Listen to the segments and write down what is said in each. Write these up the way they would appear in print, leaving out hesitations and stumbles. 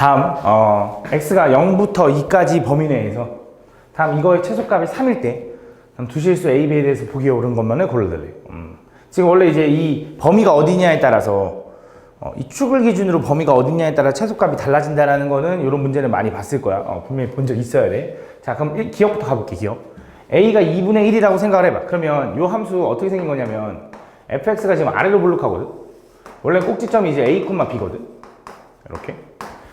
다음 x가 0부터 2까지 범위 내에서 다음 이거의 최소값이 3일 때 다음 두 실수 a, b에 대해서 보기 옳은 것만을 골라달래요. 지금 원래 이제 이 범위가 어디냐에 따라서 이 축을 기준으로 범위가 어디냐에 따라 최소값이 달라진다는 거는 이런 문제를 많이 봤을 거야. 분명히 본 적 있어야 돼. 자, 그럼 기억부터 가볼게. 기억. a가 2분의 1이라고 생각을 해봐. 그러면 이 함수 어떻게 생긴 거냐면 fx가 지금 아래로 볼록하거든. 원래 꼭지점이 이제 a, b거든. 이렇게.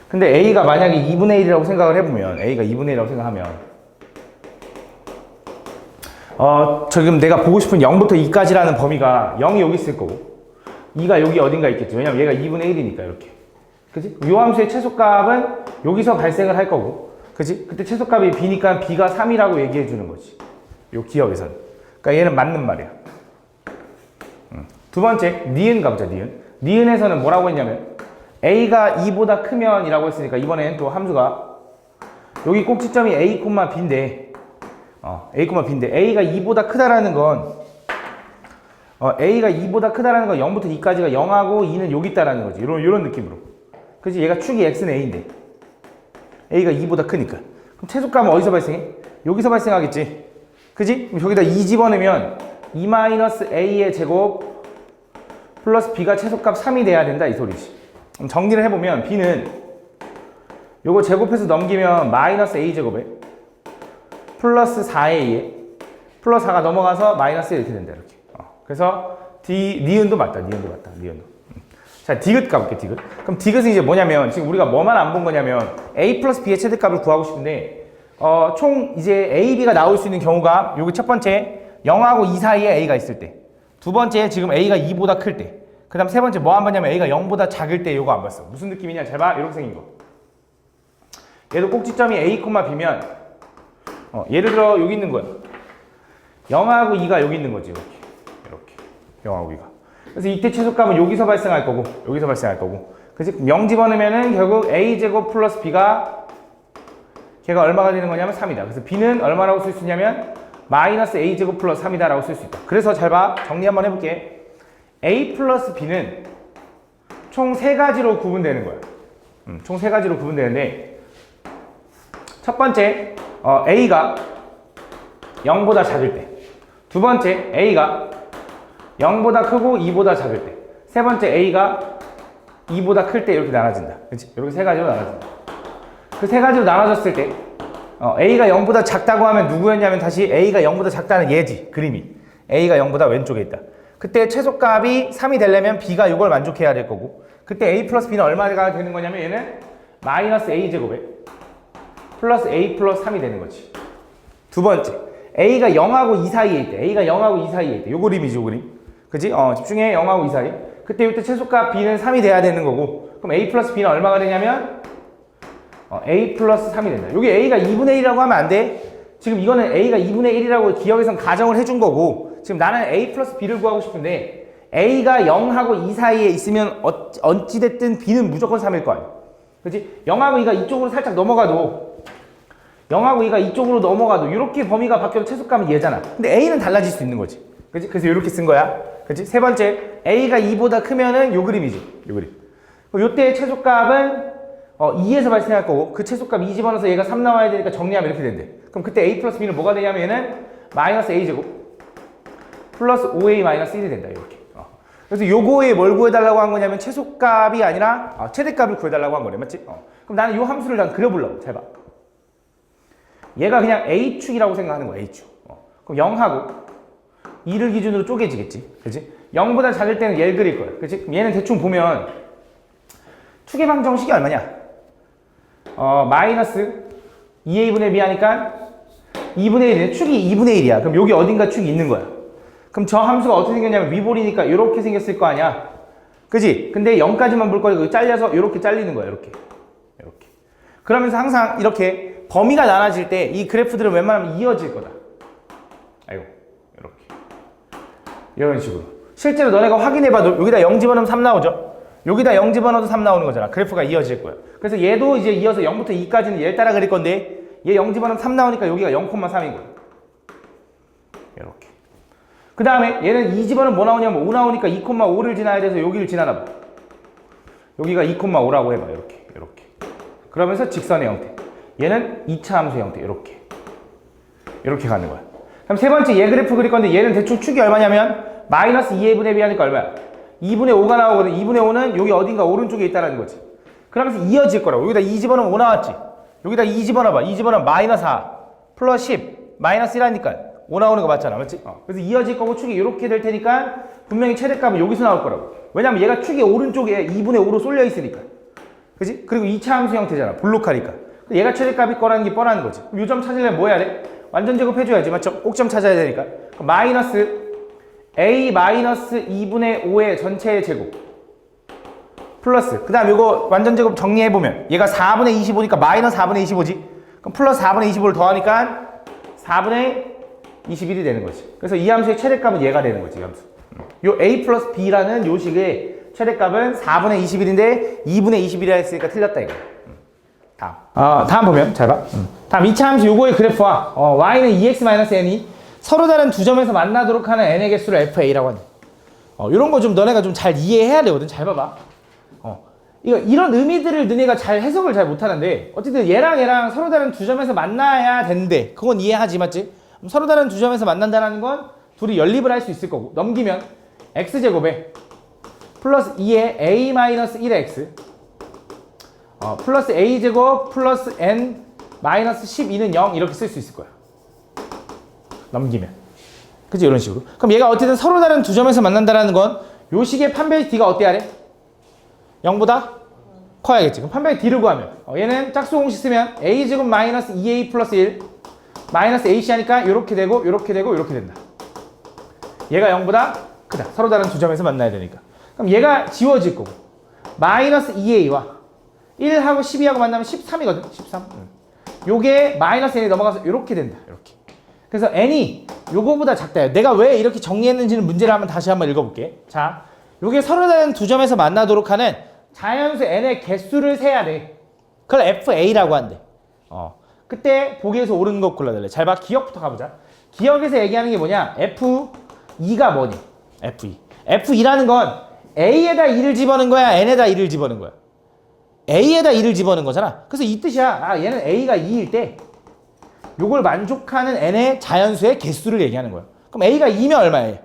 근데 a가 만약에 2분의 1이라고 생각을 해보면 a가 2분의 1이라고 생각하면 지금 내가 보고 싶은 0부터 2까지라는 범위가 0이 여기 있을 거고 2가 여기 어딘가 있겠지. 왜냐면 얘가 2분의 1이니까 이렇게. 그치? 요 함수의 최소값은 여기서 발생을 할 거고 그치? 그때 최소값이 b니까 b가 3이라고 얘기해 주는 거지. 요 기억에서는. 그러니까 얘는 맞는 말이야. 두 번째, 니은 가보자, 니은. 니은에서는 뭐라고 했냐면 a가 2보다 크면 이라고 했으니까 이번엔 또 함수가 여기 꼭지점이 a, b인데 a, b인데 a가 2보다 크다라는 건 a가 2보다 크다라는 건 0부터 2까지가 0하고 2는 여기 있다라는 거지. 요런 느낌으로. 그치? 얘가 축이 x는 a인데 a가 2보다 크니까. 그럼 최소값은 어디서 발생해? 여기서 발생하겠지. 그치? 그럼 여기다 2 집어넣으면 2-a의 제곱 플러스 b가 최소값 3이 돼야 된다 이 소리지. 그럼 정리를 해보면 b는 요거 제곱해서 넘기면 마이너스 a 제곱에 플러스 4a에 플러스 4가 넘어가서 마이너스 이렇게 된다 이렇게. 그래서 니은도 맞다. 니은도. 자, 디귿 가볼게, 디귿. 그럼 디귿은 이제 뭐냐면 지금 우리가 뭐만 안 본 거냐면 a 플러스 b의 최대값을 구하고 싶은데 총 이제 a, b가 나올 수 있는 경우가 여기 첫 번째 0하고 2 사이에 a가 있을 때, 두 번째 지금 a가 2보다 클 때, 그 다음 세 번째 뭐 안 봤냐면 a가 0보다 작을 때 요거 안 봤어. 무슨 느낌이냐? 잘 봐. 이렇게 생긴 거. 얘도 꼭지점이 a, b면 예를 들어 여기 있는 거야. 0하고 2가 여기 있는 거지. 이렇게 0하고 2가. 그래서 이때 최소값은 여기서 발생할 거고 여기서 발생할 거고. 그치? 0 집어넣으면은 결국 a제곱 플러스 b가 걔가 얼마가 되는 거냐면 3이다. 그래서 b는 얼마라고 쓸 수 있냐면 마이너스 a제곱 플러스 3이다 라고 쓸 수 있다. 그래서 잘 봐. 정리 한번 해볼게. a 플러스 b는 총 3가지로 구분되는 거야. 총 3가지로 구분되는데 첫 번째 a가 0보다 작을 때, 두 번째 a가 0보다 크고 2보다 작을 때, 세 번째 a가 2보다 클 때 이렇게 나눠진다. 그렇지? 이렇게 3가지로 나눠진다. 그 3가지로 나눠졌을 때 a가 0보다 작다고 하면 누구였냐면 다시 a가 0보다 작다는 얘지. 그림이 a가 0보다 왼쪽에 있다. 그때 최소값이 3이 되려면 b가 이걸 만족해야 될 거고, 그때 a 플러스 b는 얼마가 되는 거냐면 얘는 마이너스 a 제곱에 플러스 a 플러스 3이 되는 거지. 두 번째, a가 0하고 2 사이에 있대. a가 0하고 2 사이에 있대. 요 그림이지, 요 그림. 그치? 집중해. 0하고 2 사이. 그때 이때 최소값 b는 3이 돼야 되는 거고, 그럼 a 플러스 b는 얼마가 되냐면 a 플러스 3이 된다. 여기 a가 2분의 1이라고 하면 안 돼. 지금 이거는 a가 2분의 1이라고 기억에선 가정을 해준 거고, 지금 나는 a 플러스 b를 구하고 싶은데 a가 0하고 2 사이에 있으면 어찌됐든 b는 무조건 3일 거 아니야. 그치? 0하고 2가 이쪽으로 살짝 넘어가도 0하고 2가 이쪽으로 넘어가도 이렇게 범위가 바뀌어도 최소값은 얘잖아. 근데 a는 달라질 수 있는 거지. 그치? 그래서 이렇게 쓴 거야. 그치? 세 번째, a가 2보다 크면은 요 그림이지. 요 그림. 요때의 최소값은 2에서 발생할 거고, 그 최소값 2 집어넣어서 얘가 3 나와야 되니까 정리하면 이렇게 된대. 그럼 그때 a 플러스 b는 뭐가 되냐면 얘는 마이너스 a 제곱 플러스 5a 마이너스 1이 된다. 이렇게. 그래서 요거에 뭘 구해달라고 한 거냐면 최소값이 아니라 최대값을 구해달라고 한 거네. 맞지? 그럼 나는 요 함수를 난 그려보려고. 잘 봐. 얘가 그냥 a축이라고 생각하는 거야. a축. 그럼 0하고 2를 기준으로 쪼개지겠지. 그치? 0보다 작을 때는 얘를 그릴 거야. 그치? 그럼 얘는 대충 보면 축의 방정식이 얼마냐? 마이너스 2a분의 b 하니까 2분의 1이네. 축이 2분의 1이야. 그럼 여기 어딘가 축이 있는 거야. 그럼 저 함수가 어떻게 생겼냐면 위볼이니까 이렇게 생겼을 거 아니야. 그지? 근데 0까지만 볼 거니까 잘려서 이렇게 잘리는 거야. 이렇게. 그러면서 항상 이렇게 범위가 나눠질 때 이 그래프들은 웬만하면 이어질 거다. 아이고. 이렇게. 이런 식으로. 실제로 너네가 확인해봐도 여기다 0 집어넣으면 3 나오죠? 여기다 0 집어넣어도 3 나오는 거잖아. 그래프가 이어질 거야. 그래서 얘도 이제 이어서 0부터 2까지는 얘를 따라 그릴 건데 얘 0 집어넣으면 3 나오니까 여기가 0,3인 거야. 이렇게. 그 다음에 얘는 2 집어넣으면 뭐 나오냐면 5 나오니까 2,5를 지나야 돼서 여기를 지나나 봐. 여기가 2,5라고 해봐. 이렇게. 그러면서 직선의 형태. 얘는 2차 함수의 형태. 이렇게 가는 거야. 그럼 세 번째 얘 그래프 그릴 건데 얘는 대충 축이 얼마냐면 마이너스 2분의 b 하니까 얼마야? 2분의 5가 나오거든. 2분의 5는 여기 어딘가 오른쪽에 있다는 거지. 그러면서 이어질 거라고. 여기다 2 집어넣으면 5 나왔지. 여기다 2 집어넣어봐. 2 집어넣으면 마이너스 4 플러스 10 마이너스 1하니까 5 나오는 거 맞잖아. 맞지? 그래서 이어질 거고 축이 이렇게 될 테니까 분명히 최대값은 여기서 나올 거라고. 왜냐면 얘가 축이 오른쪽에 2분의 5로 쏠려 있으니까. 그지? 그리고 2차 함수 형태잖아. 블록하니까. 얘가 최대값일 거라는 게 뻔한 거지. 요 점 찾으려면 뭐 해야 돼? 완전 제곱해줘야지. 맞죠? 꼭점 찾아야 되니까. 마이너스 a 마이너스 2분의 5의 전체의 제곱 플러스 그 다음 요거 완전 제곱 정리해보면 얘가 4분의 25니까 마이너스 4분의 25지. 그럼 플러스 4분의 25를 더하니까 4분의 21이 되는 거지. 그래서 이 함수의 최대값은 얘가 되는 거지. 이 함수. 요 a 플러스 b라는 요 식의 최대값은 4분의 21인데 2분의 21이라 했으니까 틀렸다 이거. 다음 보면 잘 봐. 다음 2차 함수 요거의 그래프와 y는 2x-n이 서로 다른 두 점에서 만나도록 하는 n의 개수를 fa라고 한다. 이런 거 좀 너네가 좀 잘 이해해야 되거든. 잘 봐봐. 이런 의미들을 너네가 잘 해석을 잘 못하는데 어쨌든 얘랑 서로 다른 두 점에서 만나야 되는데 그건 이해하지 맞지? 서로 다른 두 점에서 만난다는 건 둘이 연립을 할 수 있을 거고 넘기면 x제곱에 플러스 2의 a-1의 x 플러스 a제곱 플러스 n 마이너스 12는 0 이렇게 쓸 수 있을 거야. 넘기면. 그치? 이런 식으로. 그럼 얘가 어쨌든 서로 다른 두 점에서 만난다는 건 요 식의 판별 d가 어때야 돼? 0보다 커야겠지. 그럼 판별 d를 구하면 얘는 짝수 공식 쓰면 a제곱 마이너스 2a 플러스 1 마이너스 ac 하니까 요렇게 되고 요렇게 되고 요렇게 된다. 얘가 0보다 크다. 서로 다른 두 점에서 만나야 되니까. 그럼 얘가 지워질 거고 마이너스 2a와 1하고 12하고 만나면 13이거든. 13. 요게 마이너스 n이 넘어가서 요렇게 된다. 요렇게. 그래서 n이 요거보다 작다. 내가 왜 이렇게 정리했는지는 문제를 다시 한번 읽어볼게. 자, 요게 서로 다른 두 점에서 만나도록 하는 자연수 n의 개수를 세야 돼. 그걸 fa라고 한대. 그때 보기에서 옳은 거 골라달래. 잘 봐. 기억부터 가보자. 기억에서 얘기하는 게 뭐냐? f2가 뭐니? f2. f2라는 건 a에다 2를 집어넣은 거야? n에다 2를 집어넣은 거야? a에다 2를 집어넣은 거잖아. 그래서 이 뜻이야. 얘는 a가 2일 때 요걸 만족하는 n의 자연수의 개수를 얘기하는 거야. 그럼 a가 2면 얼마예요?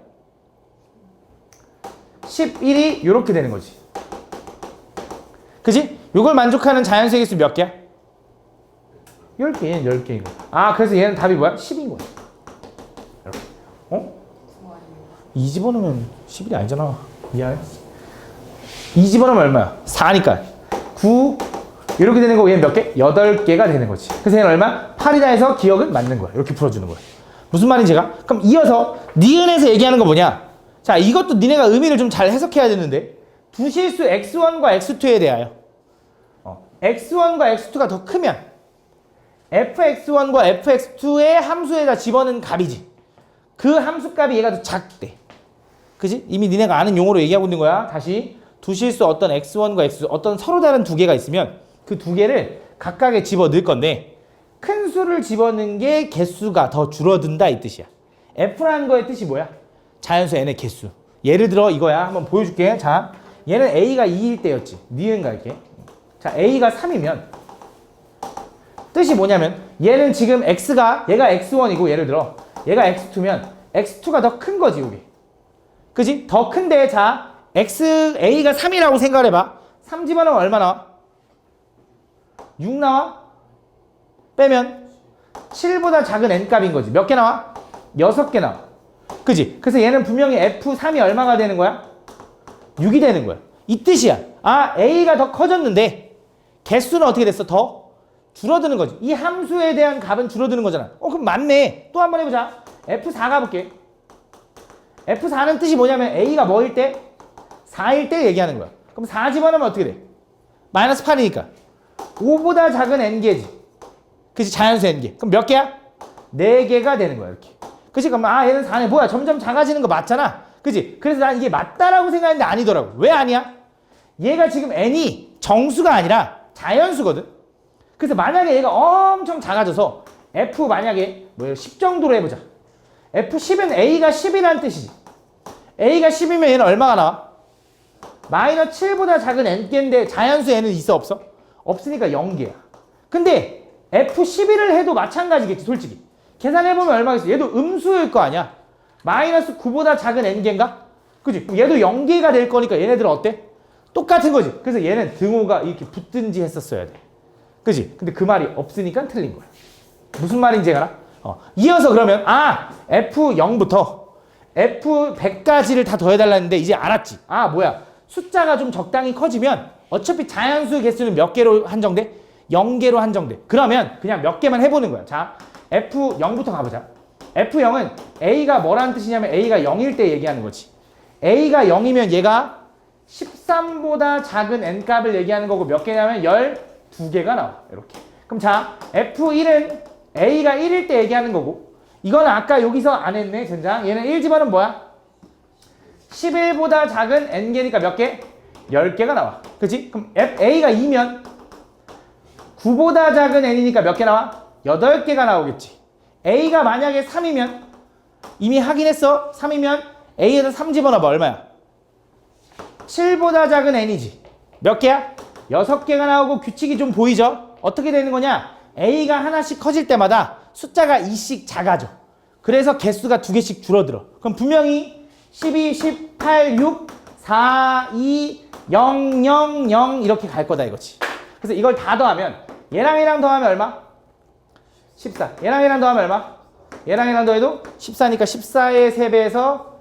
11이 요렇게 되는 거지. 그지? 요걸 만족하는 자연수의 개수 몇 개야? 10개. 얘는 10개인 거야. 그래서 얘는 답이 뭐야? 10인 거야. 이렇게. 2 집어넣으면 11이 아니잖아. 미안해. 2 집어넣으면 얼마야? 4니까. 9 이렇게 되는 거고 얘는 몇 개? 8개가 되는 거지. 그래서 얘는 얼마? 8이다 해서 기억은 맞는 거야. 이렇게 풀어주는 거야. 무슨 말인지 제가? 그럼 이어서 니은에서 얘기하는 거 뭐냐? 자, 이것도 니네가 의미를 좀 잘 해석해야 되는데 두 실수 x1과 x2에 대하여 x1과 x2가 더 크면 fx1과 fx2의 함수에다 집어넣은 값이지. 그 함수값이 얘가 더 작대. 그지? 이미 니네가 아는 용어로 얘기하고 있는 거야. 다시 두 실수 어떤 x1과 x2 어떤 서로 다른 두 개가 있으면 그 두 개를 각각에 집어넣을 건데 큰 수를 집어넣은 게 개수가 더 줄어든다 이 뜻이야. f라는 거의 뜻이 뭐야? 자연수 n의 개수. 예를 들어 이거야. 한번 보여줄게. 자, 얘는 a가 2일 때였지. 니은 갈게. 자, a가 3이면 뜻이 뭐냐면 얘는 지금 x가 얘가 x1이고 예를 들어 얘가 x2면 x2가 더 큰 거지 여기. 그지? 더 큰데 자 a가 3이라고 생각을 해봐. 3 집어넣으면 얼마 나와? 6 나와? 빼면 7보다 작은 n값인 거지. 몇 개 나와? 6개 나와. 그지? 그래서 얘는 분명히 f3이 얼마가 되는 거야? 6이 되는 거야. 이 뜻이야. a가 더 커졌는데 개수는 어떻게 됐어? 더 줄어드는 거지. 이 함수에 대한 값은 줄어드는 거잖아. 그럼 맞네. 또 한번 해보자. f4 가볼게. f4는 뜻이 뭐냐면 a가 뭐일 때? 4일 때 얘기하는 거야. 그럼 4 집어넣으면 어떻게 돼? 마이너스 8이니까 5보다 작은 n개지. 그치? 자연수 n개. 그럼 몇 개야? 4개가 되는 거야 이렇게. 그치? 그럼 얘는 4네. 뭐야? 점점 작아지는 거 맞잖아. 그치? 그래서 난 이게 맞다라고 생각했는데 아니더라고. 왜 아니야? 얘가 지금 n이 정수가 아니라 자연수거든. 그래서 만약에 얘가 엄청 작아져서 f 만약에 10 정도로 해보자. f10은 a가 10이라는 뜻이지. a가 10이면 얘는 얼마가 나와? 마이너스 7보다 작은 n개인데 자연수 n은 있어 없어? 없으니까 0개야. 근데 F11을 해도 마찬가지겠지, 솔직히. 계산해보면 얼마겠어? 얘도 음수일 거 아니야? 마이너스 9보다 작은 n개인가? 그지? 얘도 0개가 될 거니까 얘네들은 어때? 똑같은 거지. 그래서 얘는 등호가 이렇게 붙든지 했었어야 돼. 그지? 근데 그 말이 없으니까 틀린 거야. 무슨 말인지 알아? 이어서 그러면 F0부터 F100까지를 다 더해달라는데 이제 알았지? 뭐야? 숫자가 좀 적당히 커지면 어차피 자연수 개수는 몇 개로 한정돼? 0개로 한정돼. 그러면 그냥 몇 개만 해보는 거야. 자, F0부터 가보자. F0은 A가 뭐라는 뜻이냐면 A가 0일 때 얘기하는 거지. A가 0이면 얘가 13보다 작은 n값을 얘기하는 거고 몇 개냐면 12개가 나와. 이렇게. 그럼 자, F1은 A가 1일 때 얘기하는 거고 이건 아까 여기서 안 했네, 젠장. 얘는 1 집어는 뭐야? 11보다 작은 n개니까 몇 개? 10개가 나와. 그치? 그럼 A가 2면 9보다 작은 n이니까 몇 개 나와? 8개가 나오겠지. A가 만약에 3이면 이미 하긴 했어. 3이면 A에서 3 집어넣어봐. 얼마야? 7보다 작은 n이지. 몇 개야? 6개가 나오고 규칙이 좀 보이죠? 어떻게 되는 거냐? A가 하나씩 커질 때마다 숫자가 2씩 작아져. 그래서 개수가 2개씩 줄어들어. 그럼 분명히 12, 18, 6, 4, 2, 0, 0, 0 이렇게 갈 거다 이거지. 그래서 이걸 다 더하면 얘랑 얘랑 더하면 얼마? 14. 얘랑 얘랑 더하면 얼마? 얘랑 얘랑 더해도 14니까 14의 3배에서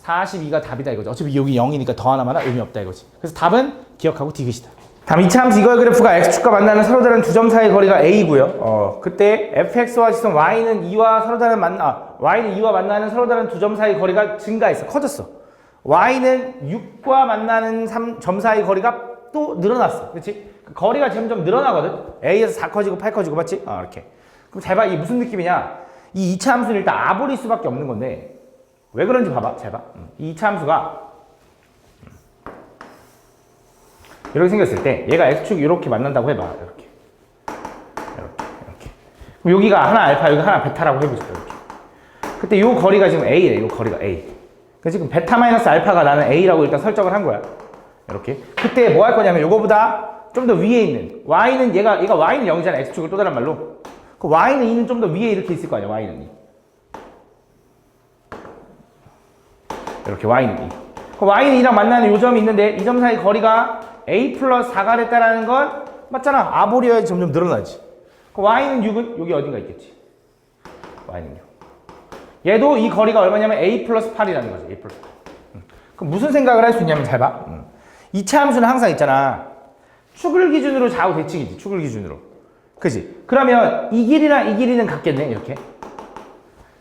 42가 답이다 이거지. 어차피 여기 0이니까 더 하나만 의미 없다 이거지. 그래서 답은 기억하고 디귿이다. 다음 2차 함수 이거의 그래프가 x축과 만나는 서로 다른 두 점 사이 거리가 a고요. 그때 fx와 지점 y는 2와 서로 다른 y는 2와 만나는 서로 다른 두 점 사이 거리가 증가했어. 커졌어. y는 6과 만나는 점 사이 거리가 또 늘어났어. 그렇지? 그 거리가 점점 늘어나거든. a에서 4 커지고 8 커지고 맞지? 이렇게. 그럼 잘 봐. 이게 무슨 느낌이냐? 이 2차 함수는 일단 아볼일 수밖에 없는 건데 왜 그런지 봐봐. 잘 봐. 이 2차 함수가 이렇게 생겼을 때 얘가 x축이 이렇게 만난다고 해봐. 이렇게. 그럼 여기가 하나 알파, 여기 하나 베타라고 해보자. 이렇게. 그때 요 거리가 지금 a래. 요 거리가 a. 그래서 지금 베타 마이너스 알파가 나는 a라고 일단 설정을 한 거야. 이렇게. 그때 뭐 할 거냐면 요거보다 좀 더 위에 있는 y는 얘가 y는 0이잖아. x축을 또 다른 말로. 그 y는 2는 좀 더 위에 이렇게 있을 거 아니야. y는 2. 이렇게 y는 2. 그 y는 2랑 만나는 요 점이 있는데 이 점 사이 거리가 a 플러스 4가 됐다라는 건 맞잖아. 아볼이어야지 점점 늘어나지. 그 y는 6은 여기 어딘가 있겠지. y는 6. 얘도 이 거리가 얼마냐면 a 플러스 8이라는 거지. a 플러스 8. 그럼 무슨 생각을 할 수 있냐면 잘 봐. 2차 함수는 항상 있잖아. 축을 기준으로 좌우 대칭이지. 축을 기준으로. 그지? 그러면 이 길이랑 이 길이는 같겠네. 이렇게.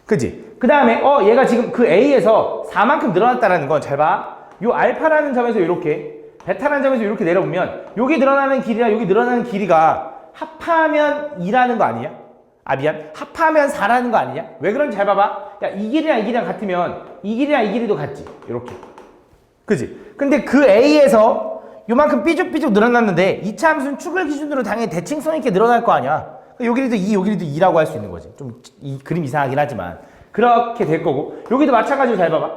그지? 그 다음에 얘가 지금 그 a에서 4만큼 늘어났다는 건 잘 봐. 요 알파라는 점에서 이렇게 베타라는 점에서 이렇게 내려보면 여기 늘어나는 길이랑 여기 늘어나는 길이가 합하면 2라는 거 아니야? 미안. 합하면 4라는 거 아니냐? 왜 그런지 잘 봐봐. 야, 이 길이랑 이 길이랑 같으면 이 길이랑 이 길이도 같지. 이렇게. 그지? 근데 그 A에서 요만큼 삐죽삐죽 늘어났는데 2차 함수는 축을 기준으로 당연히 대칭성 있게 늘어날 거 아니야. 요 길이도 2, 요 길이도 2라고 할 수 있는 거지. 좀 이 그림 이상하긴 하지만 그렇게 될 거고 여기도 마찬가지로 잘 봐봐.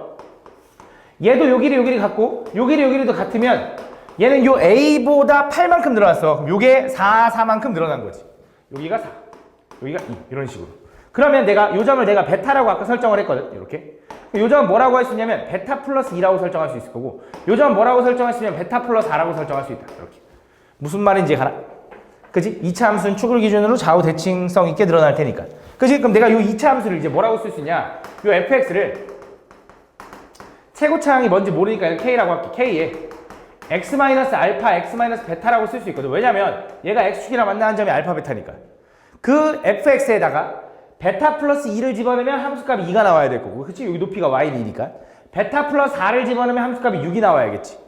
얘도 요 길이 같고 요 길이도 같으면 얘는 요 A보다 8만큼 늘어났어. 그럼 요게 4만큼 늘어난 거지. 여기가 4, 여기가 2 이런 식으로. 그러면 요 점을 내가 베타라고 아까 설정을 했거든. 이렇게. 요 점은 뭐라고 할 수 있냐면 베타 플러스 2라고 설정할 수 있을 거고 요 점은 뭐라고 설정할 수 있냐면 베타 플러스 4라고 설정할 수 있다. 이렇게. 무슨 말인지 가나? 그지? 2차 함수는 축을 기준으로 좌우 대칭성 있게 늘어날 테니까. 그지? 그럼 내가 요 2차 함수를 이제 뭐라고 쓸 수 있냐? 요 fx를 최고차항이 뭔지 모르니까 k라고 할게. k에 x-알파, x-베타라고 쓸 수 있거든. 왜냐면 얘가 x축이랑 만나는 점이 알파, 베타니까. 그 fx에다가 베타 플러스 2를 집어넣으면 함수값이 2가 나와야 될 거고. 그치? 여기 높이가 y니까. 베타 플러스 4를 집어넣으면 함수값이 6이 나와야겠지.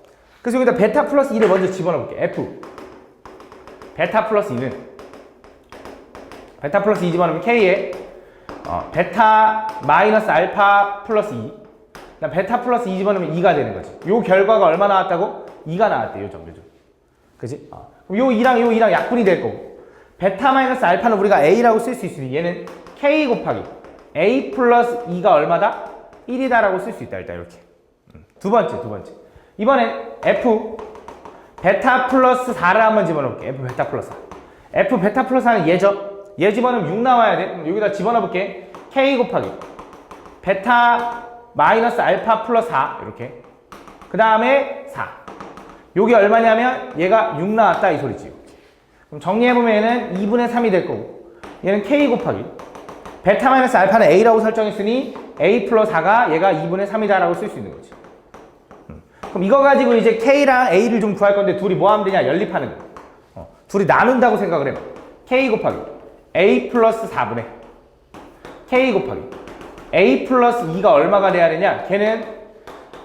그래서 여기다 베타 플러스 2를 먼저 집어넣어볼게. f. 베타 플러스 2는 베타 플러스 2 집어넣으면 k에 베타 마이너스 알파 플러스 2. 그다음 베타 플러스 2 집어넣으면 2가 되는 거지. 요 결과가 얼마 나왔다고? 2가 나왔대. 요 점. 그지? 그럼 요 2랑 약분이 될 거고. 베타 마이너스 알파는 우리가 a라고 쓸 수 있으니 얘는 k 곱하기 a 플러스 2가 얼마다? 1이다 라고 쓸 수 있다. 일단 이렇게. 두 번째. 이번엔 f 베타 플러스 4를 한번 집어넣을게. F 베타 플러스 4. F 베타 플러스 4는 얘죠. 얘 집어넣으면 6 나와야 돼. 그럼 여기다 집어넣어볼게. K 곱하기 베타 마이너스 알파 플러스 4 이렇게. 그 다음에 4. 요게 얼마냐면 얘가 6 나왔다 이 소리지. 그럼 정리해보면 얘는 2분의 3이 될 거고 얘는 K 곱하기 베타 마이너스 알파는 A라고 설정했으니 A 플러스 4가 얘가 2분의 3이다 라고 쓸 수 있는 거지. 그럼 이거 가지고 이제 K랑 A를 좀 구할 건데 둘이 뭐 하면 되냐? 연립하는 거. 둘이 나눈다고 생각을 해봐. K 곱하기 A 플러스 4분의 K 곱하기 A 플러스 2가 얼마가 돼야 되냐? 걔는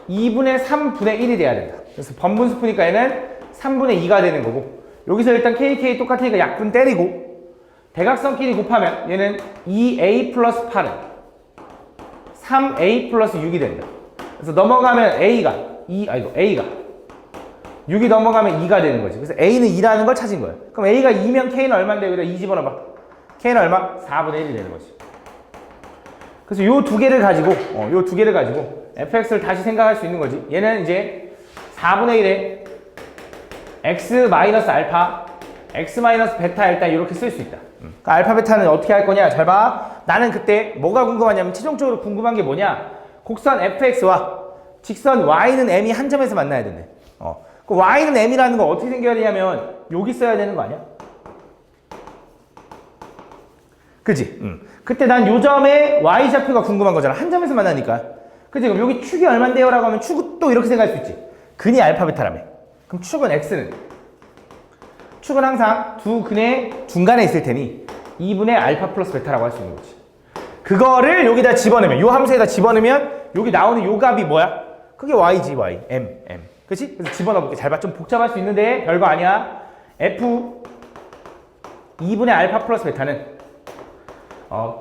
2분의 3분의 1이 돼야 된다. 그래서 번분수푸니까 얘는 3분의 2가 되는 거고 여기서 일단 KK 똑같으니까 약분 때리고 대각선끼리 곱하면 얘는 2A 플러스 8은 3A 플러스 6이 된다. 그래서 넘어가면 A가 6이 넘어가면 2가 되는 거지. 그래서 A는 2라는 걸 찾은 거야. 그럼 A가 2면 K는 얼마인데 여기다 2 집어넣어봐. K는 얼마? 4분의 1이 되는 거지. 그래서 요 두 개를 가지고 fx를 다시 생각할 수 있는 거지. 얘는 이제 4분의 1에 x 마이너스 알파 x 마이너스 베타 일단 이렇게 쓸 수 있다. 그러니까 알파 베타는 어떻게 할 거냐? 잘 봐. 나는 그때 뭐가 궁금하냐면 최종적으로 궁금한 게 뭐냐? 곡선 fx와 직선 y는 m이 한 점에서 만나야 된대. 그 y는 m이라는 거 어떻게 생겨야 되냐면 여기 써야 되는 거 아니야? 그지? 그때 난 요 점에 y좌표가 궁금한 거잖아. 한 점에서 만나니까. 그지? 그럼 여기 축이 얼만데요? 라고 하면 축은 또 이렇게 생각할 수 있지. 근이 알파 베타라며. 그럼 축은 x는? 축은 항상 두 근의 중간에 있을 테니 2분의 알파 플러스 베타라고 할 수 있는 거지. 그거를 여기다 집어넣으면, 요 함수에다 집어넣으면 여기 나오는 요 값이 뭐야? 그게 y지, y. m. 그치? 그래서 집어넣어볼게. 잘 봐. 좀 복잡할 수 있는데 별거 아니야. f 2분의 알파 플러스 베타는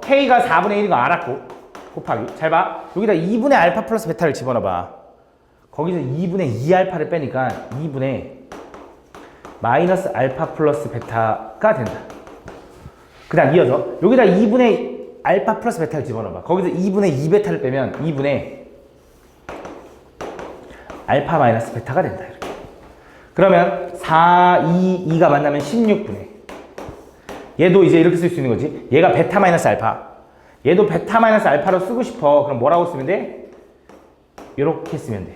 K가 4분의 1인 거 알았고 곱하기 잘 봐. 여기다 2분의 알파 플러스 베타를 집어넣어봐. 거기서 2분의 2알파를 빼니까 2분의 마이너스 알파 플러스 베타가 된다. 그 다음 이어서 여기다 2분의 알파 플러스 베타를 집어넣어봐. 거기서 2분의 2베타를 빼면 2분의 알파 마이너스 베타가 된다. 이렇게. 그러면 4, 2, 2가 만나면 16분의 얘도 이제 이렇게 쓸 수 있는 거지. 얘가 베타 마이너스 알파. 얘도 베타 마이너스 알파로 쓰고 싶어. 그럼 뭐라고 쓰면 돼? 이렇게 쓰면 돼.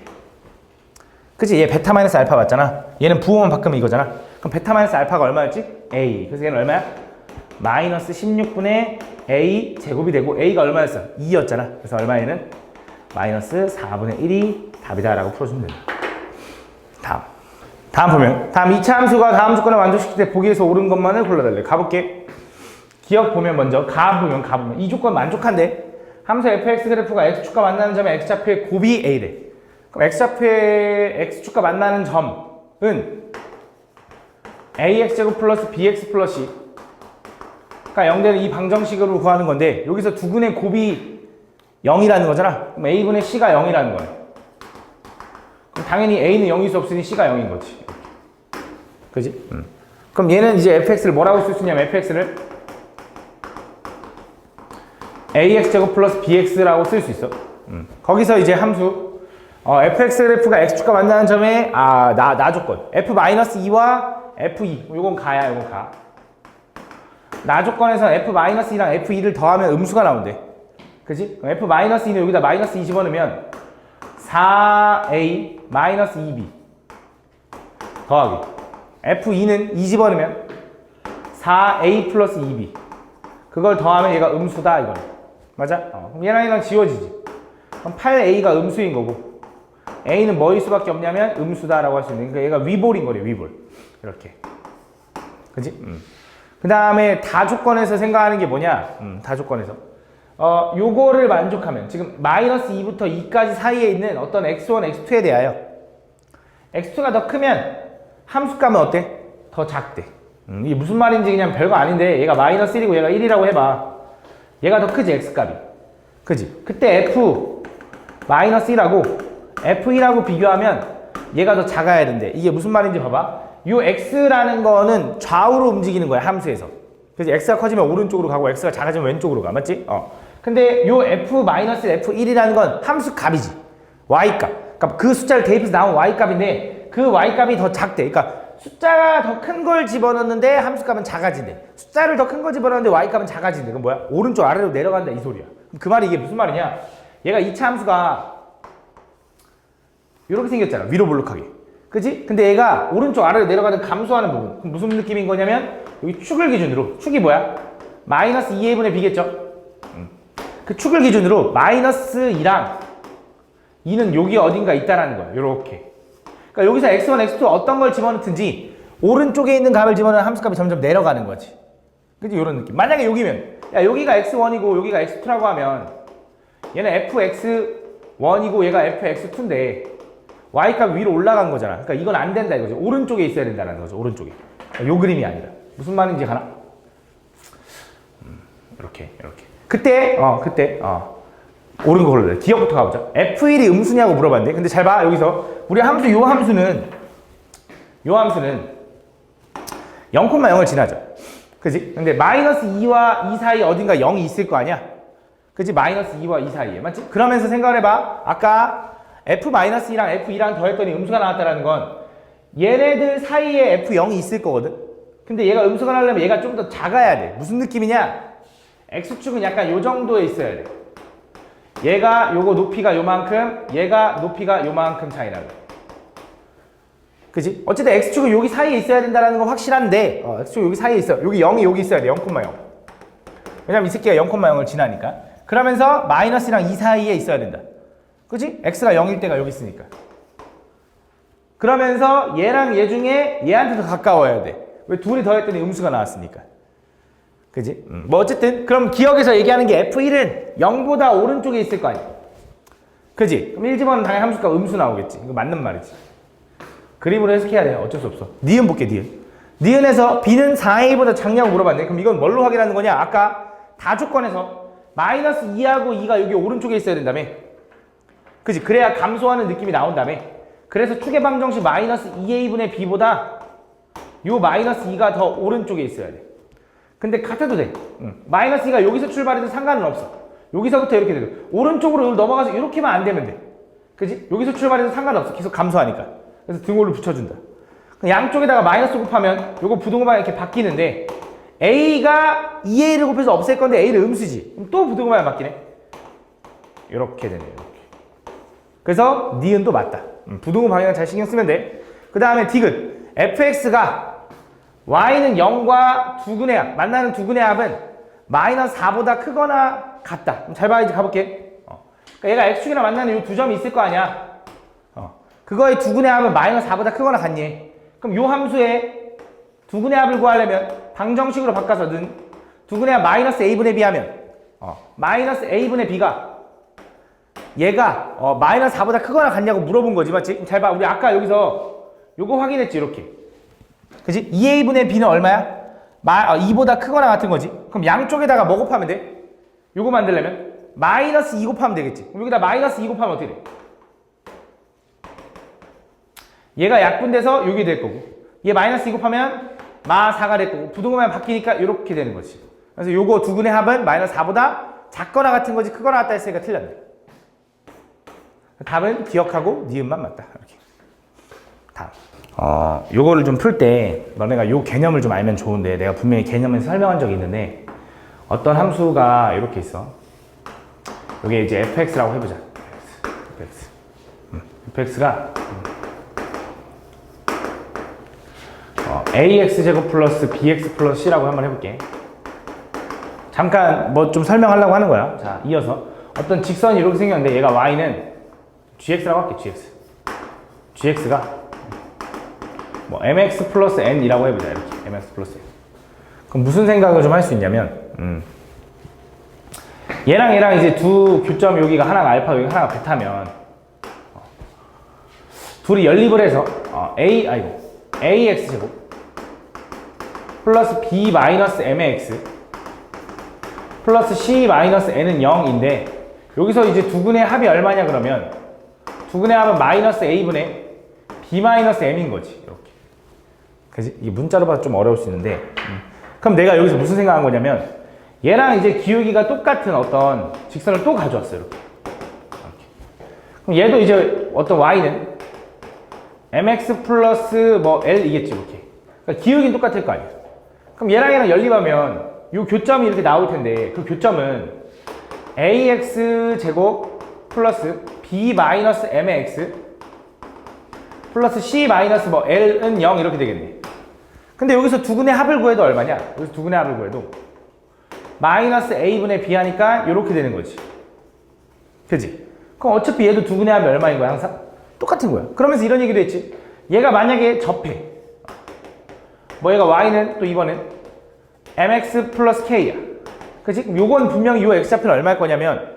그치? 얘 베타 마이너스 알파 맞잖아. 얘는 부호만 바꾸면 이거잖아. 그럼 베타 마이너스 알파가 얼마였지? A. 그래서 얘는 얼마야? 마이너스 16분의 A 제곱이 되고 A가 얼마였어? 2였잖아. 그래서 얼마 얘는? 마이너스 4분의 1이 답이다 라고 풀어주면 된다. 다음 보면 다음 2차 함수가 다음 조건을 만족시킬 때 보기에서 옳은 것만을 골라달래. 가볼게. 기억 보면 먼저 가보면 이 조건 만족한데 함수 fx 그래프가 x축과 만나는 점에 x좌표의 곱이 a래. 그럼 x좌표의 x축과 만나는 점은 ax제곱 플러스 bx 플러스 c가 0되는 이 방정식으로 구하는 건데 여기서 두 근의 곱이 0이라는 거잖아. 그럼 a분의 c가 0이라는 거야. 그럼 당연히 a는 0일 수 없으니 c가 0인 거지. 그지? 그럼 얘는 이제 fx를 뭐라고 쓸 수 있냐면 fx를 ax제곱 플러스 bx라고 쓸 수 있어. 거기서 이제 함수 fx 그래프가 x축과 만나는 점에 나 조건 f-2와 f2 요건 가야 요건 가. 나 조건에서 f-2랑 f2를 더하면 음수가 나온대. 그지? 그럼 f-2는 여기다 마이너스 2 집어넣으면 4a 마이너스 2b 더하기 f2는 2 집어넣으면 4a 플러스 2b 그걸 더하면 얘가 음수다 이거는. 맞아? 그럼 얘랑 지워지지. 그럼 8a가 음수인 거고 a는 뭐일 수밖에 없냐면 음수다라고 할 수 있는. 그러니까 얘가 위볼인 거래. 위볼. 이렇게. 그지? 그 다음에 다조건에서 생각하는 게 뭐냐? 다조건에서 요거를 만족하면 지금 마이너스 2부터 2까지 사이에 있는 어떤 x1, x2에 대하여 x2가 더 크면 함수값은 어때? 더 작대. 이게 무슨 말인지 그냥 별거 아닌데 얘가 마이너스 1이고 얘가 1이라고 해봐. 얘가 더 크지 x값이. 그지? 그때 f 마이너스 1하고 f1하고 비교하면 얘가 더 작아야 된대. 이게 무슨 말인지 봐봐. 요 x라는 거는 좌우로 움직이는 거야 함수에서. 그래서 x가 커지면 오른쪽으로 가고 x가 작아지면 왼쪽으로 가. 맞지? 근데 요 f-f1이라는 건 함수 값이지. y값. 그러니까 그 숫자를 대입해서 나온 y값인데 그 y값이 더 작대. 그러니까 숫자가 더 큰 걸 집어넣는데 함수값은 작아진대. 숫자를 더 큰 걸 집어넣는데 y값은 작아진대. 그럼 뭐야? 오른쪽 아래로 내려간다 이 소리야. 그 말이 이게 무슨 말이냐? 얘가 2차 함수가 이렇게 생겼잖아. 위로 볼록하게. 그치? 근데 얘가 오른쪽 아래로 내려가는 감소하는 부분. 그럼 무슨 느낌인 거냐면 여기 축을 기준으로 축이 뭐야? 마이너스 2a분의 b겠죠? 그 축을 기준으로 마이너스 2랑 2는 여기 어딘가 있다라는 거야. 요렇게. 그러니까 여기서 x1, x2 어떤 걸 집어넣든지 오른쪽에 있는 값을 집어넣으면 함수값이 점점 내려가는 거지. 그치? 요런 느낌. 만약에 여기면 야 여기가 x1이고 여기가 x2라고 하면 얘는 fx1이고 얘가 fx2인데 y값 위로 올라간 거잖아. 그러니까 이건 안 된다 이거지. 오른쪽에 있어야 된다는 거죠. 오른쪽에. 요 그림이 아니라. 무슨 말인지 가나? 이렇게. 그때 옳은 거 골라야 돼. 기억부터 가보자. F1이 음수냐고 물어봤는데, 근데 잘 봐. 여기서 우리 함수 요 함수는 0,0을 지나죠. 그지? 근데 마이너스 2와 2 사이 어딘가 0이 있을 거 아니야? 그지? 마이너스 2와 2 사이에. 맞지? 그러면서 생각을 해봐. 아까 F-2랑 F2랑 더했더니 음수가 나왔다라는 건 얘네들 사이에 F0이 있을 거거든? 근데 얘가 음수가 나려면 얘가 좀 더 작아야 돼. 무슨 느낌이냐? X축은 약간 요 정도에 있어야 돼. 얘가 요거 높이가 요만큼, 얘가 높이가 요만큼 차이 나고. 그지? 어쨌든 X축은 여기 사이에 있어야 된다는 건 확실한데, X축 여기 사이에 있어. 여기 0이 여기 있어야 돼. 0,0. 왜냐면 이 새끼가 0,0을 지나니까. 그러면서 마이너스랑 2 사이에 있어야 된다. 그지? X가 0일 때가 여기 있으니까. 그러면서 얘랑 얘 중에 얘한테 더 가까워야 돼. 왜? 둘이 더했더니 음수가 나왔으니까. 그지? 뭐 어쨌든 그럼 기억에서 얘기하는 게 F1은 0보다 오른쪽에 있을 거 아니야. 그지? 그럼 1집어는 당연히 함수값 음수 나오겠지. 이거 맞는 말이지. 그림으로 해석해야 돼. 어쩔 수 없어. 니은 볼게, 니은. 니은에서 B는 4A보다 작냐고 물어봤네. 그럼 이건 뭘로 확인하는 거냐? 아까 다 조건에서 마이너스 2하고 2가 여기 오른쪽에 있어야 된다며. 그지? 그래야 감소하는 느낌이 나온다며. 그래서 축의 방정식 마이너스 2A분의 B보다 요 마이너스 2가 더 오른쪽에 있어야 돼. 근데 같아도 돼. 마이너스 2가 여기서 출발해도 상관은 없어. 여기서부터 이렇게 되고 오른쪽으로 넘어가서 이렇게만 안 되면 돼. 그지? 여기서 출발해도 상관없어. 계속 감소하니까. 그래서 등호를 붙여준다. 양쪽에다가 마이너스 곱하면 요거 부등호만 이렇게 바뀌는데 A가 2A를 곱해서 없앨 건데 A를 음수지. 그럼 또 부등호만 바뀌네. 이렇게 되네요. 이렇게. 그래서 니은도 맞다. 부등호 방향을 잘 신경 쓰면 돼. 그 다음에 디귿. fx가 y는 0과 두근의 합, 만나는 두근의 합은 마이너스 4보다 크거나 같다. 그럼 잘 봐, 이제 가볼게. 그러니까 얘가 x축이랑 만나는 이 두 점이 있을 거 아니야. 그거의 두근의 합은 마이너스 4보다 크거나 같니? 그럼 요 함수의 두근의 합을 구하려면 방정식으로 바꿔서는 두근의 합 마이너스 a분의 b 하면 마이너스 a분의 b가 얘가 마이너스 4보다 크거나 같냐고 물어본 거지, 맞지? 잘 봐, 우리 아까 여기서 요거 확인했지, 이렇게. 그지? 2a분의 b는 얼마야? 2보다 크거나 같은 거지. 그럼 양쪽에다가 뭐 곱하면 돼? 요거 만들려면 마이너스 2 곱하면 되겠지. 그럼 여기다 마이너스 2 곱하면 어떻게 돼? 얘가 약분돼서 여기 될 거고, 얘 마이너스 2 곱하면 마 4가 될 거고, 부등호만 바뀌니까 이렇게 되는 거지. 그래서 요거 두근의 합은 마이너스 4보다 작거나 같은 거지 크거나 같다 했으니까 틀렸네. 답은 기억하고 니은만 맞다. 이렇게. 다음. 요거를 좀 풀 때 너네가 요 개념을 좀 알면 좋은데, 내가 분명히 개념에서 설명한 적이 있는데, 어떤 함수가 이렇게 있어. 요게 이제 fx라고 해보자. fx가 ax제곱 플러스 bx 플러스 c라고 한번 해볼게. 잠깐 뭐 좀 설명하려고 하는 거야. 자, 이어서 어떤 직선이 이렇게 생겼는데 얘가 y는 gx라고 할게. gx가 뭐 mx 플러스 n이라고 해보자. 이렇게 mx 플러스 n. 그럼 무슨 생각을 좀 할 수 있냐면, 얘랑 이제 두 교점 여기가 하나가 알파, 여기가 하나가 베타면 둘이 연립을 해서 ax 제곱 플러스 b 마이너스 mx 플러스 c 마이너스 n은 0인데, 여기서 이제 두근의 합이 얼마냐 그러면 두근의 합은 마이너스 a분의 b 마이너스 m인 거지. 이렇게. 그지? 이게 문자로 봐서 좀 어려울 수 있는데, 그럼 내가 여기서 무슨 생각한 거냐면, 얘랑 이제 기울기가 똑같은 어떤 직선을 또 가져왔어요. 이렇게. 그럼 얘도 이제 어떤 y는 mx 플러스 뭐 l이겠지 이렇게. 그러니까 기울기는 똑같을 거 아니야. 그럼 얘랑 연립하면 이 교점이 이렇게 나올 텐데 그 교점은 ax 제곱 플러스 b 마이너스 mx 플러스 c 마이너스 뭐 l은 0 이렇게 되겠네. 근데 여기서 두근의 합을 구해도 얼마냐? 여기서 두근의 합을 구해도 마이너스 a분의 b 하니까 이렇게 되는 거지. 그지? 그럼 어차피 얘도 두근의 합이 얼마인 거야 항상? 똑같은 거야. 그러면서 이런 얘기도 했지. 얘가 만약에 접해. 뭐 얘가 y는 또 이번엔 mx 플러스 k야. 그치? 그럼 요건 분명히 요 x좌표는 얼마일 거냐면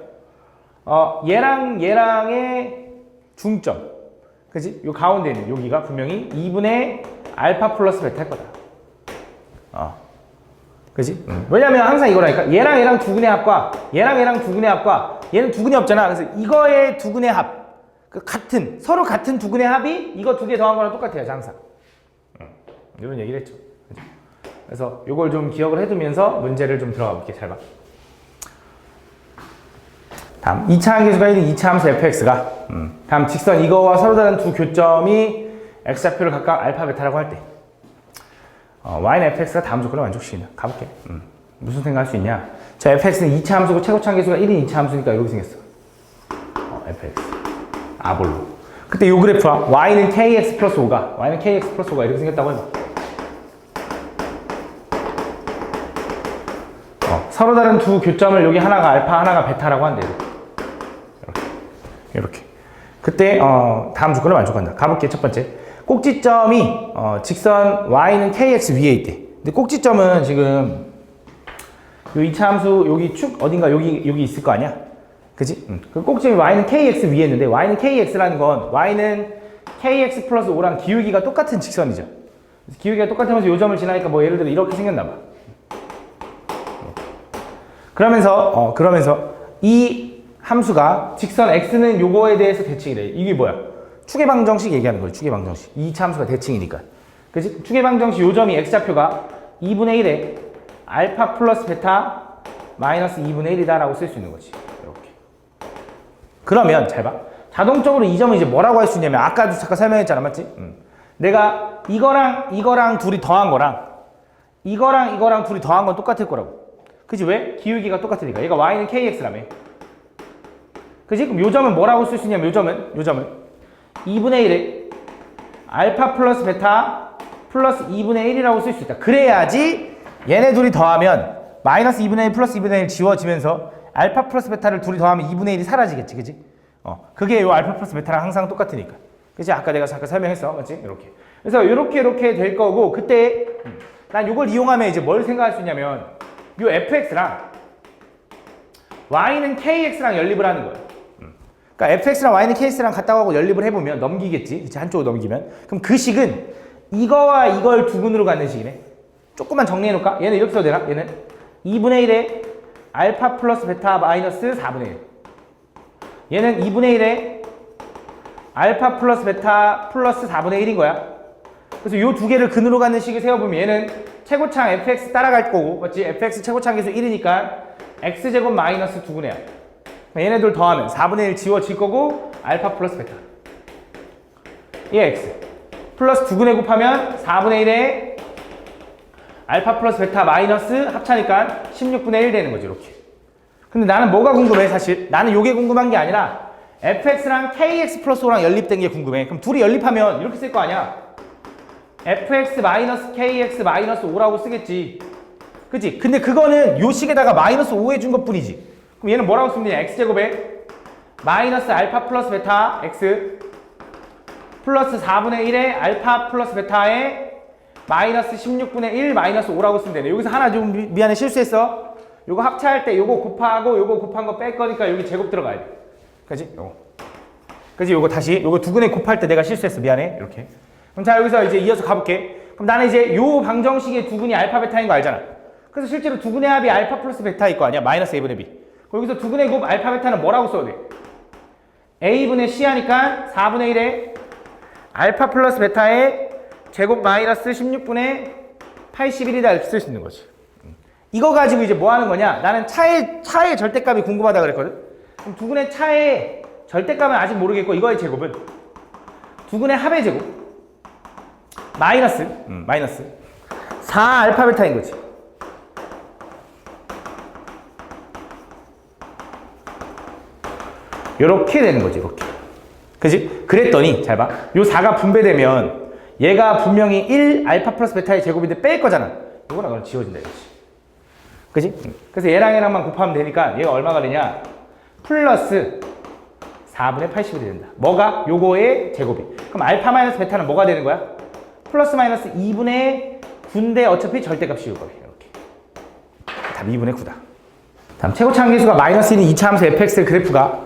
얘랑 얘랑의 중점. 그치? 요 가운데 있는 여기가 분명히 2분의 알파 플러스 베타일 거다. 그치? 왜냐면 항상 이거라니까. 얘랑 얘랑 두근의 합과 얘랑 얘랑 두근의 합과 얘는 두근이 없잖아. 그래서 이거의 두근의 합. 그 같은, 서로 같은 두근의 합이 이거 두 개 더한 거랑 똑같아요, 항상. 이런 얘기를 했죠. 그치? 그래서 요걸 좀 기억을 해두면서 문제를 좀 들어가 볼게요. 잘 봐. 다음 2차 함계수가 1인 2차 함수 fx가 다음 직선 이거와 서로 다른 두 교점이 x좌표를 각각 알파 베타라고 할 때 y는 fx가 다음 조건을 만족시킨다. 가볼게. 무슨 생각할 수 있냐? 자, fx는 2차 함수고 최고차 함계수가 1인 2차 함수니까 이렇게 생겼어. fx 아볼로. 그때 요 그래프와 y는 kx 플러스 5가 y는 kx 플러스 5가 이렇게 생겼다고 해봐. 서로 다른 두 교점을 여기 하나가 알파 하나가 베타라고 한대. 이렇게. 그때 다음 조건을 만족한다. 가볼게. 첫 번째. 꼭지점이 직선 y는 kx 위에 있대. 근데 꼭지점은 지금 요 2차 함수 여기 축 어딘가 여기 있을 거 아니야? 그지? 그 꼭지점이 y는 kx 위에 있는데 y는 kx라는 건 y는 kx 플러스 5랑 기울기가 똑같은 직선이죠. 그래서 기울기가 똑같으면서 요 점을 지나니까 뭐 예를 들어 이렇게 생겼나 봐. 그러면서 이 함수가 직선 x는 요거에 대해서 대칭이래. 이게 뭐야? 축의 방정식 얘기하는 거예요. 축의 방정식. 2차 함수가 대칭이니까. 그치? 축의 방정식 요점이 x좌표가 2분의 1에 알파 플러스 베타 마이너스 2분의 1이다 라고 쓸 수 있는 거지. 이렇게. 그러면 잘 봐. 자동적으로 이 점은 이제 뭐라고 할 수 있냐면 아까도 잠깐 설명했잖아. 맞지? 내가 이거랑 둘이 더한 거랑 이거랑 둘이 더한 건 똑같을 거라고. 그치? 왜? 기울기가 똑같으니까. 얘가 y는 kx라며. 그치? 그럼 요 점은 뭐라고 쓸 수 있냐면 요 점은 2분의 1에 알파 플러스 베타 플러스 2분의 1이라고 쓸 수 있다. 그래야지 얘네 둘이 더하면 마이너스 2분의 1 플러스 2분의 1 지워지면서 알파 플러스 베타를 둘이 더하면 2분의 1이 사라지겠지. 그치? 그게 요 알파 플러스 베타랑 항상 똑같으니까. 그치? 아까 내가 잠깐 설명했어. 맞지? 이렇게. 그래서 이렇게 될 거고 그때 난 요걸 이용하면 이제 뭘 생각할 수 있냐면 요 fx랑 y는 kx랑 연립을 하는 거예요. 그러니까 fx랑 y는 kx랑 같다고 하고 연립을 해보면 넘기겠지. 그치? 한쪽으로 넘기면. 그럼 그 식은 이거와 이걸 두근으로 갖는 식이네. 조금만 정리해놓을까? 얘는 이렇게 써도 되나? 얘는 2분의 1에 알파 플러스 베타 마이너스 4분의 1. 얘는 2분의 1에 알파 플러스 베타 플러스 4분의 1인 거야. 그래서 요 두 개를 근으로 갖는 식을 세워보면 얘는 최고창 fx 따라갈 거고, 맞지? fx 최고창 계수 1이니까 x제곱 마이너스 2분의 1. 얘네들 더하면 4분의 1 지워질 거고 알파 플러스 베타. 얘 x. 플러스 2분의 곱하면 4분의 1에 알파 플러스 베타 마이너스 합차니까 16분의 1 되는 거지, 이렇게. 근데 나는 뭐가 궁금해, 사실? 나는 요게 궁금한 게 아니라 fx랑 kx 플러스 5랑 연립된 게 궁금해. 그럼 둘이 연립하면 이렇게 쓸 거 아니야? fx 마이너스 kx 마이너스 5라고 쓰겠지. 그치? 근데 그거는 요 식에다가 마이너스 5 해준 것 뿐이지. 그럼 얘는 뭐라고 쓰면 되냐? x제곱에 마이너스 알파 플러스 베타 x 플러스 4분의 1에 알파 플러스 베타에 마이너스 16분의 1 마이너스 5라고 쓰면 되네. 여기서 하나 좀 미안해, 실수했어. 요거 합차할 때 요거 곱하고 요거 곱한 거 뺄 거니까 여기 제곱 들어가야 돼. 그치? 요거. 그치? 요거 다시 요거 두근에 곱할 때 내가 실수했어. 미안해. 이렇게. 그럼 자, 여기서 이제 이어서 가볼게. 그럼 나는 이제 요 방정식의 두근이 알파 베타인 거 알잖아. 그래서 실제로 두근의 합이 알파 플러스 베타일 거 아니야? 마이너스 a분의 b. 여기서 두근의 곱 알파 베타는 뭐라고 써도 돼? a분의 c 하니까 4분의 1에 알파 플러스 베타의 제곱 마이너스 16분의 81이다 이렇게 쓸 수 있는 거지. 이거 가지고 이제 뭐 하는 거냐? 나는 차의 절대값이 궁금하다 그랬거든? 그럼 두근의 차의 절대값은 아직 모르겠고 이거의 제곱은 두근의 합의 제곱. 마이너스 4 알파 베타인 거지. 요렇게 되는 거지, 이렇게. 그지? 그랬더니, 잘 봐. 요 4가 분배되면 얘가 분명히 1 알파 플러스 베타의 제곱인데 뺄 거잖아. 요거랑 그럼 지워진다, 이거지. 그지? 그래서 얘랑 얘랑만 곱하면 되니까 얘가 얼마가 되냐? 플러스 4분의 80이 된다. 뭐가? 요거의 제곱이. 그럼 알파 마이너스 베타는 뭐가 되는 거야? 플러스 마이너스 2분의 9인데 어차피 절대값이 요거래. 이렇게. 답 2분의 9다. 다음 최고차 함계수가 마이너스 1인 2차 함수 fx의 그래프가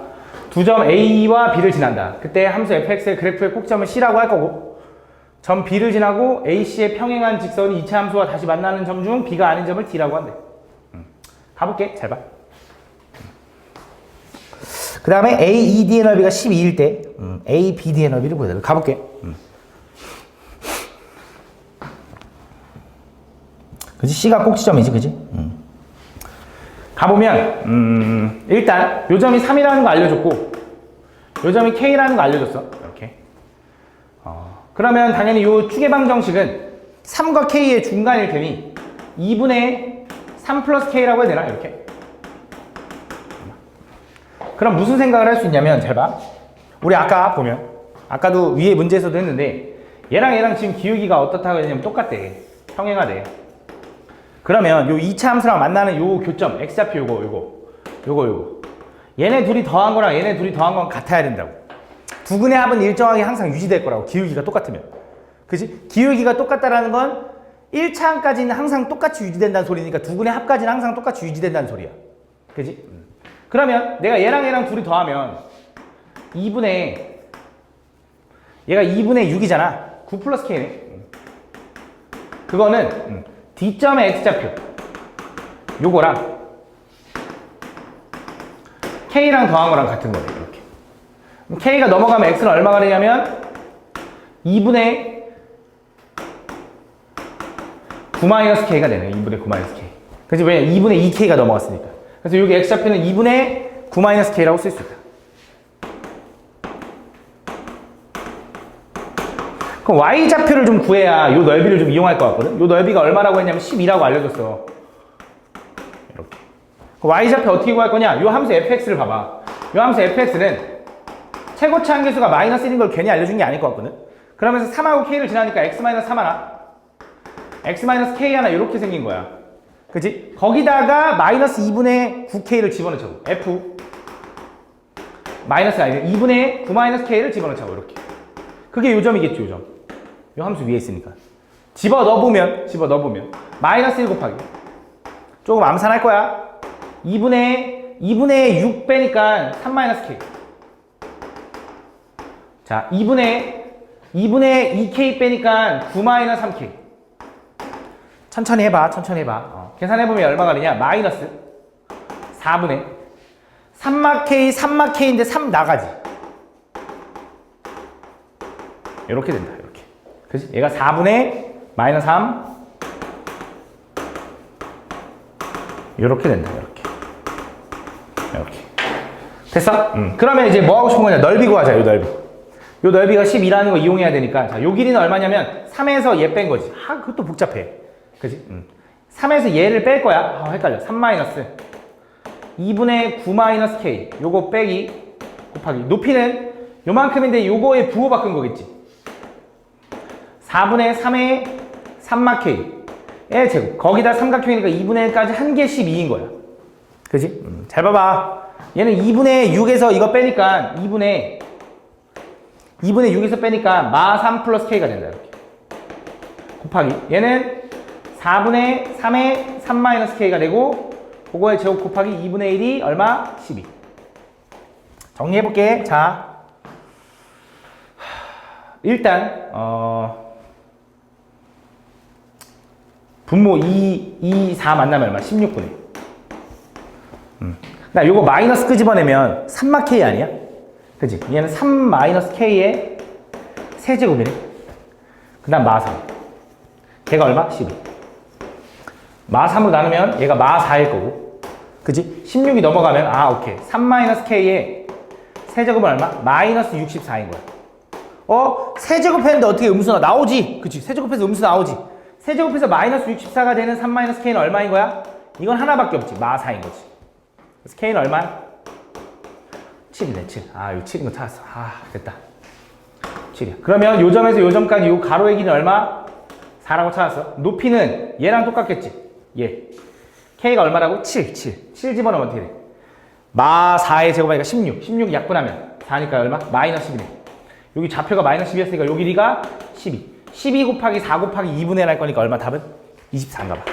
두 점 A와 B를 지난다. 그때 함수 fx의 그래프의 꼭점을 C라고 할 거고 점 B를 지나고 AC의 평행한 직선이 2차 함수와 다시 만나는 점 중 B가 아닌 점을 D라고 한대. 가볼게. 잘 봐. 그 다음에 AED의 넓이가 12일 때 ABD의 넓이를 보여달라. 가볼게. 그치? C가 꼭지점이지, 그지? 가보면 일단 요 점이 3이라는 거 알려줬고 요 점이 K라는 거 알려줬어. 이렇게. 그러면 당연히 요 추계방 정식은 3과 K의 중간일 테니 2분의 3 플러스 K라고 해야 되나? 이렇게. 그럼 무슨 생각을 할 수 있냐면 잘 봐. 우리 아까 보면 아까도 위에 문제에서도 했는데 얘랑 얘랑 지금 기울기가 어떻다고 했냐면 똑같대. 평행하대. 그러면 요 2차 함수랑 만나는 요 교점 x좌표 요거 얘네 둘이 더한 거랑 얘네 둘이 더한 건 같아야 된다고. 부근의 합은 일정하게 항상 유지될 거라고. 기울기가 똑같으면. 그치? 기울기가 똑같다라는 건 1차 함까지는 항상 똑같이 유지된다는 소리니까 두근의 합까지는 항상 똑같이 유지된다는 소리야. 그치? 그러면 내가 얘랑 얘랑 둘이 더하면 2분의 얘가 2분의 6이잖아. 9 플러스 K네. 그거는 D점의 X좌표 요거랑 K랑 더한 거랑 같은 거네. 이렇게. K가 넘어가면 X는 얼마가 되냐면 2분의 9-K가 되네. 2분의 9-K. 그치? 왜냐? 2분의 2K가 넘어갔으니까. 그래서 여기 X좌표는 2분의 9-K라고 쓸 수 있다. 그럼 Y좌표를 좀 구해야 요 넓이를 좀 이용할 것 같거든? 요 넓이가 얼마라고 했냐면 12라고 알려줬어. 이렇게. 그럼 Y좌표 어떻게 구할 거냐? 요 함수 fx를 봐봐. 요 함수 fx는 최고차 함계수가 마이너스 1인 걸 괜히 알려준 게 아닐 것 같거든? 그러면서 3하고 k를 지나니까 x-3 하나, x-k 하나 이렇게 생긴 거야. 그치? 거기다가 마이너스 2분의 9k를 집어넣자고. f 마이너스가 아니라 2분의 9-k를 집어넣자고. 이렇게. 그게 요점이겠죠, 요점. 요 함수 위에 있으니까. 집어넣어보면 마이너스 1 곱하기 조금 암산할 거야. 2분의 6 빼니까 3-k. 자, 2분의 2k 빼니까 9-3k. 천천히 해봐. 계산해보면 얼마가 되냐? 마이너스 4분의 3-k인데 3 나가지. 이렇게 된다. 이렇게. 그치? 얘가 4분의 마이너스 3 이렇게 된다. 이렇게. 됐어? 그러면 이제 뭐 하고 싶은 거냐? 넓이 구하자. 요 넓이가 12라는 거 이용해야 되니까. 자, 요 길이는 얼마냐면 3에서 얘 뺀 거지. 그것도 복잡해. 그치? 3에서 얘를 뺄 거야. 헷갈려. 3 마이너스 2분의 9-k 요거 빼기 곱하기 높이는 요만큼인데 요거에 부호 바꾼 거겠지. 4분의 3의 3-k의 제곱. 거기다 삼각형이니까 2분의 1까지 한 개 12인 거야. 그치? 잘 봐봐. 얘는 2분의 6에서 이거 빼니까 2분의 6에서 빼니까 마3 플러스 k가 된다. 이렇게. 곱하기. 얘는 4분의 3의 3-k가 되고 그거의 제곱 곱하기 2분의 1이 얼마? 12. 정리해볼게. 자, 일단 분모 2, 4 만나면 얼마? 16분의. 나 요거 마이너스 끄집어내면 3-k 아니야? 그치? 얘는 3-k의 세제곱이네. 그 다음 마3. 걔가 얼마? 12. 마3으로 나누면 얘가 마4일 거고. 그치? 16이 넘어가면, 오케이. 3-k의 세제곱은 얼마? 마이너스 64인 거야. 세제곱했는데 어떻게 음수가 나오지? 그치? 세제곱해서 음수 나오지? 세제곱해서 마이너스 64가 되는 3 마이너스 k는 얼마인 거야? 이건 하나밖에 없지. 마4인 거지. 그래서 k는 얼마야? 7이네, 7. 아, 이거 7인 거 찾았어. 아, 됐다. 7이야. 그러면 요 점에서 요 점까지 요 가로의 길이는 얼마? 4라고 찾았어. 높이는 얘랑 똑같겠지? 얘. k가 얼마라고? 7, 7. 7 집어넣으면 어떻게 돼? 마4의 제곱하니까 16. 16 약분하면 4니까 얼마? 마이너스 12네. 여기 좌표가 마이너스 12였으니까 요 길이가 12. 12 곱하기 4 곱하기 2분의 1 할 거니까 얼마? 답은? 24인가 봐.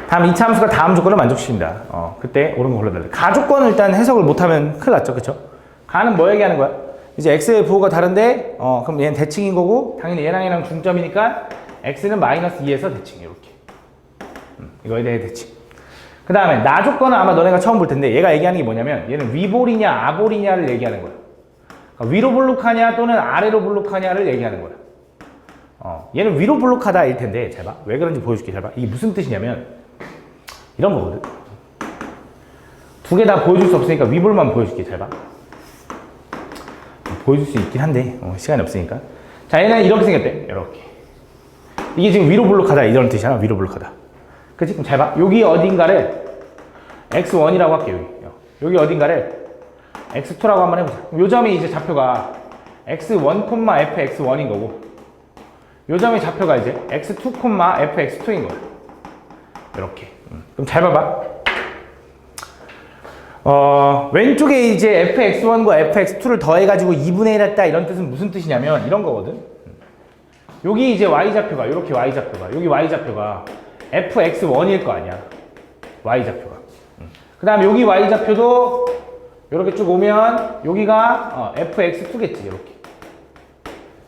다음 2차 함수가 다음 조건을 만족시킵니다. 그때 옳은 거 골라달래. 가 조건을 일단 해석을 못하면 큰일 났죠. 그쵸? 가는 뭐 얘기하는 거야? 이제 x의 부호가 다른데 그럼 얘는 대칭인 거고 당연히 얘랑 중점이니까 x는 마이너스 2에서 대칭 이렇게. 이거에 대해 대칭. 그 다음에 나 조건은 아마 너네가 처음 볼 텐데 얘가 얘기하는 게 뭐냐면 얘는 위볼이냐 아볼이냐를 얘기하는 거야. 그러니까 위로 볼록하냐 또는 아래로 볼록하냐를 얘기하는 거야. 얘는 위로 볼록하다 일 텐데 잘 봐. 왜 그런지 보여줄게. 잘 봐. 이게 무슨 뜻이냐면 이런 거거든. 두 개 다 보여줄 수 없으니까 위볼만 보여줄게. 잘 봐. 보여줄 수 있긴 한데 시간이 없으니까. 자, 얘는 이렇게 생겼대. 이렇게. 이게 지금 위로 볼록하다 이런 뜻이잖아. 위로 볼록하다. 그치? 그럼 잘 봐. 여기 어딘가를 x1이라고 할게. 여기 어딘가를 x2라고 한번 해보자. 요 점이 이제 좌표가 x1, fx1인 거고 요 점의 좌표가 이제 x2, fx2인 거야. 이렇게. 그럼 잘 봐봐. 왼쪽에 이제 fx1과 fx2를 더해가지고 2분의 1 했다 이런 뜻은 무슨 뜻이냐면 이런 거거든. 여기 이제 y좌표가 이렇게 y좌표가 여기 y좌표가 fx1일 거 아니야. y좌표가. 그 다음에 여기 y좌표도 이렇게 쭉 오면 여기가 fx2겠지. 이렇게.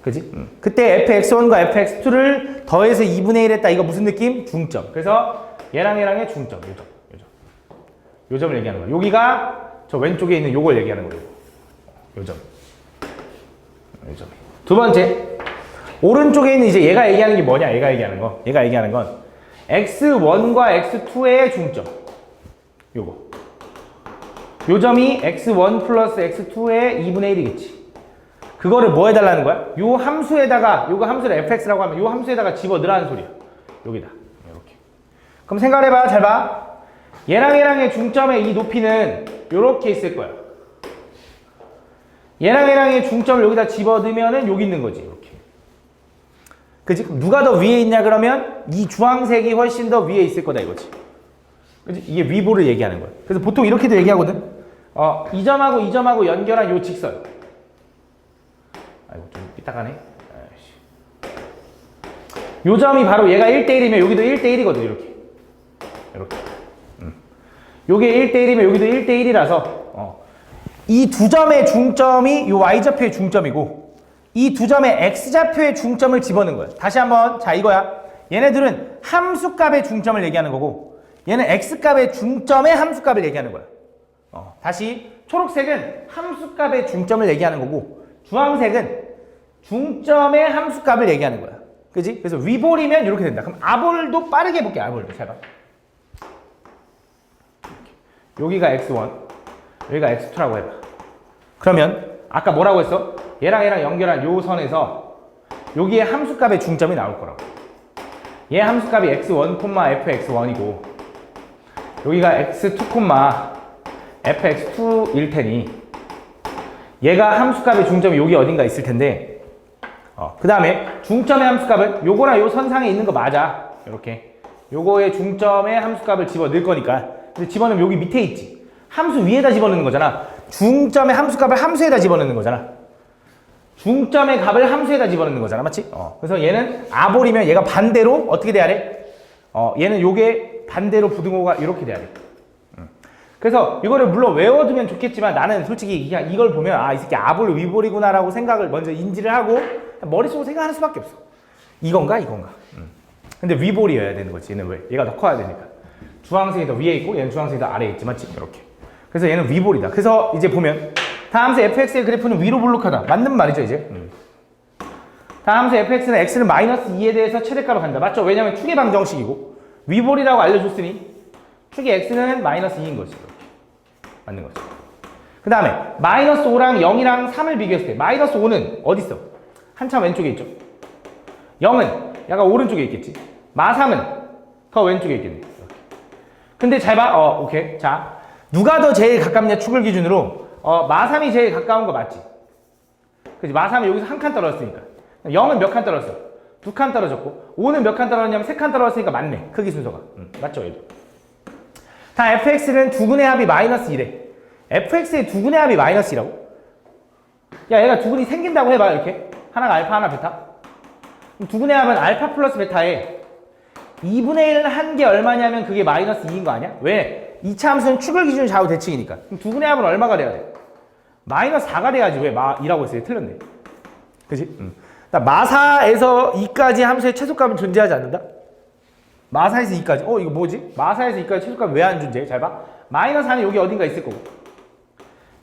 그지? 그때 fx1과 fx2를 더해서 2분의 1 했다. 이거 무슨 느낌? 중점. 그래서 얘랑의 중점. 요 점을 얘기하는 거야. 여기가 저 왼쪽에 있는 요걸 얘기하는 거예요. 요 점. 요 점. 두 번째. 오른쪽에 있는 이제 얘가 얘기하는 게 뭐냐? 얘가 얘기하는 건 x1과 x2의 중점. 요거. 요 점이 x1 플러스 x2의 2분의 1이겠지. 그거를 뭐 해달라는 거야? 요 함수에다가, 요거 함수를 fx라고 하면 요 함수에다가 집어넣으라는 소리야. 여기다. 이렇게. 그럼 생각해봐. 잘 봐. 얘랑의 중점의 이 높이는 요렇게 있을 거야. 얘랑의 중점을 여기다 집어넣으면은 여기 있는 거지. 이렇게. 그치? 그럼 누가 더 위에 있냐 그러면 이 주황색이 훨씬 더 위에 있을 거다 이거지. 그치? 이게 위볼을 얘기하는 거야. 그래서 보통 이렇게도 얘기하거든. 이 점하고 이 점하고 연결한 요 직선. 아이고 좀 삐딱하네. 요 점이 바로 얘가 1대1이면 여기도 1대1이거든. 이렇게. 요게 1대1이면 여기도 1대1이라서 이 두 점의 중점이 요 y좌표의 중점이고 이 두 점의 x좌표의 중점을 집어넣은 거야. 다시 한번. 자, 이거야. 얘네들은 함수값의 중점을 얘기하는 거고 얘는 x값의 중점의 함수값을 얘기하는 거야. 다시 초록색은 함수값의 중점을 얘기하는 거고 주황색은 중점의 함수값을 얘기하는 거야. 그지? 그래서 위볼이면 이렇게 된다. 그럼 아볼도 빠르게 해볼게. 아볼도. 잘 봐. 여기가 x1, 여기가 x2라고 해봐. 그러면 아까 뭐라고 했어? 얘랑 연결한 요 선에서 여기에 함수값의 중점이 나올 거라고. 얘 함수값이 x1, fx1이고 여기가 x2, fx2일 테니 얘가 함수값의 중점이 여기 어딘가 있을 텐데 그 다음에 중점의 함수값은 요거랑 요 선상에 있는 거 맞아. 이렇게 요거의 중점의 함수값을 집어넣을 거니까 근데 집어넣으면 여기 밑에 있지. 함수 위에다 집어넣는 거잖아. 중점의 함수값을 함수에다 집어넣는 거잖아. 중점의 값을 함수에다 집어넣는 거잖아. 맞지? 그래서 얘는 아볼이면 얘가 반대로 어떻게 돼야 돼? 얘는 요게 반대로 부등호가 이렇게 돼야 돼. 그래서 이거를 물론 외워두면 좋겠지만 나는 솔직히 그냥 이걸 보면 이 새끼 아볼 위볼이구나 라고 생각을 먼저 인지를 하고 머릿속으로 생각하는 수밖에 없어. 이건가? 근데 위볼이어야 되는 거지. 얘는 왜? 얘가 더 커야 되니까. 주황색이 더 위에 있고 얘는 주황색이 더 아래에 있지. 맞지? 이렇게. 그래서 얘는 위볼이다. 그래서 이제 보면 다함수 fx의 그래프는 위로 볼록하다. 맞는 말이죠 이제. 다함수 fx는 x는 마이너스 2에 대해서 최대가로 간다. 맞죠? 왜냐면 축의 방정식이고 위볼이라고 알려줬으니 축의 x는 마이너스 2인 거지. 이렇게. 맞는 거지. 그 다음에 마이너스 5랑 0이랑 3을 비교했을 때 마이너스 5는 어디 있어? 한참 왼쪽에 있죠. 0은 약간 오른쪽에 있겠지. 마3은 더 왼쪽에 있겠네. 이렇게. 근데 잘 봐. 오케이. 자, 누가 더 제일 가깝냐 축을 기준으로 마3이 제일 가까운 거 맞지? 그치? 마3이 여기서 한 칸 떨어졌으니까. 0은 몇 칸 떨어졌어? 2칸 떨어졌고 5는 몇 칸 떨어졌냐면 3칸 떨어졌으니까 맞네. 크기 순서가. 맞죠? 얘도. 다 fx는 두근의 합이 마이너스 1에 fx의 두근의 합이 마이너스 2라고? 야, 얘가 두근이 생긴다고 해봐. 이렇게 하나가 알파 하나 베타. 그럼 두근의 합은 알파 플러스 베타에 2분의 1 한 게 얼마냐면 그게 마이너스 2인 거 아니야? 왜? 2차 함수는 축을 기준으로 좌우 대칭이니까. 그럼 두근의 합은 얼마가 돼야 돼? 마이너스 4가 돼야지. 왜? 마2라고 했어요. 틀렸네. 그치? 마4에서 2까지 함수의 최소값은 존재하지 않는다? 마4에서 2까지. 이거 뭐지? 마4에서 2까지 최소값 왜 안 존재해? 잘 봐. 마이너스 4는 여기 어딘가 있을 거고.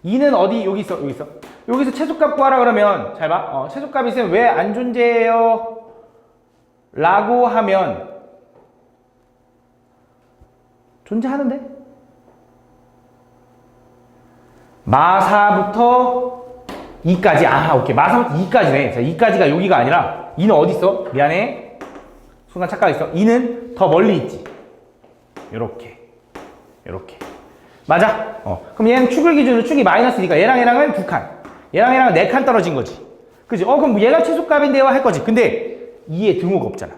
2는 어디? 여기 있어. 여기 있어. 여기서 최소값 구하라 그러면 잘 봐. 최소값이 있으면 왜 안 존재해요? 라고 하면 존재하는데? 마4부터 2까지. 오케이. 마4부터 2까지네. 자, 2까지가 여기가 아니라 2는 어디 있어? 미안해. 순간 착각했어. 2는 더 멀리 있지. 요렇게. 맞아? 그럼 얘는 축을 기준으로 축이 마이너스 2가 얘랑은 2칸. 얘랑은 4칸 떨어진 거지. 그지? 그럼 얘가 최소값인데요? 할 거지. 근데 2에 등호가 없잖아.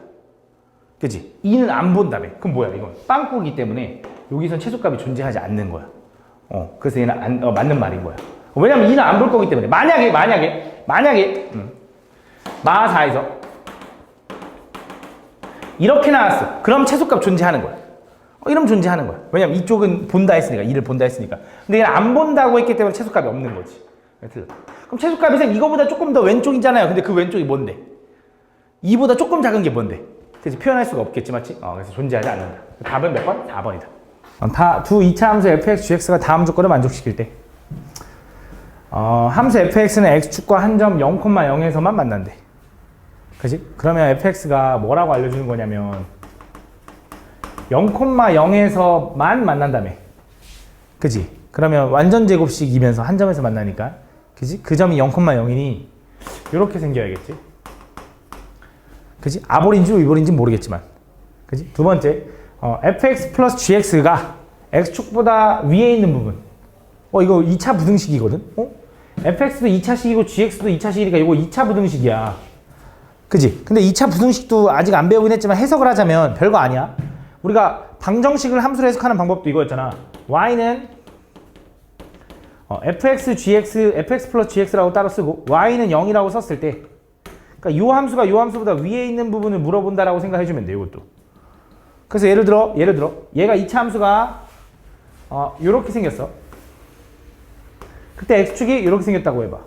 그지? 2는 안 본다며. 그럼 뭐야? 이건 빵꾸기 때문에 여기선 최소값이 존재하지 않는 거야. 그래서 얘는 맞는 말인 거야. 왜냐면 2는 안 볼 거기 때문에. 만약에 마4에서 이렇게 나왔어. 그럼 최소값 존재하는 거야. 이러면 존재하는 거야. 왜냐면 이쪽은 본다 했으니까. 2를 본다 했으니까. 근데 얘는 안 본다고 했기 때문에 최소값이 없는 거지. 틀렸다. 그럼 최소값이 쌤 이거보다 조금 더 왼쪽이잖아요. 근데 그 왼쪽이 뭔데? 2보다 조금 작은 게 뭔데? 그래서 표현할 수가 없겠지, 맞지? 그래서 존재하지 않는다. 답은 몇 번? 4번이다. 두 2차 함수 fx, gx가 다음 조건을 만족시킬 때 함수 fx는 x축과 한 점 0,0에서만 만난대. 그치? 그러면 fx가 뭐라고 알려주는 거냐면 0,0에서만 만난다며. 그치? 그러면 완전 제곱식이면서 한 점에서 만나니까. 그치? 그 점이 0,0이니 이렇게 생겨야겠지? 그치? 아볼인지 위볼인지 모르겠지만. 그치? 두 번째, fx 플러스 gx가 x축보다 위에 있는 부분. 이거 2차 부등식이거든? fx도 2차식이고 gx도 2차식이니까 이거 2차 부등식이야. 그치? 근데 2차 부등식도 아직 안 배우긴 했지만 해석을 하자면 별거 아니야. 우리가 방정식을 함수로 해석하는 방법도 이거였잖아. y는 fx, gx, fx 플러스 gx라고 따로 쓰고 y는 0이라고 썼을 때 그러니까 요 함수가 요 함수보다 위에 있는 부분을 물어본다라고 생각해주면 돼. 이것도. 그래서 예를 들어 얘가 2차 함수가 요렇게 생겼어. 그때 x축이 이렇게 생겼다고 해봐.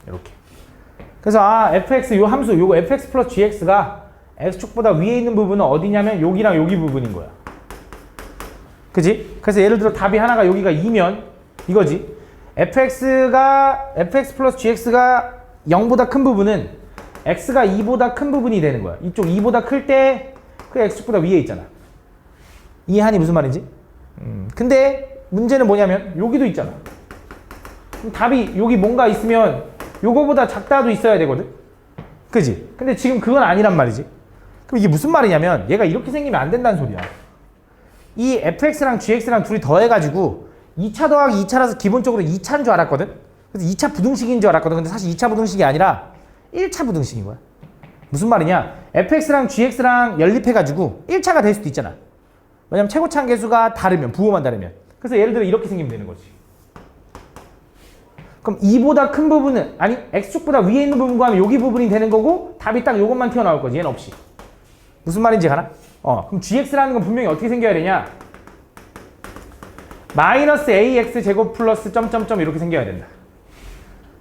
이렇게. 그래서 fx 요 함수 요거 fx 플러스 gx가 x축보다 위에 있는 부분은 어디냐면 여기랑 여기 부분인 거야. 그지? 그래서 예를 들어 답이 하나가 여기가 2면 이거지. fx 플러스 gx가 0보다 큰 부분은 x가 2보다 큰 부분이 되는 거야. 이쪽 2보다 클 때 그 x축보다 위에 있잖아. 이해하니 무슨 말인지? 근데 문제는 뭐냐면 여기도 있잖아. 그럼 답이 여기 뭔가 있으면 요거보다 작다도 있어야 되거든? 그지? 근데 지금 그건 아니란 말이지. 그럼 이게 무슨 말이냐면 얘가 이렇게 생기면 안 된다는 소리야. 이 fx랑 gx랑 둘이 더해가지고 2차 더하기 2차라서 기본적으로 2차인 줄 알았거든? 그래서 2차 부등식인 줄 알았거든. 근데 사실 2차 부등식이 아니라 1차 부등식인 거야. 무슨 말이냐? fx랑 gx랑 연립해가지고 1차가 될 수도 있잖아. 왜냐면 최고차항 계수가 다르면, 부호만 다르면. 그래서 예를 들어 이렇게 생기면 되는 거지. 그럼 2보다 큰 부분은, 아니 x축보다 위에 있는 부분 구하면 여기 부분이 되는 거고 답이 딱 요것만 튀어나올 거지. 얘는 없이. 무슨 말인지 가나? 그럼 gx라는 건 분명히 어떻게 생겨야 되냐? 마이너스 ax 제곱 플러스 점점점 이렇게 생겨야 된다.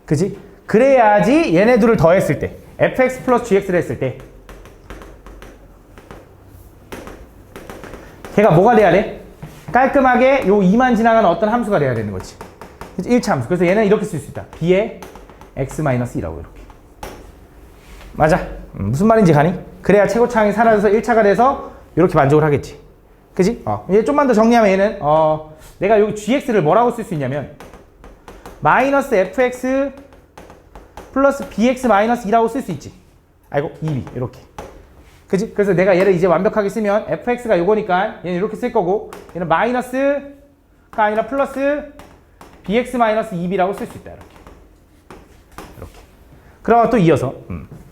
그지? 그래야지 얘네 둘을 더했을 때 fx 플러스 gx를 했을 때 걔가 뭐가 돼야 돼? 깔끔하게 요 2만 지나가는 어떤 함수가 돼야 되는 거지. 1차 함수. 그래서 얘는 이렇게 쓸 수 있다. b의 x-2라고 이렇게. 맞아. 무슨 말인지 가니? 그래야 최고차항이 사라져서 1차가 돼서 이렇게 만족을 하겠지. 그지? 얘 좀만 더 정리하면 얘는 내가 여기 gx를 뭐라고 쓸 수 있냐면 마이너스 fx 플러스 bx 마이너스 2라고 쓸 수 있지. 아이고 2b 이렇게. 그지? 그래서 내가 얘를 이제 완벽하게 쓰면 fx가 요거니까 얘는 이렇게 쓸 거고 얘는 마이너스가 아니라 플러스 bx 마이너스 2b라고 쓸 수 있다. 이렇게. 이렇게. 그러면 또 이어서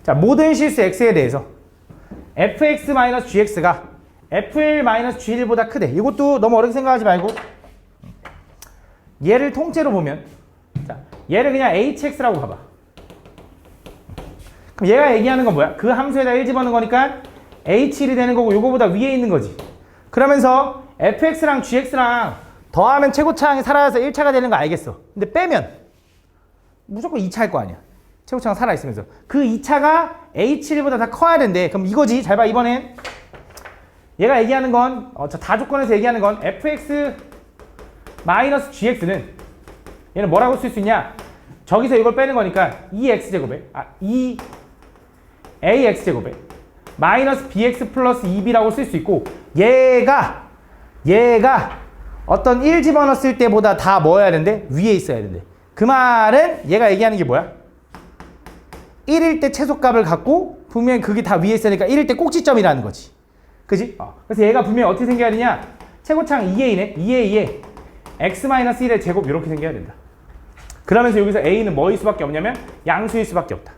자 모든 실수 x에 대해서 fx 마이너스 gx가 f1 마이너스 g1보다 크대. 이것도 너무 어렵게 생각하지 말고 얘를 통째로 보면 자 얘를 그냥 hx라고 봐봐. 그럼 얘가 얘기하는 건 뭐야? 그 함수에다 1 집어넣은 거니까 h1이 되는 거고 요거보다 위에 있는 거지. 그러면서 fx랑 gx랑 더하면 최고차항이 사라져서 1차가 되는 거 알겠어. 근데 빼면 무조건 2차일 거 아니야. 최고차항 살아있으면서 그 2차가 h1보다 다 커야 된대. 그럼 이거지. 잘 봐. 이번엔 얘가 얘기하는 건 다 조건에서 얘기하는 건 fx 마이너스 gx는 얘는 뭐라고 쓸 수 있냐? 저기서 이걸 빼는 거니까 2x제곱에 2ax제곱에 마이너스 bx 플러스 2b라고 쓸 수 있고 얘가 어떤 1 집어넣었을 때보다 다 뭐여야 된대? 위에 있어야 된대. 그 말은 얘가 얘기하는 게 뭐야? 1일 때 최소값을 갖고 분명히 그게 다 위에 있으니까 1일 때 꼭지점이라는 거지. 그지? 그래서 얘가 분명히 어떻게 생겨야 되냐? 최고차항 2a네. 2a에 x-1의 제곱 이렇게 생겨야 된다. 그러면서 여기서 a는 뭐일 수밖에 없냐면 양수일 수밖에 없다.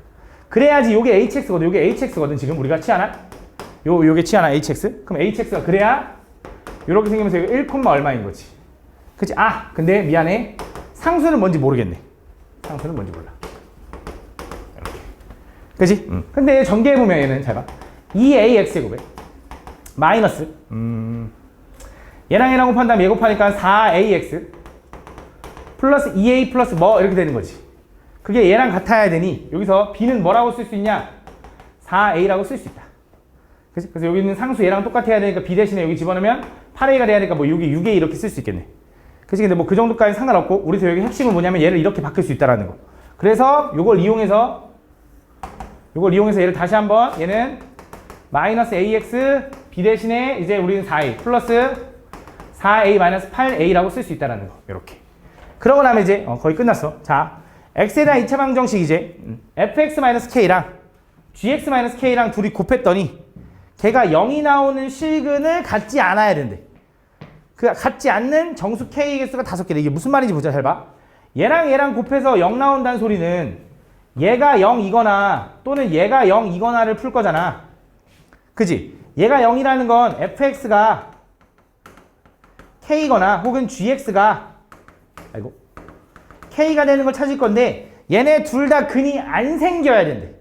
그래야지 요게 hx거든. 요게 hx거든. 지금 우리가 취하나? 요게 취하나 hx? 그럼 hx가 그래야 요렇게 생기면서 이거 1, 얼마인 거지. 그치? 근데 미안해. 상수는 뭔지 모르겠네. 상수는 뭔지 몰라. 이렇게. 그치? 근데 전개해보면 얘는 잘 봐. 2ax제곱에 마이너스 얘랑 곱한 다음에 얘 곱하니까 4ax 플러스 2a 플러스 뭐 이렇게 되는 거지. 그게 얘랑 같아야 되니 여기서 b는 뭐라고 쓸 수 있냐? 4a라고 쓸 수 있다. 그치? 그래서 여기 있는 상수 얘랑 똑같아야 되니까 b 대신에 여기 집어넣으면 8a가 돼야 되니까 뭐 여기 6a 이렇게 쓸 수 있겠네. 그치? 근데 뭐 그 정도까지 상관없고 우리도 여기 핵심은 뭐냐면 얘를 이렇게 바뀔 수 있다라는 거. 그래서 요걸 이용해서 얘를 다시 한번 얘는 마이너스 ax b 대신에 이제 우리는 4a 플러스 4a 마이너스 8a라고 쓸 수 있다라는 거. 이렇게. 그러고 나면 이제 거의 끝났어. 자, x에 대한 2차 방정식 이제 fx-k랑 gx-k랑 둘이 곱했더니 걔가 0이 나오는 실근을 갖지 않아야 된대. 그 갖지 않는 정수 k의 개수가 5개래. 이게 무슨 말인지 보자. 잘 봐. 얘랑 곱해서 0 나온다는 소리는 얘가 0이거나 또는 얘가 0이거나를 풀 거잖아. 그지? 얘가 0이라는 건 fx가 k거나 혹은 gx가 k가 되는 걸 찾을 건데 얘네 둘 다 근이 안 생겨야 된대.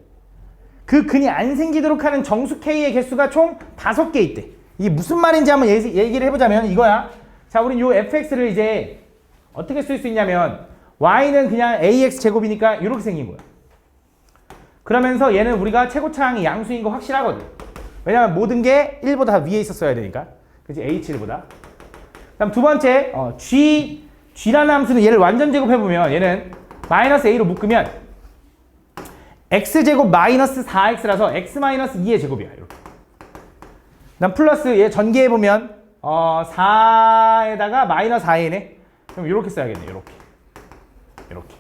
그 근이 안 생기도록 하는 정수 k의 개수가 총 5개 있대. 이게 무슨 말인지 한번 얘기를 해보자면 이거야. 자, 우린 요 fx를 이제 어떻게 쓸 수 있냐면 y는 그냥 ax 제곱이니까 이렇게 생긴 거야. 그러면서 얘는 우리가 최고차항이 양수인 거 확실하거든. 왜냐면 모든 게 1보다 다 위에 있었어야 되니까. 그치? h1보다. 그다음 두 번째 g라는 함수는 얘를 완전 제곱해보면 얘는 마이너스 a로 묶으면 x제곱 마이너스 4x라서 x 마이너스 2의 제곱이야. 이렇게. 그다음 플러스 얘 전개해보면 4에다가 마이너스 4a네. 그럼 이렇게 써야겠네. 이렇게.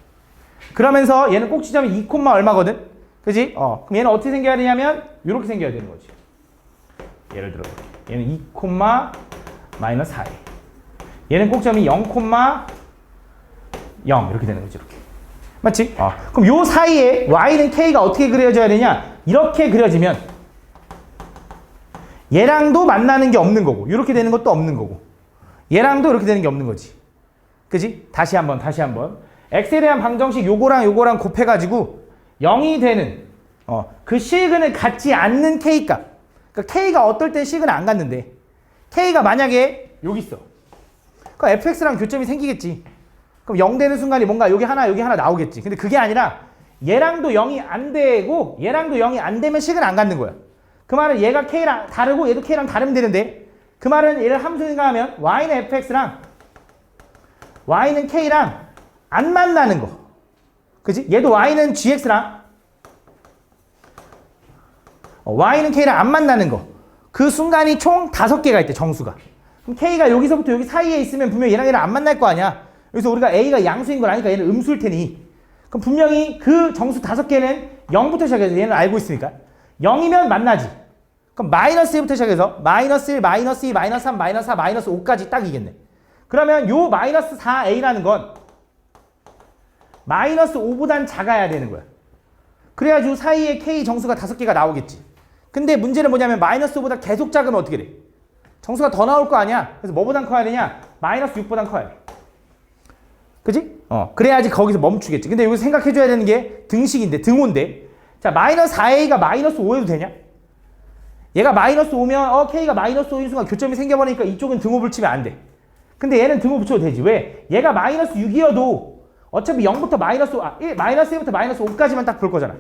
그러면서 얘는 꼭지점이 2, 얼마거든? 그지? 그럼 얘는 어떻게 생겨야 되냐면 이렇게 생겨야 되는 거지. 예를 들어 얘는 2, 마이너스 4a. 얘는 꼭점이 0, 0 이렇게 되는 거지. 이렇게. 맞지? 그럼 요 사이에 y는 k가 어떻게 그려져야 되냐? 이렇게 그려지면 얘랑도 만나는 게 없는 거고 이렇게 되는 것도 없는 거고 얘랑도 이렇게 되는 게 없는 거지. 그지? 다시 한번 x에 대한 방정식 요거랑 곱해가지고 0이 되는 그 실근을 갖지 않는 k값. 그러니까 k가 어떨 땐 실근을 안 갖는데 k가 만약에 여기 있어. 그러니까 fx랑 교점이 생기겠지. 그럼 0 되는 순간이 뭔가 여기 하나 나오겠지. 근데 그게 아니라 얘랑도 0이 안 되고 얘랑도 0이 안 되면 식은 안 갖는 거야. 그 말은 얘가 k랑 다르고 얘도 k랑 다르면 되는데 그 말은 얘를 함수 생각하면 y는 fx랑 y는 k랑 안 만나는 거. 그치? 얘도 y는 gx랑 y는 k랑 안 만나는 거. 그 순간이 총 5개가 있대. 정수가. 그럼 k가 여기서부터 여기 사이에 있으면 분명히 얘랑 안 만날 거 아니야. 그래서 우리가 a가 양수인 걸 아니까 얘는 음수일 테니 그럼 분명히 그 정수 5개는 0부터 시작해서 얘는 알고 있으니까 0이면 만나지. 그럼 마이너스 1부터 시작해서 마이너스 1, 마이너스 2, 마이너스 3, 마이너스 4, 마이너스 5까지 딱이겠네. 그러면 요 마이너스 4a라는 건 마이너스 5보단 작아야 되는 거야. 그래야지 요 사이에 k 정수가 5개가 나오겠지. 근데 문제는 뭐냐면 마이너스 5보다 계속 작으면 어떻게 돼? 정수가 더 나올 거 아니야. 그래서 뭐보단 커야 되냐? 마이너스 6보단 커야 돼. 그지? 그래야지 거기서 멈추겠지. 근데 여기서 생각해줘야 되는 게 등식인데, 등호인데. 자, 마이너스 4a가 마이너스 5해도 되냐? 얘가 마이너스 5면, k가 마이너스 5인 순간 교점이 생겨버리니까 이쪽은 등호 붙이면 안 돼. 근데 얘는 등호 붙여도 되지. 왜? 얘가 마이너스 6이어도 어차피 0부터 마이너스 5, 마이너스 1부터 마이너스 5까지만 딱 볼 거잖아.